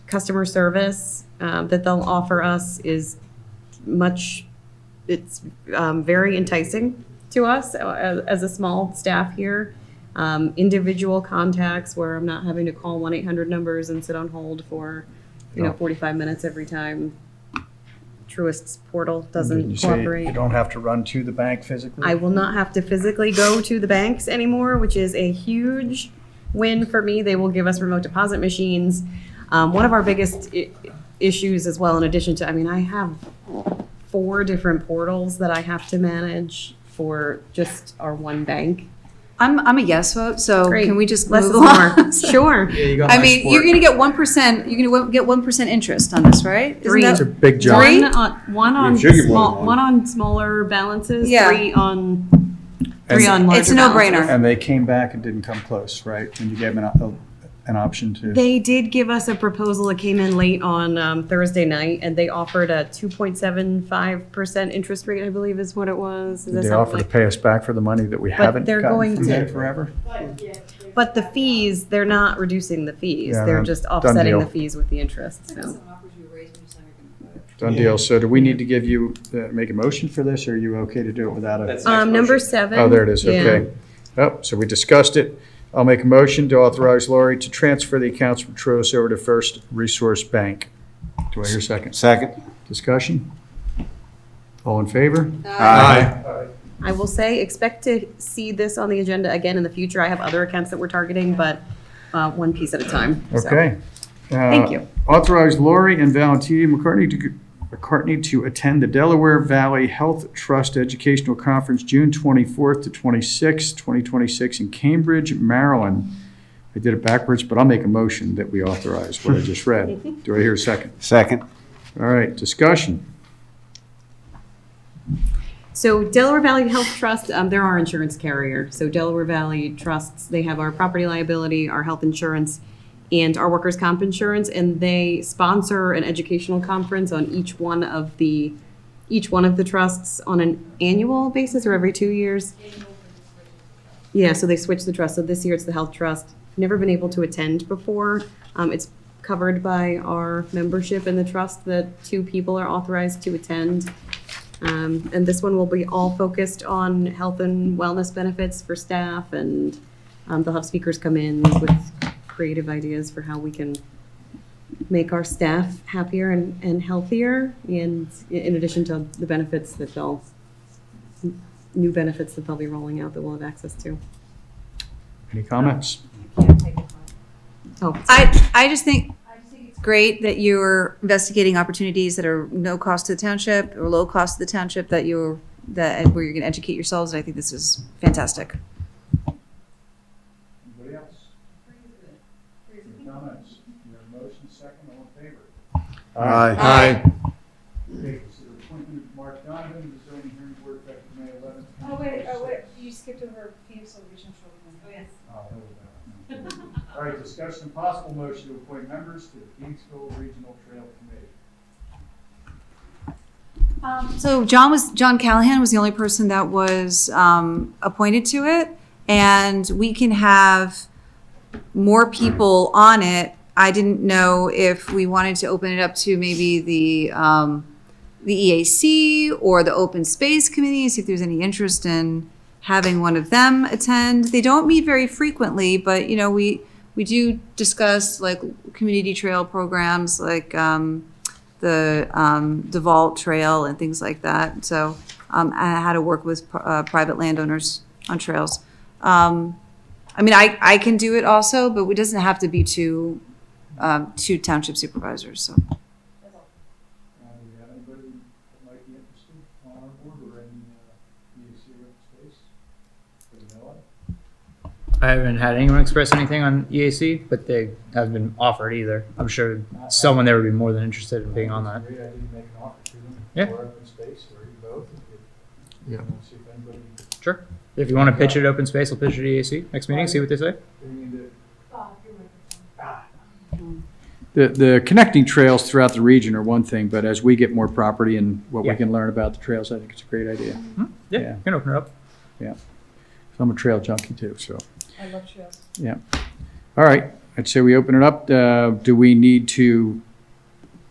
customer service that they'll offer us is very enticing to us as a small staff here. Individual contacts where I'm not having to call 1-800 numbers and sit on hold for 45 minutes every time Truist's portal doesn't cooperate. You don't have to run to the bank physically? I will not have to physically go to the banks anymore, which is a huge win for me. They will give us remote deposit machines. One of our biggest issues as well, in addition to, I have 4 different portals that I have to manage for just our one bank. I'm a yes vote, so Great. can we just Less move is along? more. Sure. Yeah, you got I my mean, support. you're gonna get 1%, you're gonna get 1% interest on this, right? Isn't 3. that- It's a big jump. One on should get more than one on smaller balances, Yeah. 3 on larger It's a no-brainer. balances. And they came back and didn't come close, right? When you gave them an option to. They did give us a proposal that came in late on Thursday night, and they offered a 2.75% interest rate, I believe is what it was. Is Did that they something offer to like- pay us back for the money that we haven't they're gotten going from to- them forever? But the fees, they're not reducing the fees. Yeah, They're no, just done offsetting deal. the fees with the interest, so. Done deal. So do we need to give you, make a motion for this, or are you okay to do it without a? Number 7. Oh, there it is, yeah. okay. Oh, so we discussed it. I'll make a motion to authorize Laurie to transfer the accounts from Truist over to First Resource Bank. Do I hear a second? Second. Discussion? All in favor? Aye. I will say, expect to see this on the agenda again in the future. I have other accounts that we're targeting, but one piece at a time. so. Okay. Thank you. Authorize Laurie and Valentina McCartney to attend the Delaware Valley Health Trust Educational Conference June 24th to 26th, 2026 in Cambridge, Maryland. I did it backwards, but I'll make a motion that we authorize what I just read. Do I hear a second? Second. All right, discussion. So Delaware Valley Health Trust, they're our insurance carrier. So Delaware Valley Trusts, they have our property liability, our health insurance, and our workers' comp insurance, and they sponsor an educational conference on each one of the trusts on an annual basis or every 2 years. Yeah, so they switch the trust. So this year it's the health trust. Never been able to attend before. It's covered by our membership in the trust that 2 people are authorized to attend. And this one will be all focused on health and wellness benefits for staff, and they'll have speakers come in with creative ideas for how we can make our staff happier and healthier, and in addition to the benefits that new benefits that they'll be rolling out that we'll have access to. Any comments? Oh, I just think it's great that you're investigating opportunities that are no cost to the township or low cost to the township, where you're going to educate yourselves. And I think this is fantastic. Anybody else? Any comments? You have a motion, second, all in favor? Aye. Okay, consider appointment of Mark Donovan to the zoning hearing board effective May 11th. Oh, wait, you skipped over Phoenix Regional Shoreline. Oh, yes. All right, discussion and possible motion to appoint members to the Kingsville Regional Trail Committee. So John Callahan was the only person that was appointed to it, and we can have more people on it. I didn't know if we wanted to open it up to maybe the EAC or the Open Space Committee, see if there's any interest in having one of them attend. They don't meet very frequently, but you know, we do discuss like community trail programs, like the DeVault Trail and things like that. So how to work with private landowners on trails. I mean, I can do it also, but it doesn't have to be two township supervisors. So. Do we have anybody that might be interested on our board or any EAC open space? Do we know of? I haven't had anyone express anything on EAC, but they haven't been offered either. I'm sure someone there would be more than interested in being on that. I didn't make an offer to them. Yeah. Or open space, or you both. Yeah. See if anybody. Sure. If you want to pitch it at open space, we'll pitch it at EAC next meeting, see what they say. The connecting trails throughout the region are one thing, but as we get more property and what we Yeah. can learn about the trails, I think it's a great idea. Yeah, Yeah. you can open it up. Yeah. So I'm a trail junkie too, so, I love trails. yeah. All right, I'd say we open it up. Do we need to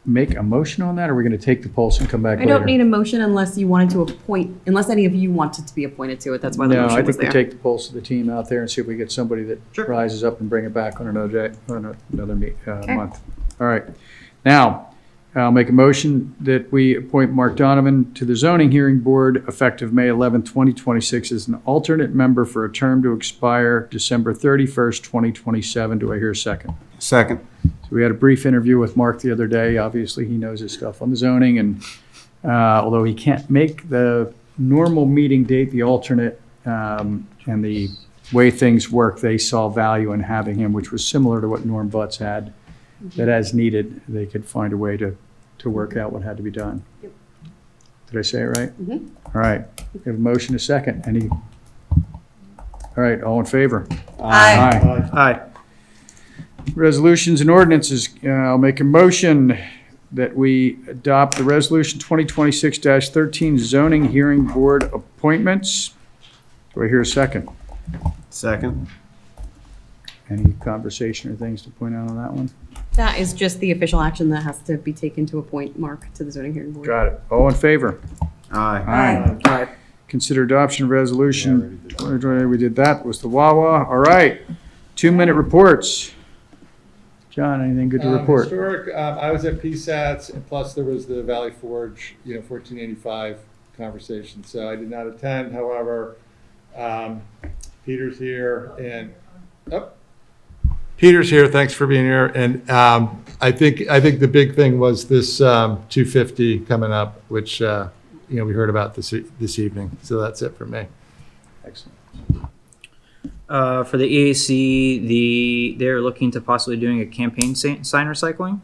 make a motion on that, or are we going to take the pulse and come back I later? don't need a motion unless you wanted to appoint, unless any of you wanted to be appointed to it. That's why the No, motion I was think we there. take the pulse of the team out there and see if we get somebody that Sure. rises up and bring it back on another day, on another month. All right. Now, I'll make a motion that we appoint Mark Donovan to the zoning hearing board effective May 11th, 2026 as an alternate member for a term to expire December 31st, 2027. Do I hear a second? Second. So we had a brief interview with Mark the other day. Obviously, he knows his stuff on the zoning, and although he can't make the normal meeting date, the alternate, and the way things work, they saw value in having him, which was similar to what Norm Butts had, that as needed, they could find a way to work out what had to be done. Yep. Did I say it right? Mhm. All right. We have a motion, a second. Any? All right, all in favor? Aye. Aye. Resolutions and ordinances. I'll make a motion that we adopt the resolution 2026-13 zoning hearing board appointments. Do I hear a second? Second. Any conversation or things to point out on that one? That is just the official action that has to be taken to appoint Mark to the zoning hearing board. Got it. All in favor? Aye. Aye. Consider adoption of resolution. We did that. Was the Wawa. All right. 2-minute reports. John, anything good to report? Historic, I was at PSATs, and plus there was the Valley Forge, 1485 conversation. So I did not attend. However, Peter's here, and Peter's here. Thanks for being here. And I think the big thing was this 250 coming up, which we heard about this evening. So that's it for me. Excellent. For the EAC, they're looking to possibly doing a campaign sign recycling.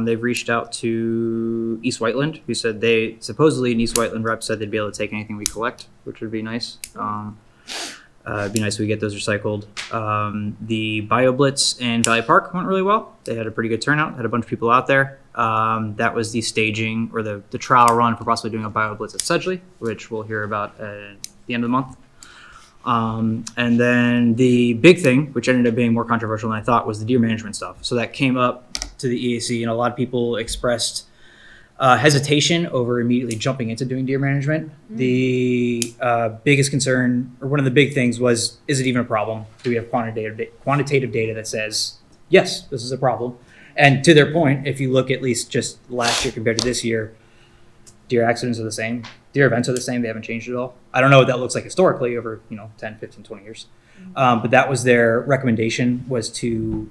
They've reached out to East Whiteland, who said they supposedly an East Whiteland rep said they'd be able to take anything we collect, which would be nice. It'd be nice if we get those recycled. The BioBlitz in Valley Park went really well. They had a pretty good turnout, had a bunch of people out there. That was the staging or the trial run for possibly doing a BioBlitz at Sedgley, which we'll hear about at the end of the month. And then the big thing, which ended up being more controversial than I thought, was the deer management stuff. So that came up to the EAC, and a lot of people expressed hesitation over immediately jumping into doing deer management. The biggest concern, or one of the big things, was, is it even a problem? Do we have quantitative data that says, yes, this is a problem. And to their point, if you look at least just last year compared to this year, deer accidents are the same. Deer events are the same. They haven't changed at all. I don't know what that looks like historically over, 10, 15, 20 years. But that was their recommendation, was to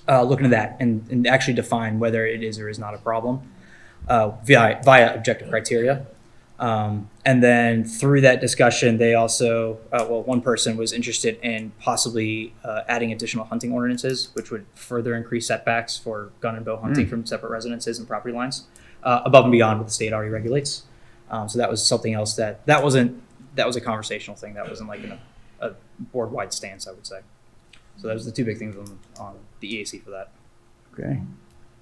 look into that and actually define whether it is or is not a problem via objective criteria. And then through that discussion, they also, one person was interested in possibly adding additional hunting ordinances, which would further increase setbacks for gun and bow hunting from separate residences and property lines, above and beyond what the state already regulates. So that was something else that was a conversational thing. That wasn't like a board-wide stance, I would say. So those are the two big things on the EAC for that. Okay.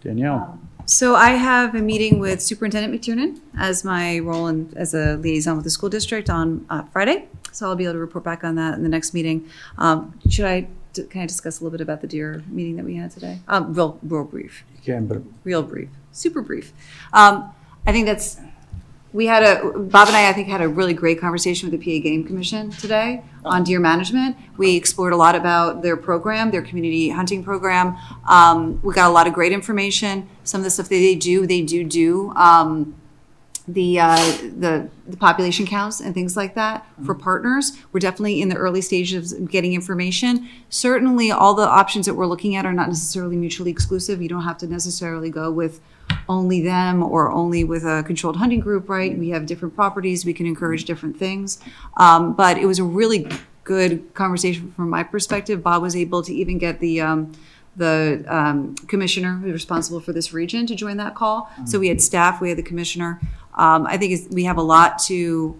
Danielle? So I have a meeting with Superintendent McTiernan as my role as a liaison with the school district on Friday. So I'll be able to report back on that in the next meeting. Can I discuss a little bit about the deer meeting that we had today? Real brief. You can, but Real brief. Super brief. I think Bob and I think, had a really great conversation with the PA Game Commission today on deer management. We explored a lot about their program, their community hunting program. We got a lot of great information. Some of the stuff that they do the population counts and things like that for partners. We're definitely in the early stages of getting information. Certainly all the options that we're looking at are not necessarily mutually exclusive. You don't have to necessarily go with only them or only with a controlled hunting group, right? We have different properties. We can encourage different things. But it was a really good conversation from my perspective. Bob was able to even get the commissioner who's responsible for this region to join that call. So we had staff, we had the commissioner. I think we have a lot to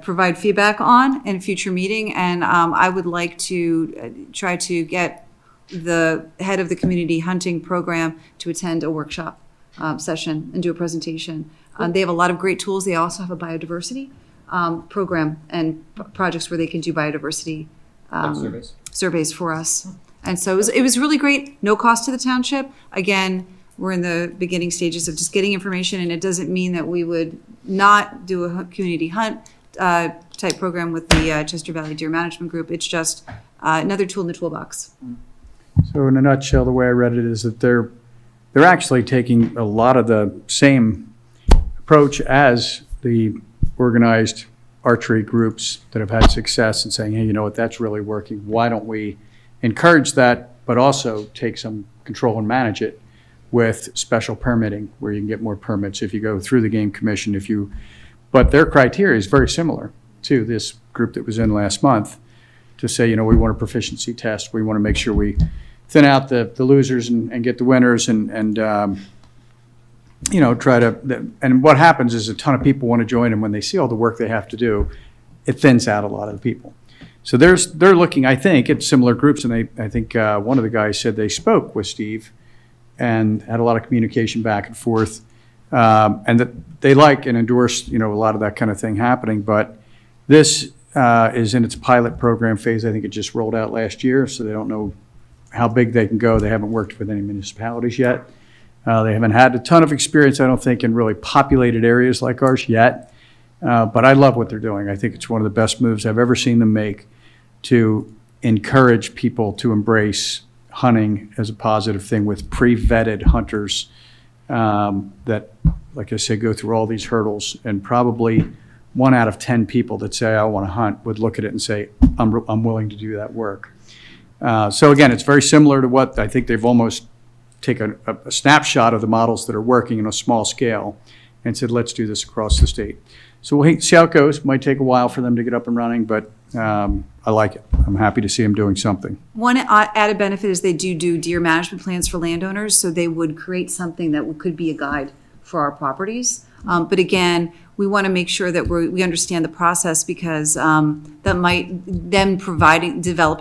provide feedback on in a future meeting. And I would like to try to get the head of the community hunting program to attend a workshop session and do a presentation. They have a lot of great tools. They also have a biodiversity program and projects where they can do biodiversity surveys for us. And so it was really great. No cost to the township. Again, we're in the beginning stages of just getting information, and it doesn't mean that we would not do a community hunt type program with the Chester Valley Deer Management Group. It's just another tool in the toolbox. So in a nutshell, the way I read it is that they're actually taking a lot of the same approach as the organized archery groups that have had success and saying, hey, you know what, that's really working. Why don't we encourage that, but also take some control and manage it with special permitting where you can get more permits if you go through the Game Commission. But their criteria is very similar to this group that was in last month to say, we want a proficiency test. We want to make sure we thin out the losers and get the winners and try to, and what happens is a ton of people want to join, and when they see all the work they have to do, it thins out a lot of the people. So they're looking, I think, at similar groups, and I think one of the guys said they spoke with Steve and had a lot of communication back and forth, and that they like and endorse, a lot of that kind of thing happening. But this is in its pilot program phase. I think it just rolled out last year, so they don't know how big they can go. They haven't worked with any municipalities yet. They haven't had a ton of experience, I don't think, in really populated areas like ours yet. But I love what they're doing. I think it's one of the best moves I've ever seen them make to encourage people to embrace hunting as a positive thing with pre-vetted hunters that, like I said, go through all these hurdles. And probably 1 out of 10 people that say, I want to hunt, would look at it and say, I'm willing to do that work. So again, it's very similar to what I think they've almost taken a snapshot of the models that are working on a small scale and said, let's do this across the state. So we'll see how it goes. Might take a while for them to get up and running, but I like it. I'm happy to see them doing something. One added benefit is they do deer management plans for landowners, so they would create something that could be a guide for our properties. But again, we want to make sure that we understand the process, because developing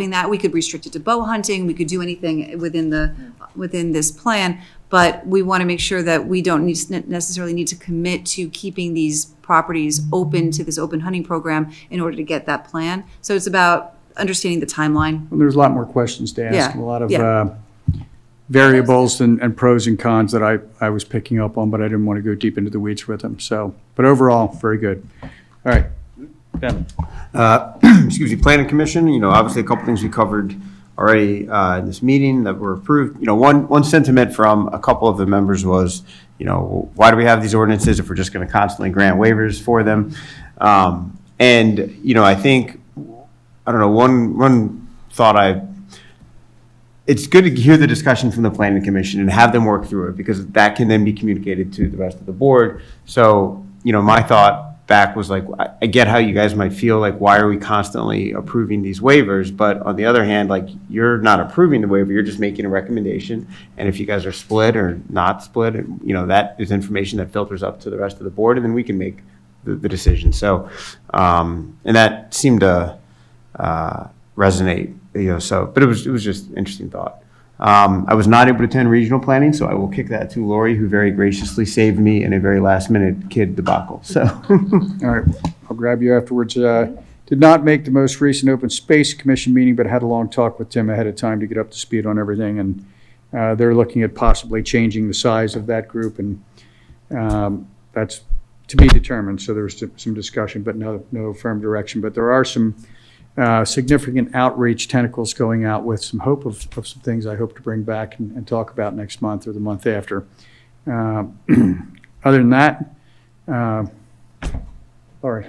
that, we could restrict it to bow hunting, we could do anything within this plan, but we want to make sure that we don't necessarily need to commit to keeping these properties open to this open hunting program in order to get that plan. So it's about understanding the timeline. Well, there's a lot more questions to ask, Yeah. and a lot of variables and pros and cons that I was picking up on, but I didn't want to go deep into the weeds with them. So, but overall, very good. All right, Ben. excuse me, Planning Commission, obviously a couple things we covered already in this meeting that were approved. One sentiment from a couple of the members was, why do we have these ordinances if we're just going to constantly grant waivers for them? I think, I don't know, one thought it's good to hear the discussion from the Planning Commission and have them work through it, because that can then be communicated to the rest of the board. So, my thought back was like, I get how you guys might feel like, why are we constantly approving these waivers? But on the other hand, like, you're not approving the waiver, you're just making a recommendation. And if you guys are split or not split, that is information that filters up to the rest of the board, and then we can make the decision. So, and that seemed to resonate, but it was just an interesting thought. I was not able to attend regional planning, so I will kick that to Lori, who very graciously saved me in a very last-minute kid debacle. So, All right, I'll grab you afterwards. Did not make the most recent Open Space Commission meeting, but had a long talk with Tim ahead of time to get up to speed on everything, and they're looking at possibly changing the size of that group, and that's to be determined. So there was some discussion, but no firm direction. But there are some significant outreach tentacles going out with some hope of some things I hope to bring back and talk about next month or the month after. Other than that, Lori.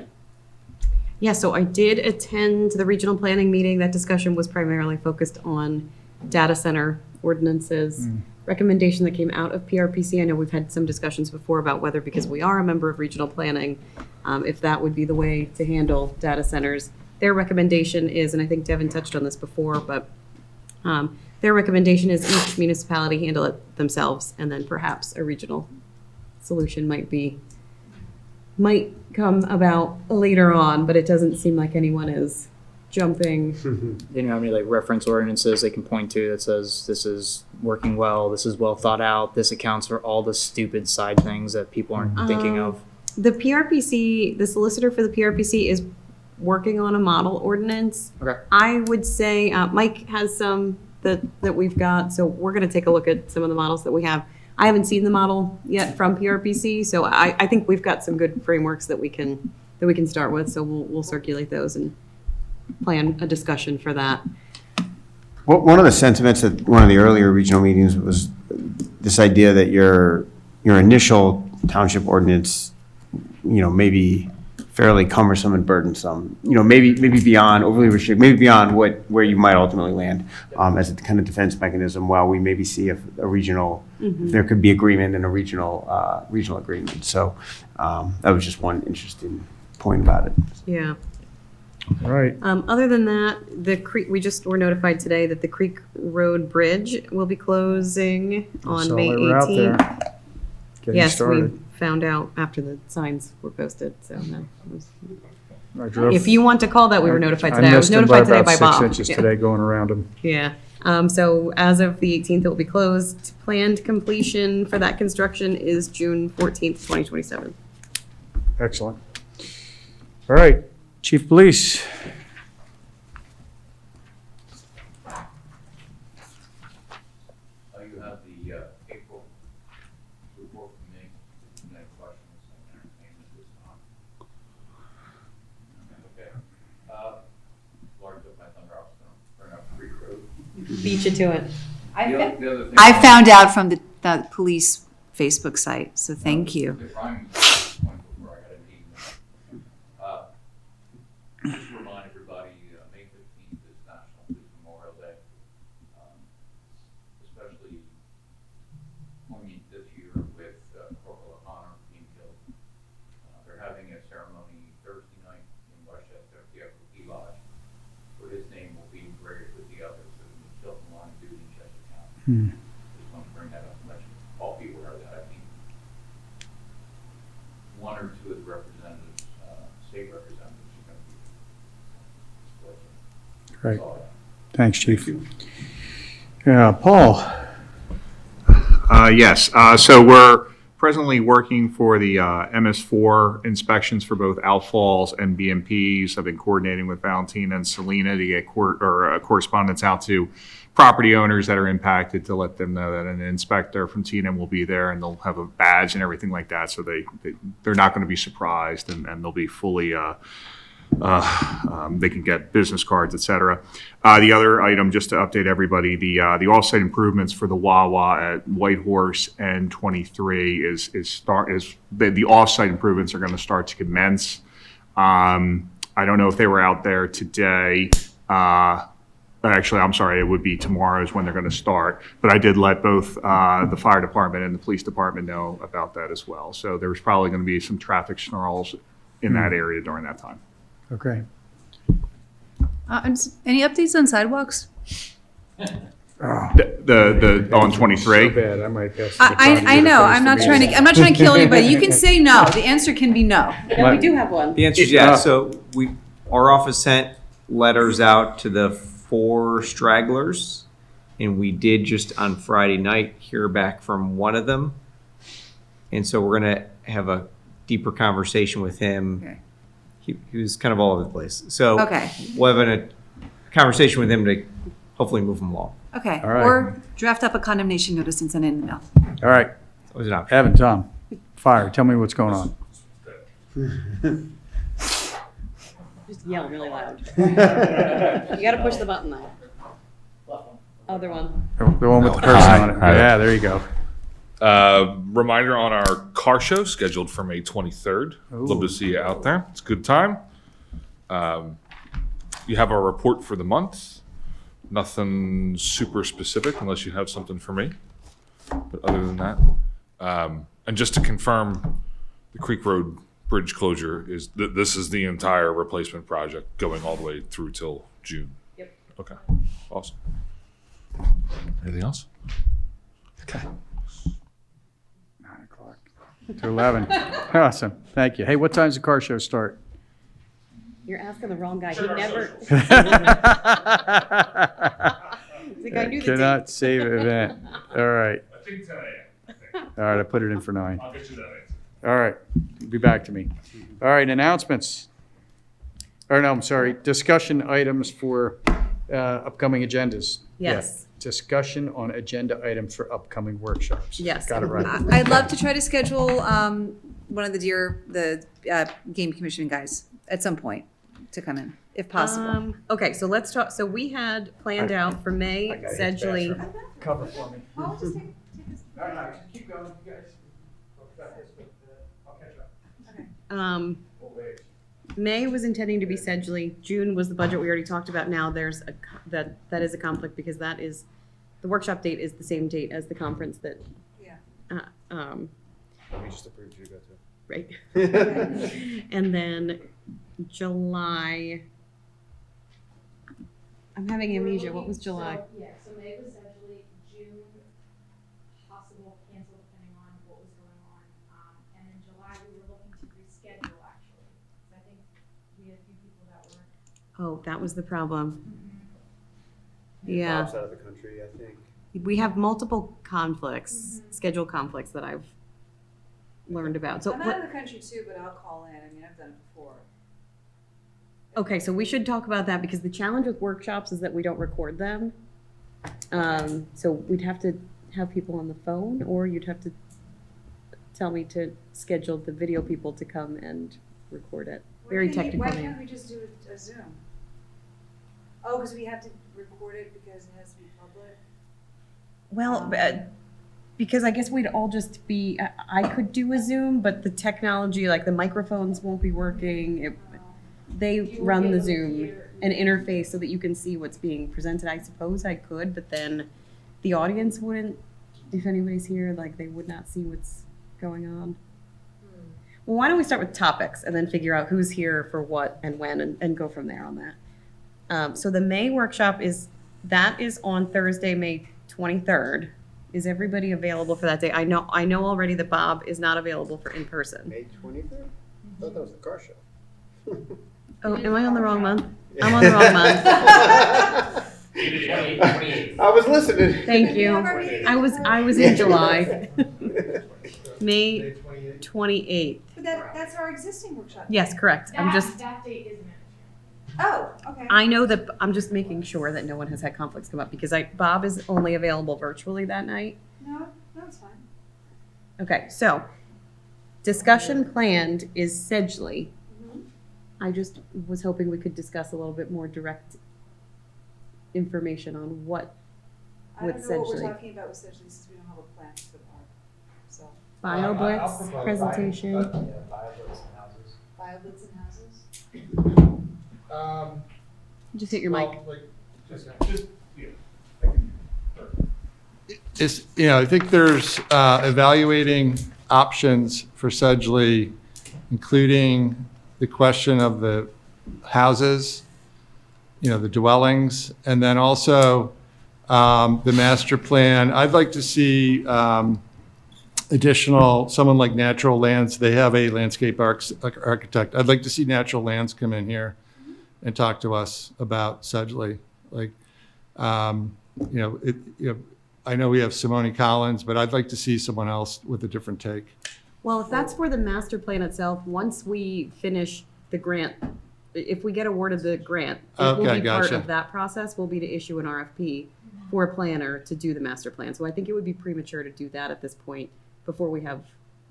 Yeah, so I did attend the regional planning meeting. That discussion was primarily focused on data center ordinances. Recommendation that came out of PRPC. I know we've had some discussions before about whether, because we are a member of regional planning, if that would be the way to handle data centers. Their recommendation is, and I think Devin touched on this before, but their recommendation is each municipality handle it themselves, and then perhaps a regional solution might come about later on, but it doesn't seem like anyone is jumping. They know how many reference ordinances they can point to that says this is working well, this is well thought out, this accounts for all the stupid side things that people aren't thinking of. The PRPC, the solicitor for the PRPC is working on a model ordinance. Okay. I would say Mike has some that we've got, so we're going to take a look at some of the models that we have. I haven't seen the model yet from PRPC, so I think we've got some good frameworks that we can start with. So we'll circulate those and plan a discussion for that. one of the sentiments at one of the earlier regional meetings was this idea that your initial township ordinance, maybe fairly cumbersome and burdensome, maybe beyond overly restricted, maybe beyond where you might ultimately land as a kind of defense mechanism, while we maybe see if a regional, if there could be agreement in a regional agreement. So that was just one interesting point about it. Yeah. All right. Other than that, the creek, we just were notified today that the Creek Road Bridge will be closing on May 18th. Yes, we found out after the signs were posted, so no. If you want to call that, we were notified today. I was notified today by Bob. 6 inches today going around them. Yeah. So as of the 18th, it will be closed. Planned completion for that construction is June 14th, 2027. Excellent. All right, Chief of Police. You have the April report from me. Any questions? Entertain at this time. Okay. Laura took my thunder off, so bring up Creek Road. Beat you to it. I found out from the police Facebook site, so thank you. Just to remind everybody, May 15th is National Police Memorial Day. Especially only this year with Corporal O'Connor being killed. They're having a ceremony Thursday night in Westchester at the FOP Lodge, where his name will be engraved with the others that have been killed in line of duty in Chester County. Just want to bring that up and let you all be aware of that. I think one or two of the representatives, state representatives, Right. Thanks, Chief. Paul. Yes, so we're presently working for the MS4 inspections for both outfalls and BMPs. I've been coordinating with Valentina and Selena to get correspondence out to property owners that are impacted to let them know that an inspector from TNM will be there, and they'll have a badge and everything like that, so they're not going to be surprised, and they'll be fully they can get business cards, et cetera. The other item, just to update everybody, the off-site improvements for the Wawa at Whitehorse and 23 the off-site improvements are going to start to commence. I don't know if they were out there today. Actually, I'm sorry, it would be tomorrow is when they're going to start. But I did let both the fire department and the police department know about that as well. So there's probably going to be some traffic snarls in that area during that time. Okay. Any updates on sidewalks? The on 23. So bad, I might pass. I know. I'm not trying to kill anybody. You can say no. The answer can be no. And we do have one. The answer is yes. So our office sent letters out to the 4 stragglers, and we did just on Friday night hear back from one of them. And so we're going to have a deeper conversation with him. Okay. He was kind of all over the place. So Okay. we'll have a conversation with him to hopefully move him along. Okay. All right. Or draft up a condemnation notice and send it in the mail. All right. That was an option. Evan, Tom, fire, tell me what's going on. Just yell really loud. You gotta push the button though. Other one. The one with the person on it. Hi. Yeah, there you go. Reminder on our car show scheduled for May 23rd. Love to see you out there. It's a good time. You have our report for the month. Nothing super specific unless you have something for me. But other than that, and just to confirm, the Creek Road Bridge closure is this is the entire replacement project going all the way through till June. Yep. Okay. Awesome. Anything else? Okay. 9 o'clock to 11. Awesome. Thank you. Hey, what time's the car show start? You're asking the wrong guy. He never. He's like, I knew the date. Cannot save an event. All right. I think 10 a.m. All right, I put it in for 9. I'll get you that answer. All right, be back to me. All right, announcements. Or no, I'm sorry, discussion items for upcoming agendas. Yes. Yeah, discussion on agenda items for upcoming workshops. Yes. Got it right. I'd love to try to schedule one of the game commission guys at some point to come in, if possible. Okay, so let's talk. So we had planned out for May, Sedgley. Cover for me. I'll just take this. No, keep going, you guys. I'll catch up. May was intending to be Sedgley. June was the budget we already talked about. Now there's that is a conflict because that is the workshop date is the same date as the conference that. Yeah. We just approved you to go to. Right. And then July. I'm having amnesia. What was July? So May was essentially June, possible cancel depending on what was going on. And in July, we were looking to reschedule actually. I think we had a few people that weren't. Oh, that was the problem. Yeah. Bob's out of the country, I think. We have multiple conflicts, schedule conflicts that I've learned about. So I'm out of the country too, but I'll call in. I mean, I've done it before. okay, so we should talk about that because the challenge with workshops is that we don't record them. So we'd have to have people on the phone, or you'd have to tell me to schedule the video people to come and record it. Very technical. Why can't we just do a Zoom? Oh, because we have to record it because it has to be public? Well, because I guess we'd all just be, I could do a Zoom, but the technology, like the microphones won't be working. They run the Zoom and interface so that you can see what's being presented. I suppose I could, but then the audience wouldn't, if anybody's here, like they would not see what's going on. Well, why don't we start with topics and then figure out who's here for what and when and go from there on that. So the May workshop is on Thursday, May 23rd. Is everybody available for that day? I know already that Bob is not available for in-person. May 23rd? I thought that was the car show. Oh, am I on the wrong month? I'm on the wrong month. I was listening. Thank you. I was in July. May 28th. But that's our existing workshop. Yes, correct. That date isn't it? Oh, okay. I know that I'm just making sure that no one has had conflicts come up because Bob is only available virtually that night. No, that's fine. Okay, so discussion planned is Sedgley. I just was hoping we could discuss a little bit more direct information on what would essentially. about essentially since we don't have a plan for the park. So. BioBlitz presentation. BioBlitz and houses? Just hit your mic. Is, I think there's evaluating options for Sedgley, including the question of the houses, the dwellings, and then also the master plan. I'd like to see additional, someone like Natural Lands, they have a landscape architect. I'd like to see Natural Lands come in here and talk to us about Sedgley. I know we have Simone Collins, but I'd like to see someone else with a different take. Well, if that's for the master plan itself, once we finish the grant, if we get awarded the grant, it will Okay, be part gotcha. of that process will be to issue an RFP for a planner to do the master plan. So I think it would be premature to do that at this point before we have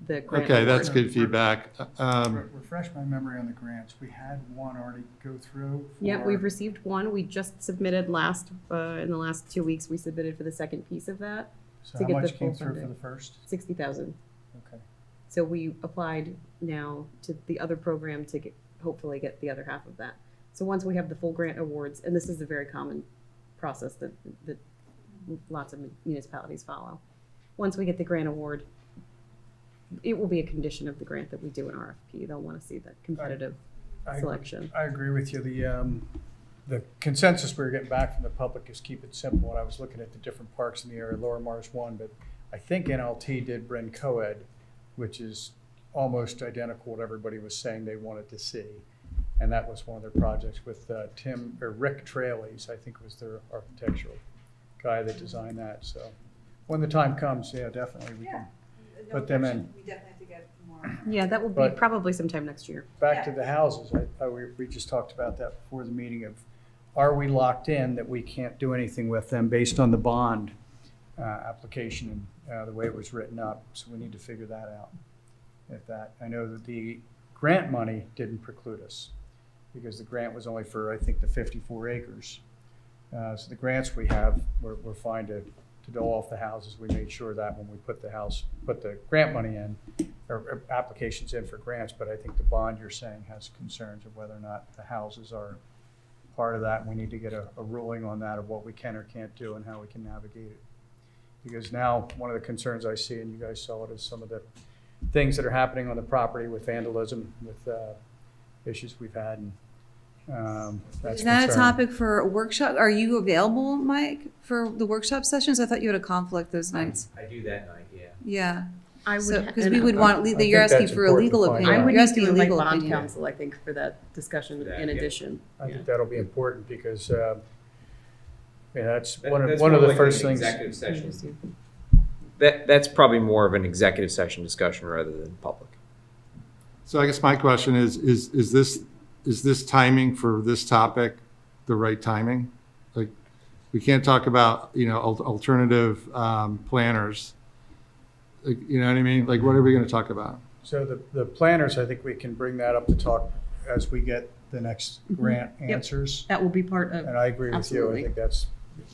the grant Okay, that's award. good feedback. Refresh my memory on the grants. We had one already go through. Yep, for- we've received one. We just submitted in the last 2 weeks, we submitted for the second piece of that. So to how get the much came full through for funding. the first? 60,000. Okay. So we applied now to the other program to hopefully get the other half of that. So once we have the full grant awards, and this is a very common process that lots of municipalities follow. Once we get the grant award, it will be a condition of the grant that we do an RFP. They'll want to see that competitive selection. I agree with you. The consensus we were getting back from the public is keep it simple. And I was looking at the different parks in the area, Lower Mars one, but I think NLT did Bryn Coed, which is almost identical to what everybody was saying they wanted to see. And that was one of their projects with Rick Traley's, I think was their architectural guy that designed that. So when the time comes, yeah, definitely we can put them in. We definitely have to get more. Yeah, that will be But- probably sometime next year. Back to the houses, we just talked about that before the meeting of, are we locked in that we can't do anything with them based on the bond application and the way it was written up? So we need to figure that out. I know that the grant money didn't preclude us because the grant was only for, I think, the 54 acres. So the grants we have, we're fine to go off the houses. We made sure that when we put the grant money in, or applications in for grants, but I think the bond you're saying has concerns of whether or not the houses are part of that. And we need to get a ruling on that of what we can or can't do and how we can navigate it. Because now, one of the concerns I see, and you guys saw it, is some of the things that are happening on the property with vandalism, with issues we've had. And that's Is that a concerning. topic for a workshop? Are you available, Mike, for the workshop sessions? I thought you had a conflict those nights. I do that night, yeah. Yeah. I would. Because we would want, think you're asking that's for a important legal to find opinion. I would You're need asking to a invite legal bond opinion. counsel, I think, for that discussion in addition. I think that'll be important because, that's That- one that's of more the like first an things. executive session. That's probably more of an executive session discussion rather than public. So I guess my question is this timing for this topic the right timing? Like, we can't talk about, alternative planners. Like, you know what I mean? Like, what are we going to talk about? So the planners, I think we can bring that up to talk as we get the next grant Yep. answers. That will be part of. And I agree with Absolutely. you. I think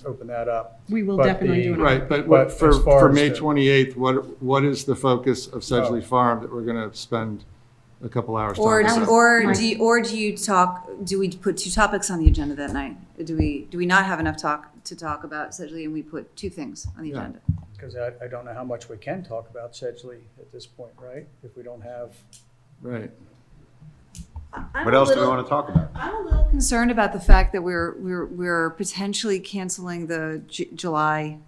open that up. We will But definitely do an Right, but But for as far as May the- 28th, what is the focus of Sedgley Oh. Farm that we're going to spend a couple hours Or, talking about? do we put two topics on the agenda that night? Do we not have enough to talk about Sedgley and we put two things on the Yeah. agenda? Because I don't know how much we can talk about Sedgley at this point, right? If we don't have. Right. What else do we want to talk about? I'm a little concerned about the fact that we're potentially canceling the July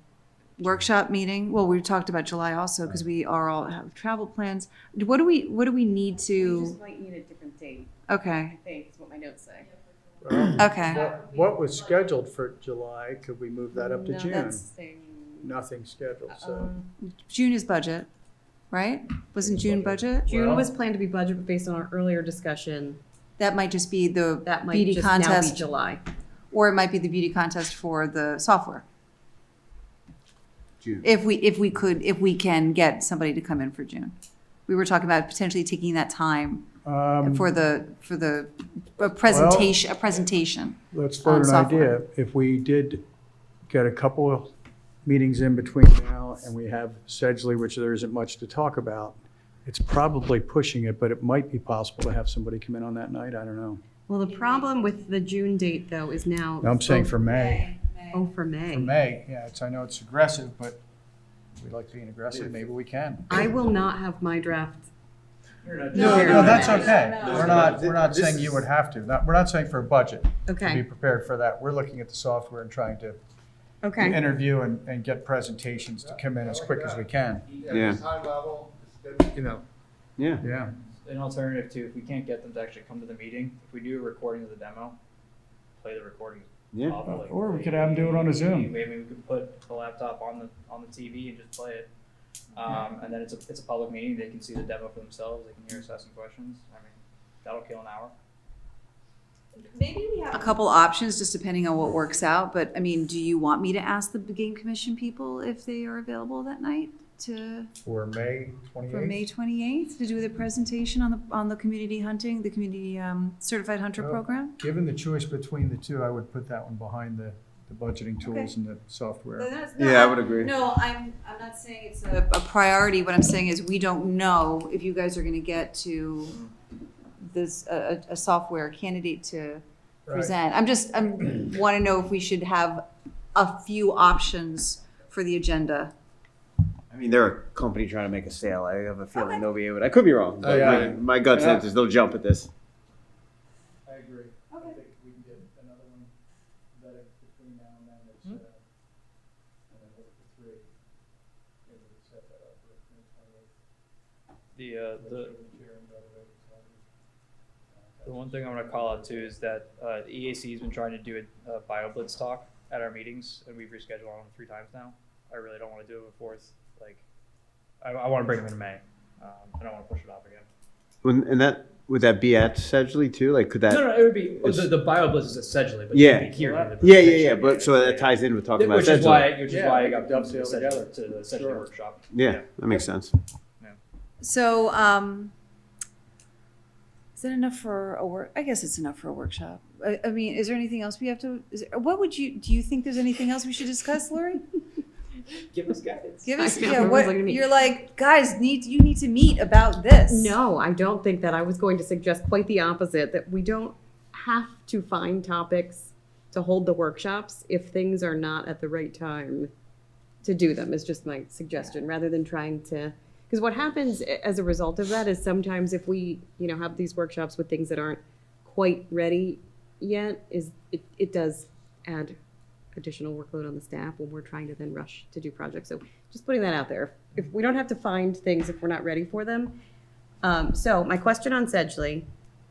workshop meeting. Well, we talked about July also because we all have travel plans. What do we need to? might need a different date, Okay. I think, is what my notes say. Okay. What was scheduled for July? Could we move that up to No, June? that's- Nothing scheduled, so. June is budget, right? Wasn't June budget? June was planned to be budget, but based on our earlier discussion, That might just be the that might beauty just now be contest, July. or it might be the beauty contest for the software. June. If we can get somebody to come in for June. We were talking about potentially taking that time for the presentation? Let's on float an software. idea. If we did get a couple of meetings in between now and we have Sedgley, which there isn't much to talk about, it's probably pushing it, but it might be possible to have somebody come in on that night. I don't know. Well, the problem with the June date, though, is now. No, I'm saying for May. Oh, for May. For May, yeah, I know it's aggressive, but we like being aggressive. Maybe we can. I will not have my draft. No, that's okay. No. We're not saying you would have to. We're not saying for a budget. To be Okay, prepared for that. We're looking at the software and trying to okay. interview and get presentations to come in as quick as we can. Yeah. High level, you know. Yeah. Yeah. An alternative too, if we can't get them to actually come to the meeting, if we do a recording of the demo, play the recording. Yeah. Publicly. Or we could have them do it on a Zoom. Maybe we could put the laptop on the TV and just play it. And then it's a public meeting, they can see the demo for themselves, they can hear us asking questions. I mean, that'll kill an hour. Maybe we have a couple options, just depending on what works out, but I mean, do you want me to ask the game commission people if they are available that night For May 28th? for May 28th, to do the presentation on the community hunting, the community certified hunter Oh. program? Given the choice between the two, I would put that one behind the budgeting tools Okay. and the software. Yeah, I would agree. No, I'm not saying it's a priority. What I'm saying is we don't know if you guys are gonna get to this, a software candidate to present. I'm wanna know if we should have a few options for the agenda. I mean, they're a company trying to make a sale. I have a feeling they'll be able to. I could be wrong, but yeah. my gut sense is they'll jump at this. I agree. I think we can get another one vetted between now and then. And then look at the three. Maybe we set that up for May 28th. The one thing I want to call out too is that the EAC has been trying to do a BioBlitz talk at our meetings, and we've rescheduled on them 3 times now. I really don't want to do it before it's like, I want to bring them in May. I don't want to push it off again. Would that be at Sedgley too? Like, could that? No, it would be the BioBlitz is at Sedgley, but Yeah. it would be here. in the Yeah. presentation. But so that ties in with talking about Which is Sedgley. why I got bumped to the dovetail together. Sedgley Sure. workshop. Yeah, that makes sense. So, is that enough for a work? I guess it's enough for a workshop. I mean, is there anything else we have to, do you think there's anything else we should discuss, Lori? Give us guidance. Give us, I know, yeah, everyone's what, looking at me. you're like, guys, you need to meet about this. No, I don't think that. I was going to suggest quite the opposite, that we don't have to find topics to hold the workshops if things are not at the right time to do them, is just my suggestion, rather than trying to, because what happens as a result of that is sometimes if we, have these workshops with things that aren't quite ready yet, is it does add additional workload on the staff when we're trying to then rush to do projects. So just putting that out there. If we don't have to find things if we're not ready for them. So my question on Sedgley,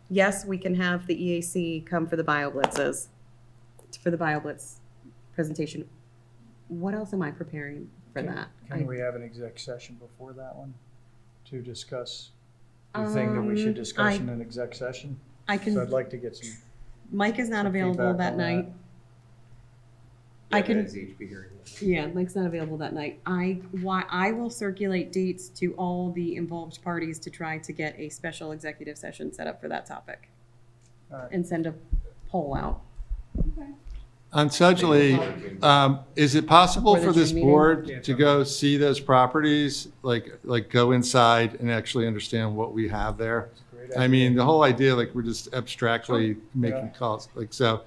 yes, we can have the EAC come for the BioBlitzes, for the BioBlitz presentation. What else am I preparing for that? Can we have an exec session before that one to discuss the thing that we should discuss in an exec session? I can. So I'd like to get some. Mike is not some available feedback that on night. I can. Yeah, Mike's not available that night. I will circulate dates to all the involved parties to try to get a special executive session set up for that topic. All right. And send a poll out. On Sedgley, is it possible Before the for this June meeting? board to go see those properties, like go inside and actually understand what we have there? I mean, the whole idea, like, we're just abstractly making calls, like, so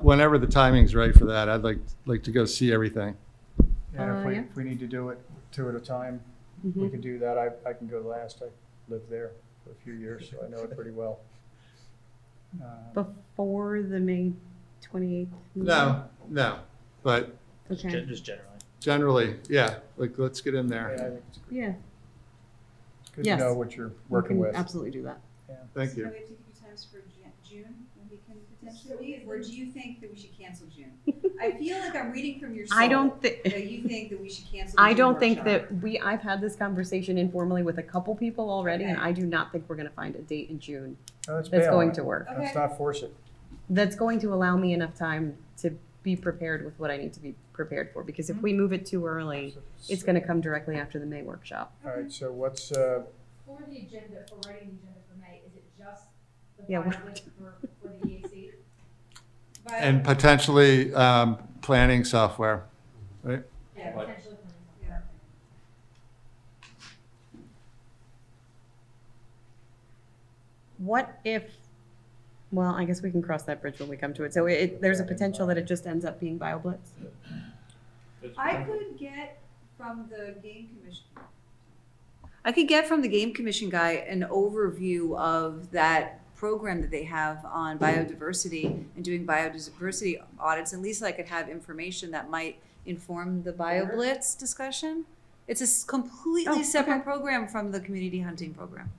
whenever the timing's right for that, I'd like to go see everything. And Yeah. if we need to do it 2 at a time, we can do that. I can go last. I lived there for a few years, so I know it pretty well. Before the May 28th meeting? No, but Okay. Just generally. generally, yeah, like, let's get in Yeah, I there. think it's Yeah. good to Yes. know what you're We working can with. absolutely do that. Thank you. So we have to give you times for June, when we can potentially meet, or do you think that we should cancel June? I feel like I'm reading from your soul. I don't think. That you think that we should cancel the I June don't think workshop. that I've had this conversation informally with a couple people already, and I do not think we're gonna find a date in June Let's that's bail going on to it. work. Let's not force it. That's going to allow me enough time to be prepared with what I need to be prepared for, because if we move it too early, it's gonna come directly after the May workshop. All right, so what's, For the agenda, for writing the agenda for May, is it just Yeah. And potentially planning software, right? What if, well, I guess we can cross that bridge when we come to it. So there's a potential that it just ends up being BioBlitz? I could get from the game commission. I could get from the game commission guy an overview of that program that they have on biodiversity and doing biodiversity audits. At least I could have information that might inform the BioBlitz discussion. It's a completely separate program from the community hunting program.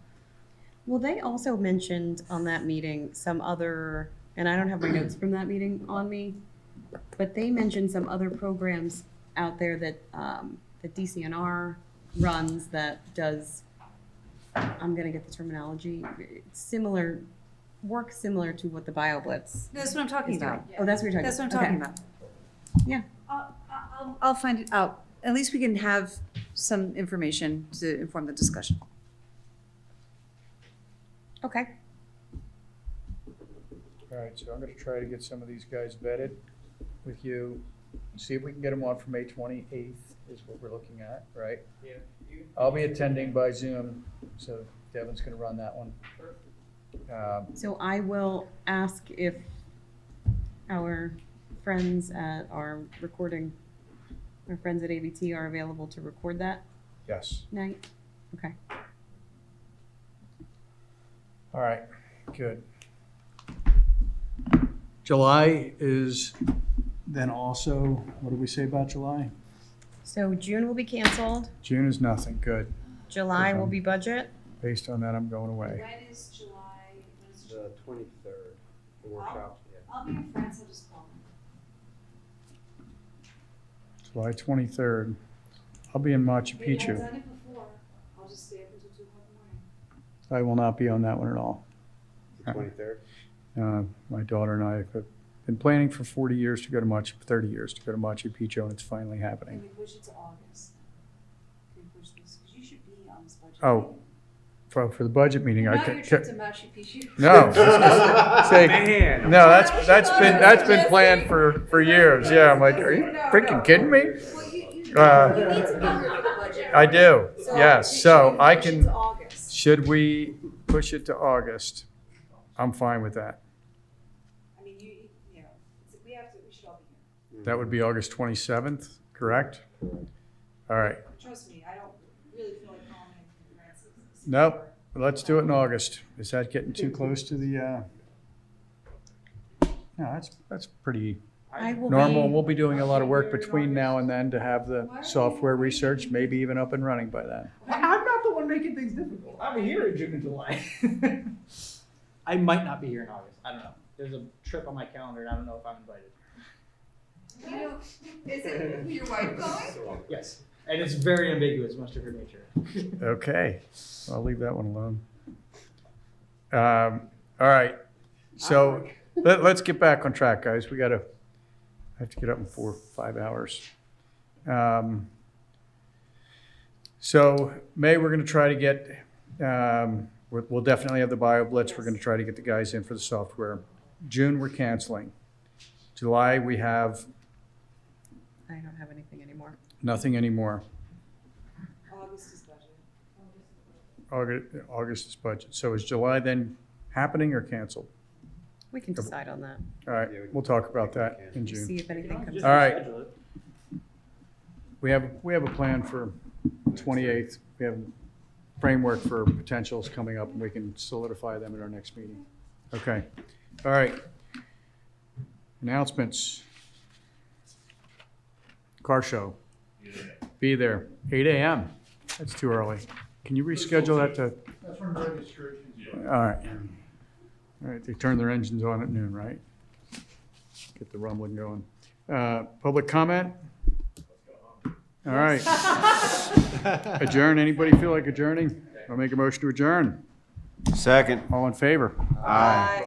Well, they also mentioned on that meeting some other, and I don't have my notes from that meeting on me, but they mentioned some other programs out there that that DCNR runs that does, I'm gonna get the terminology, similar, work similar to what the BioBlitz. That's what I'm talking is doing. about. Oh, that's what you're talking That's what I'm about. talking Okay. about. Yeah. I'll find it out. At least we can have some information to inform the discussion. Okay. All right, so I'm gonna try to get some of these guys vetted with you. See if we can get them on for May 28th is what we're looking at, right? Yeah. I'll be attending by Zoom, so Devin's gonna run that one. So I will ask if our friends at our recording, our friends at ABT are available to record that Yes. night. Okay. All right, good. July is then also, what did we say about July? So June will be canceled. June is nothing, good. July will be budget. Based on that, I'm going away. When is July? The 23rd, the workshop. I'll be in France, I'll just call July 23rd. I'll be in Machu I've Picchu. done it before. I'll just stay up until 2 o'clock in the morning. I will not be on that one at all. The 23rd? My daughter and I have been planning for 30 years to go to Machu Picchu, and it's finally Can happening. we push it to August? Can we push this? Because you should be on this budget. Oh, for the budget meeting, I Not your could. trip to Machu Picchu. No. Say, Man. no, that's been planned for years. Yeah, I'm like, are you freaking kidding me? Well, you need to be here for the budget. I do, yes. So should we I push it can, to August? should we push it to August? I'm fine with that. I mean, you know, we should all be here. That would be August 27th, correct? All right. Trust me, I don't really feel like calling in France. Nope, let's do it in August. Is that getting too close to the, no, that's pretty I will normal. be, We'll be doing a lot of work between now and then to have the software research maybe even up and running by then. I'm not the one making things difficult. I'm here in June and July. I might not be here in August. I don't know. There's a trip on my calendar and I don't know if I'm invited. You know, is it your wife going? Yes. And it's very ambiguous, much to her nature. Okay, I'll leave that one alone. All right, so let's get back on track, guys. I have to get up in 4 or 5 hours. So May, we're gonna try to get, we'll definitely have the BioBlitz. We're gonna try to get the guys in for the software. June, we're canceling. July, we have I don't have anything anymore. nothing anymore. August is budget. August is budget. So is July then happening or canceled? We can decide on that. All right, we'll talk about that in June. See if anything comes All up. right. We have a plan for 28th. We have a framework for potentials coming up, and we can solidify them at our next meeting. Okay. All right. Announcements. Car show. Be there. 8 a.m. That's too early. Can you reschedule that to? That's when registration's. All right. All right, they turn their engines on at noon, right? Get the rumbling going. Public comment? All right. Adjourn, anybody feel like adjourning? I'll make a motion to adjourn. Second. All in favor? Aye.